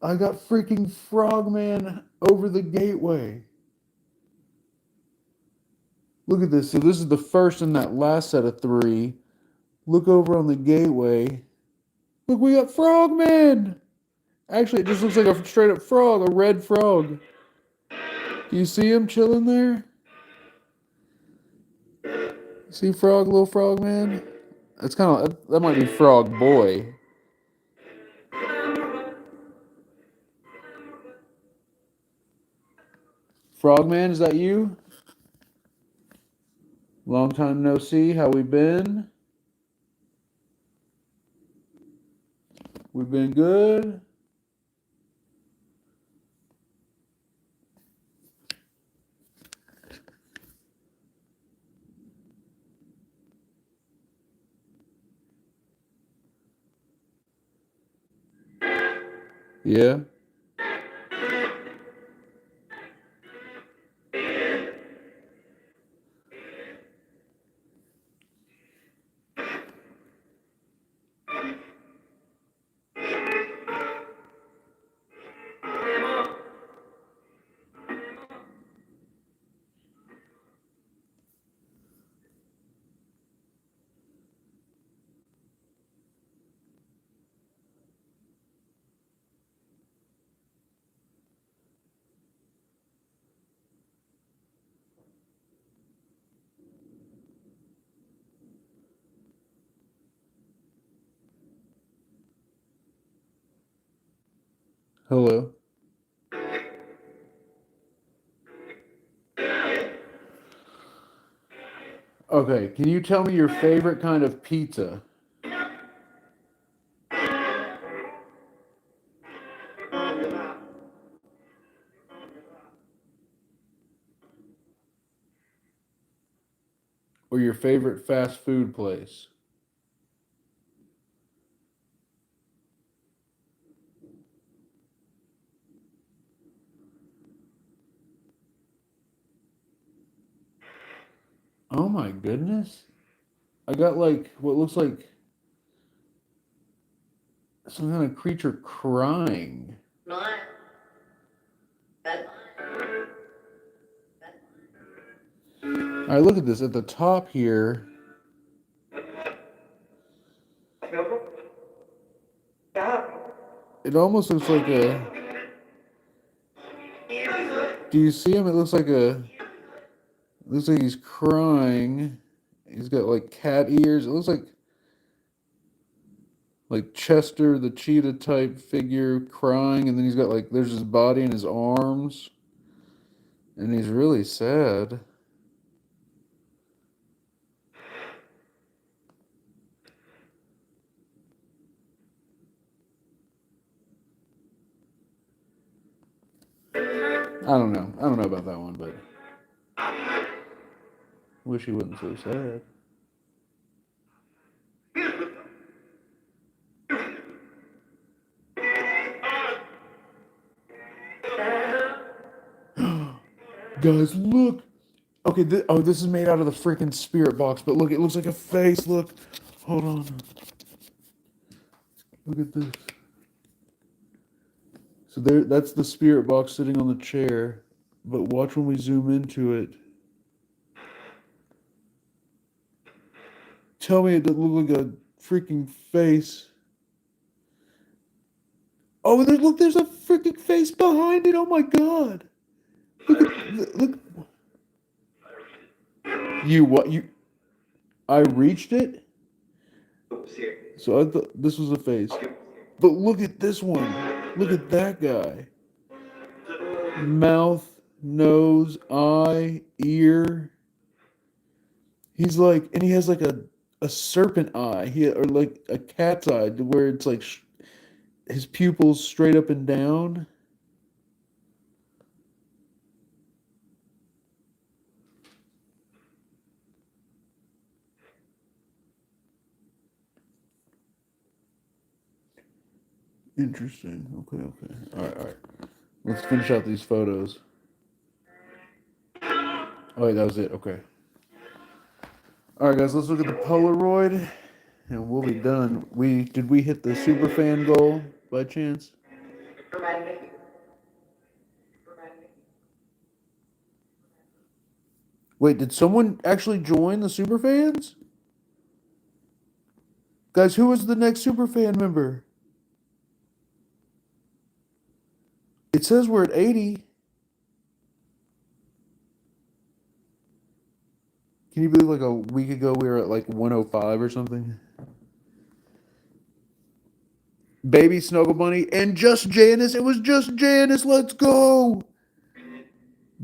A: I got freaking Frogman over the gateway. Look at this. So this is the first in that last set of 3. Look over on the gateway. Look, we got Frogman. Actually, it just looks like a straight up frog, a red frog. Do you see him chilling there? See Frog, little Frogman? That's kind of, that might be Frog Boy. Frogman, is that you? Long time no see. How we been? We've been good. Yeah. Hello. Okay, can you tell me your favorite kind of pizza? Or your favorite fast food place? Oh my goodness. I got like what looks like some kind of creature crying. All right, look at this. At the top here, it almost looks like a. Do you see him? It looks like a. Looks like he's crying. He's got like cat ears. It looks like Chester the cheetah type figure crying, and then he's got like there's his body and his arms, and he's really sad. I don't know. I don't know about that one, but wish he wasn't so sad. Guys, look. Okay, this is made out of the freaking spirit box, but look, it looks like a face. Look. Hold on. Look at this. So there, that's the spirit box sitting on the chair. But watch when we zoom into it. Tell me it doesn't look like a freaking face. Oh, there's a freaking face behind it. Oh my god. Look. You what? I reached it? So I thought this was a face. But look at this one. Look at that guy. Mouth, nose, eye, ear. He's like, and he has like a serpent eye, or like a cat's eye, where it's like his pupils straight up and down. Interesting. Okay. All right. Let's finish out these photos. Oh wait, that was it. Okay. All right, guys. Let's look at the Polaroid, and we'll be done. Did we hit the superfan goal by chance? Wait, did someone actually join the superfans? Guys, who was the next superfan member? It says we're at 80. Can you believe like a week ago we were at like 105 or something? Baby Snuggle Bunny and Just Janice. It was Just Janice. Let's go.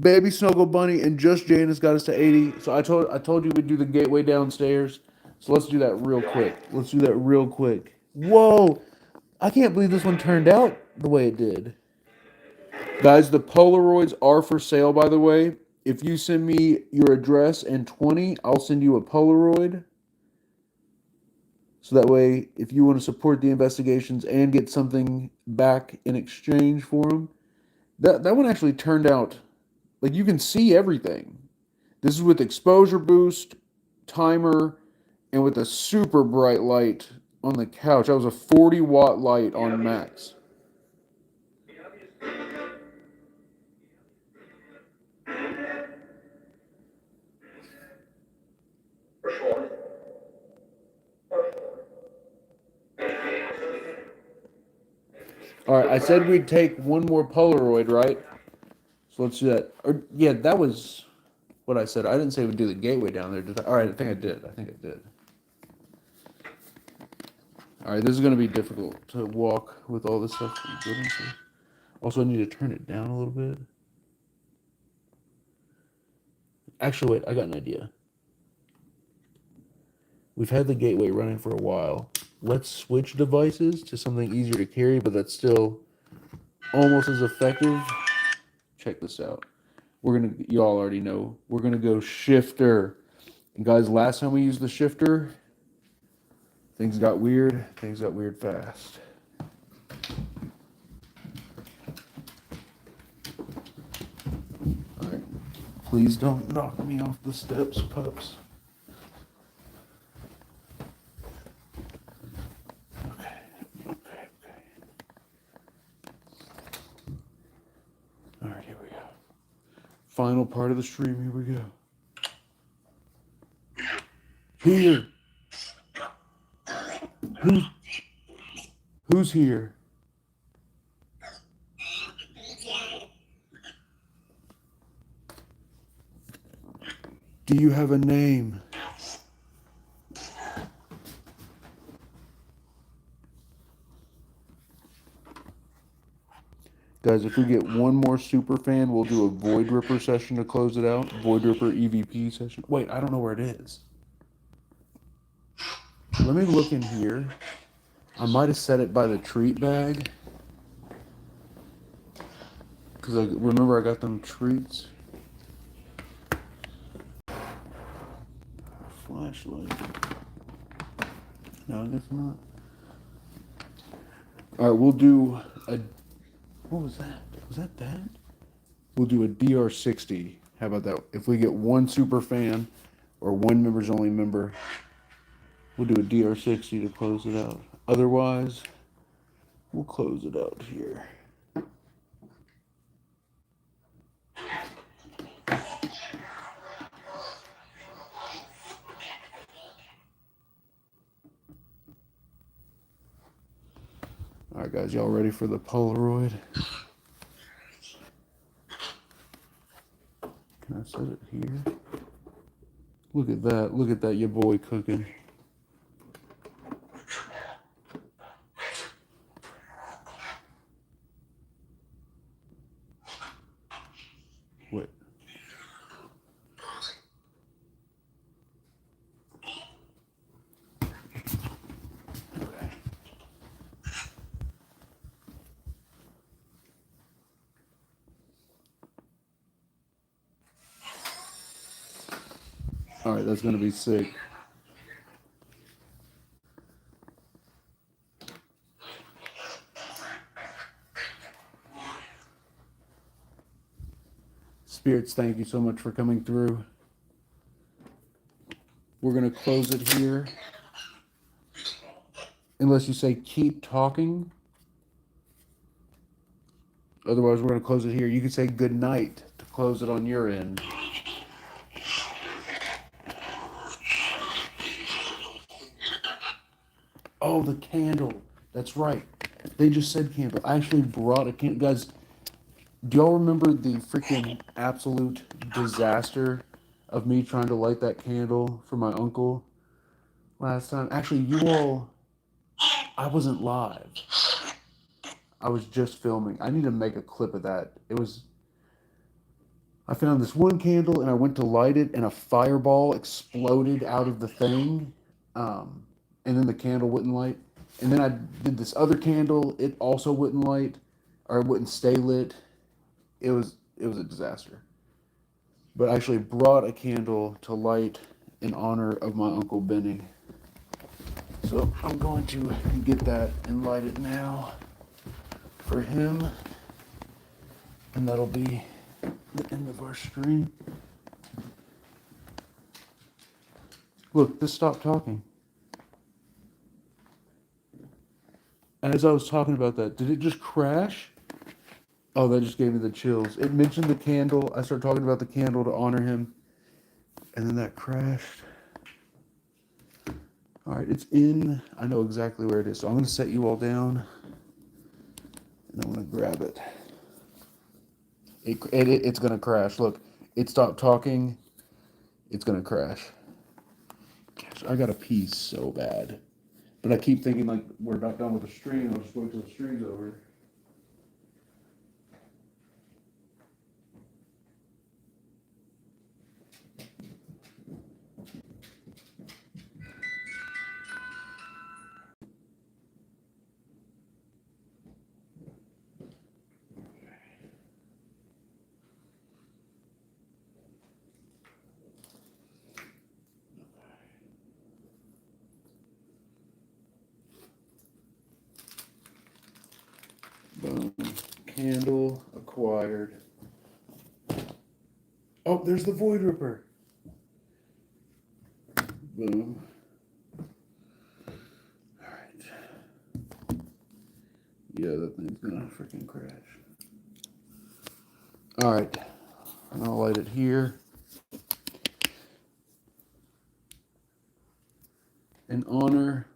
A: Baby Snuggle Bunny and Just Janice got us to 80. So I told you we'd do the gateway downstairs. So let's do that real quick. Whoa. I can't believe this one turned out the way it did. Guys, the Polaroids are for sale, by the way. If you send me your address and 20, I'll send you a Polaroid. So that way, if you want to support the investigations and get something back in exchange for them, that one actually turned out, like you can see everything. This is with exposure boost, timer, and with a super bright light on the couch. That was a 40-watt light on max. All right, I said we'd take one more Polaroid, right? So let's do that. Or yeah, that was what I said. I didn't say we'd do the gateway down there, did I? All right, I think I did. All right, this is going to be difficult to walk with all this stuff. Also, I need to turn it down a little bit. Actually, wait, I got an idea. We've had the gateway running for a while. Let's switch devices to something easier to carry, but that's still almost as effective. Check this out. Y'all already know, we're gonna go shifter. And guys, last time we used the shifter, things got weird fast. All right, please don't knock me off the steps, pups. All right, here we go. Final part of the stream, here we go. Here. Who's here? Do you have a name? Guys, if we get one more super fan, we'll do a Void Ripper session to close it out. Void Ripper EVP session. Wait, I don't know where it is. Let me look in here. I might have set it by the treat bag. Because I remember I got them treats. Flashlight. No, I guess not. Alright, we'll do a... What was that? Was that? We'll do a DR60. How about that? If we get one super fan or one members only member, we'll do a DR60 to close it out. Otherwise, we'll close it out here. right, guys, y'all ready for the Polaroid? Can I set it here? Look at that. Look at that, your boy cooking. Wait. Okay. All right, that's going to be sick. Spirits, thank you so much for coming through. We're going to close it here. Unless you say keep talking. Otherwise, we're going to close it here. You can say good night to close it on your end. Oh, the candle. That's right. They just said candle. I actually brought a candle. Guys, do y'all remember the freaking absolute disaster of me trying to light that candle for my uncle last time? Actually, you all, I wasn't live. I was just filming. I need to make a clip of that. I found this one candle and I went to light it and a fireball exploded out of the thing. And then the candle wouldn't light. And then I did this other candle. It also wouldn't light or it wouldn't stay lit. It was a disaster. But I actually brought a candle to light in honor of my Uncle Benny. So I'm going to get that and light it now for him. And that'll be the end of our stream. Look, this stopped talking. As I was talking about that, did it just crash? Oh, that just gave me the chills. It mentioned the candle. I started talking about the candle to honor him. And then that crashed. All right, it's in. I know exactly where it is. So I'm going to set you all down. And I'm going to grab it. It's going to crash. Look, it stopped talking. It's going to crash. Gosh, I got a piece so bad. But I keep thinking, like, we're not done with the stream. I'll just wait till the stream's over. Boom. Candle acquired. Oh, there's the Void Ripper. Boom. Alright. Yeah, that thing's gonna freaking crash. Alright. I'm gonna light it here. In honor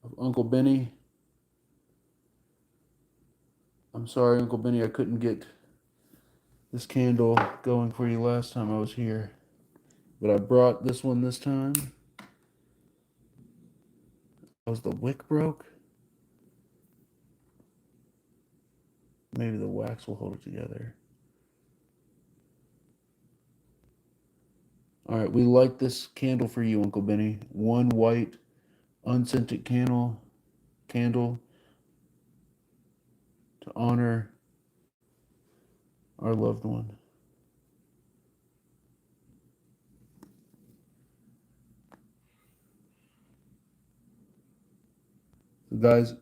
A: of Uncle Benny. I'm sorry, Uncle Benny, I couldn't get this candle going for you last time I was here. But I brought this one this time. Was the wick broke? Maybe the wax will hold it together. All right, we light this candle for you, Uncle Benny. One white, unscented candle to honor our loved one. So guys,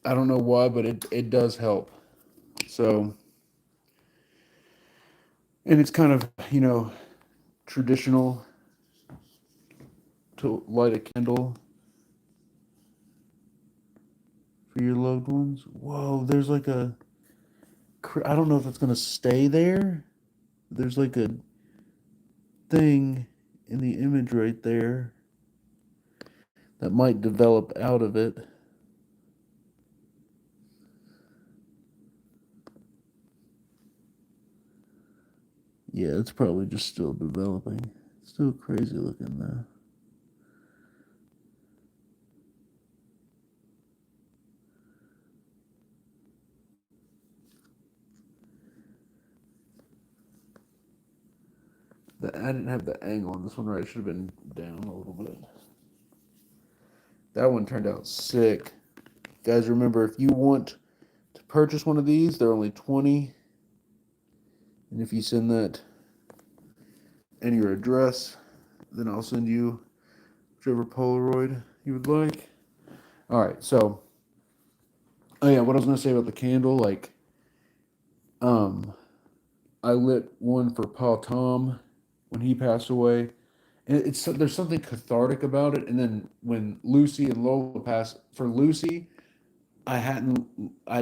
A: I don't know why, but it does help. So, and it's kind of, traditional to light a candle for your loved ones. Whoa, there's like I don't know if it's going to stay there. There's like a thing in the image right there that might develop out of it. Yeah, it's probably just still developing. Still crazy looking though. I didn't have the angle on this one right. It should have been down a little bit. That one turned out sick. Guys, remember, if you want to purchase one of these, they're only 20. And if you send that and your address, then I'll send you whichever Polaroid you would like. All right, so, oh yeah, what I was gonna say about the candle, like, I lit one for Paul Tom when he passed away, and there's something cathartic about it. And then when Lucy and Lola passed, for Lucy, I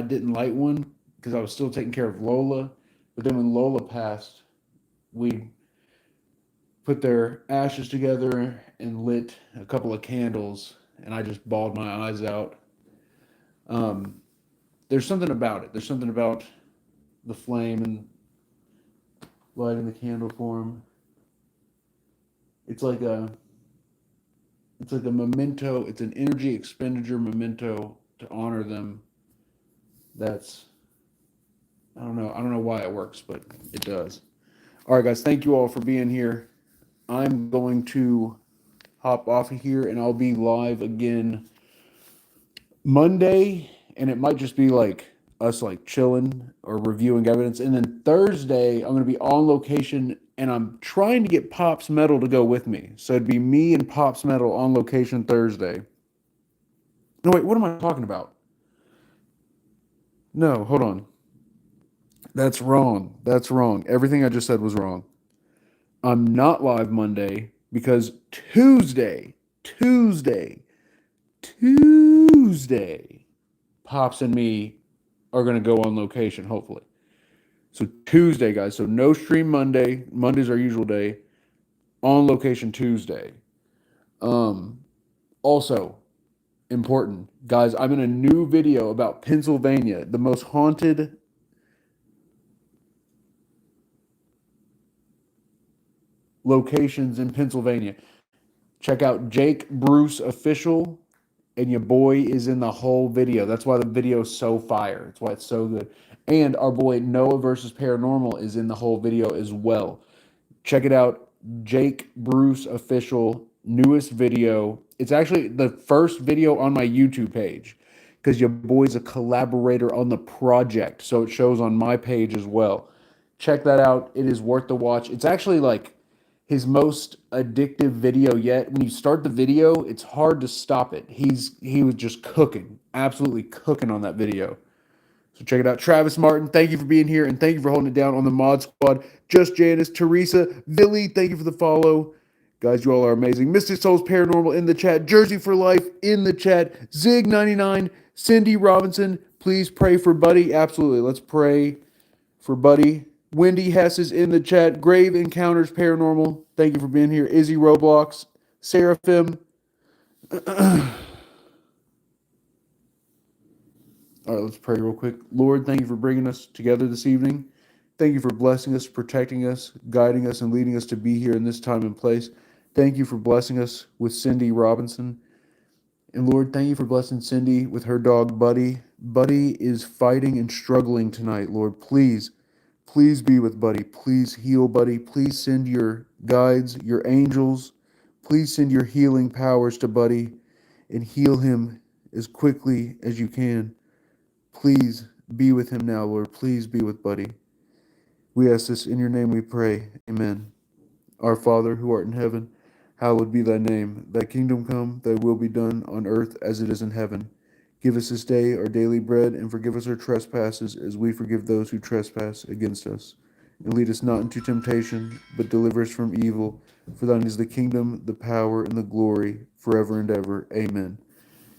A: didn't light one because I was still taking care of Lola. But then when Lola passed, we put their ashes together and lit a couple of candles, and I just bawled my eyes out. Um, there's something about it. There's something about the flame and lighting the candle for him. It's like a memento. It's an energy expenditure memento to honor them. That's I don't know why it works, but it does. All right, guys. Thank you all for being here. I'm going to hop off of here, and I'll be live again Monday, and it might just be like us like chilling or reviewing evidence. And then Thursday, I'm going to be on location, and I'm trying to get Pops Metal to go with me. So it'd be me and Pops Metal on location Thursday. No, wait, what am I talking about? No, hold on. That's wrong. That's wrong. Everything I just said was wrong. I'm not live Monday because Tuesday, Pops and me are going to go on location, hopefully. So Tuesday, guys. So no stream Monday. Monday's our usual day. On location Tuesday. Also, important, guys, I'm in a new video about Pennsylvania, the most haunted locations in Pennsylvania. Check out Jake Bruce Official, and your boy is in the whole video. That's why the video is so fire. That's why it's so good. And our boy Noah versus Paranormal is in the whole video as well. Check it out. Jake Bruce Official, newest video. It's actually the first video on my YouTube page because your boy's a collaborator on the project. So it shows on my page as well. Check that out. It is worth the watch. It's actually like his most addictive video yet. When you start the video, it's hard to stop it. He was just cooking, absolutely cooking on that video. So check it out. Travis Martin, thank you for being here, and thank you for holding it down on the Mod Squad. Just Janice, Teresa, Billy, thank you for the follow. Guys, you all are amazing. Mystic Souls Paranormal in the chat. Jersey for Life in the chat. Zig99, Cindy Robinson, please pray for Buddy. Absolutely. Let's pray for Buddy. Wendy Hess is in the chat. Grave Encounters Paranormal, thank you for being here. Izzy Roblox, Seraphim. All right, let's pray real quick. Lord, thank you for bringing us together this evening. Thank you for blessing us, protecting us, guiding us, and leading us to be here in this time and place. Thank you for blessing us with Cindy Robinson. And Lord, thank you for blessing Cindy with her dog, Buddy. Buddy is fighting and struggling tonight, Lord. Please be with Buddy. Please heal Buddy. Please send your guides, your angels. Please send your healing powers to Buddy and heal him as quickly as you can. Please be with him now, Lord. Please be with Buddy. We ask this in your name we pray. Amen. Our Father, who art in heaven, hallowed be thy name. Thy kingdom come, thy will be done on earth as it is in heaven. Give us this day our daily bread, and forgive us our trespasses as we forgive those who trespass against us. And lead us not into temptation, but deliver us from evil. For thine is the kingdom, the power, and the glory, forever and ever. Amen.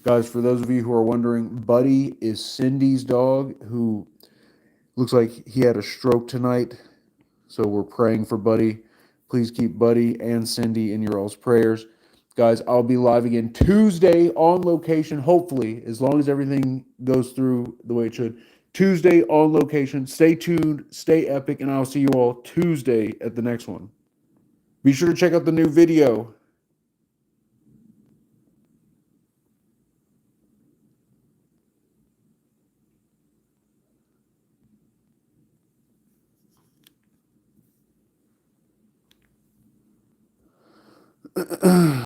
A: Guys, for those of you who are wondering, Buddy is Cindy's dog, who looks like he had a stroke tonight. So we're praying for Buddy. Please keep Buddy and Cindy in your all's prayers. Guys, I'll be live again Tuesday on location, hopefully, as long as everything goes through the way it should. Tuesday on location. Stay tuned, stay epic, and I'll see you all Tuesday at the next one. Be sure to check out the new video.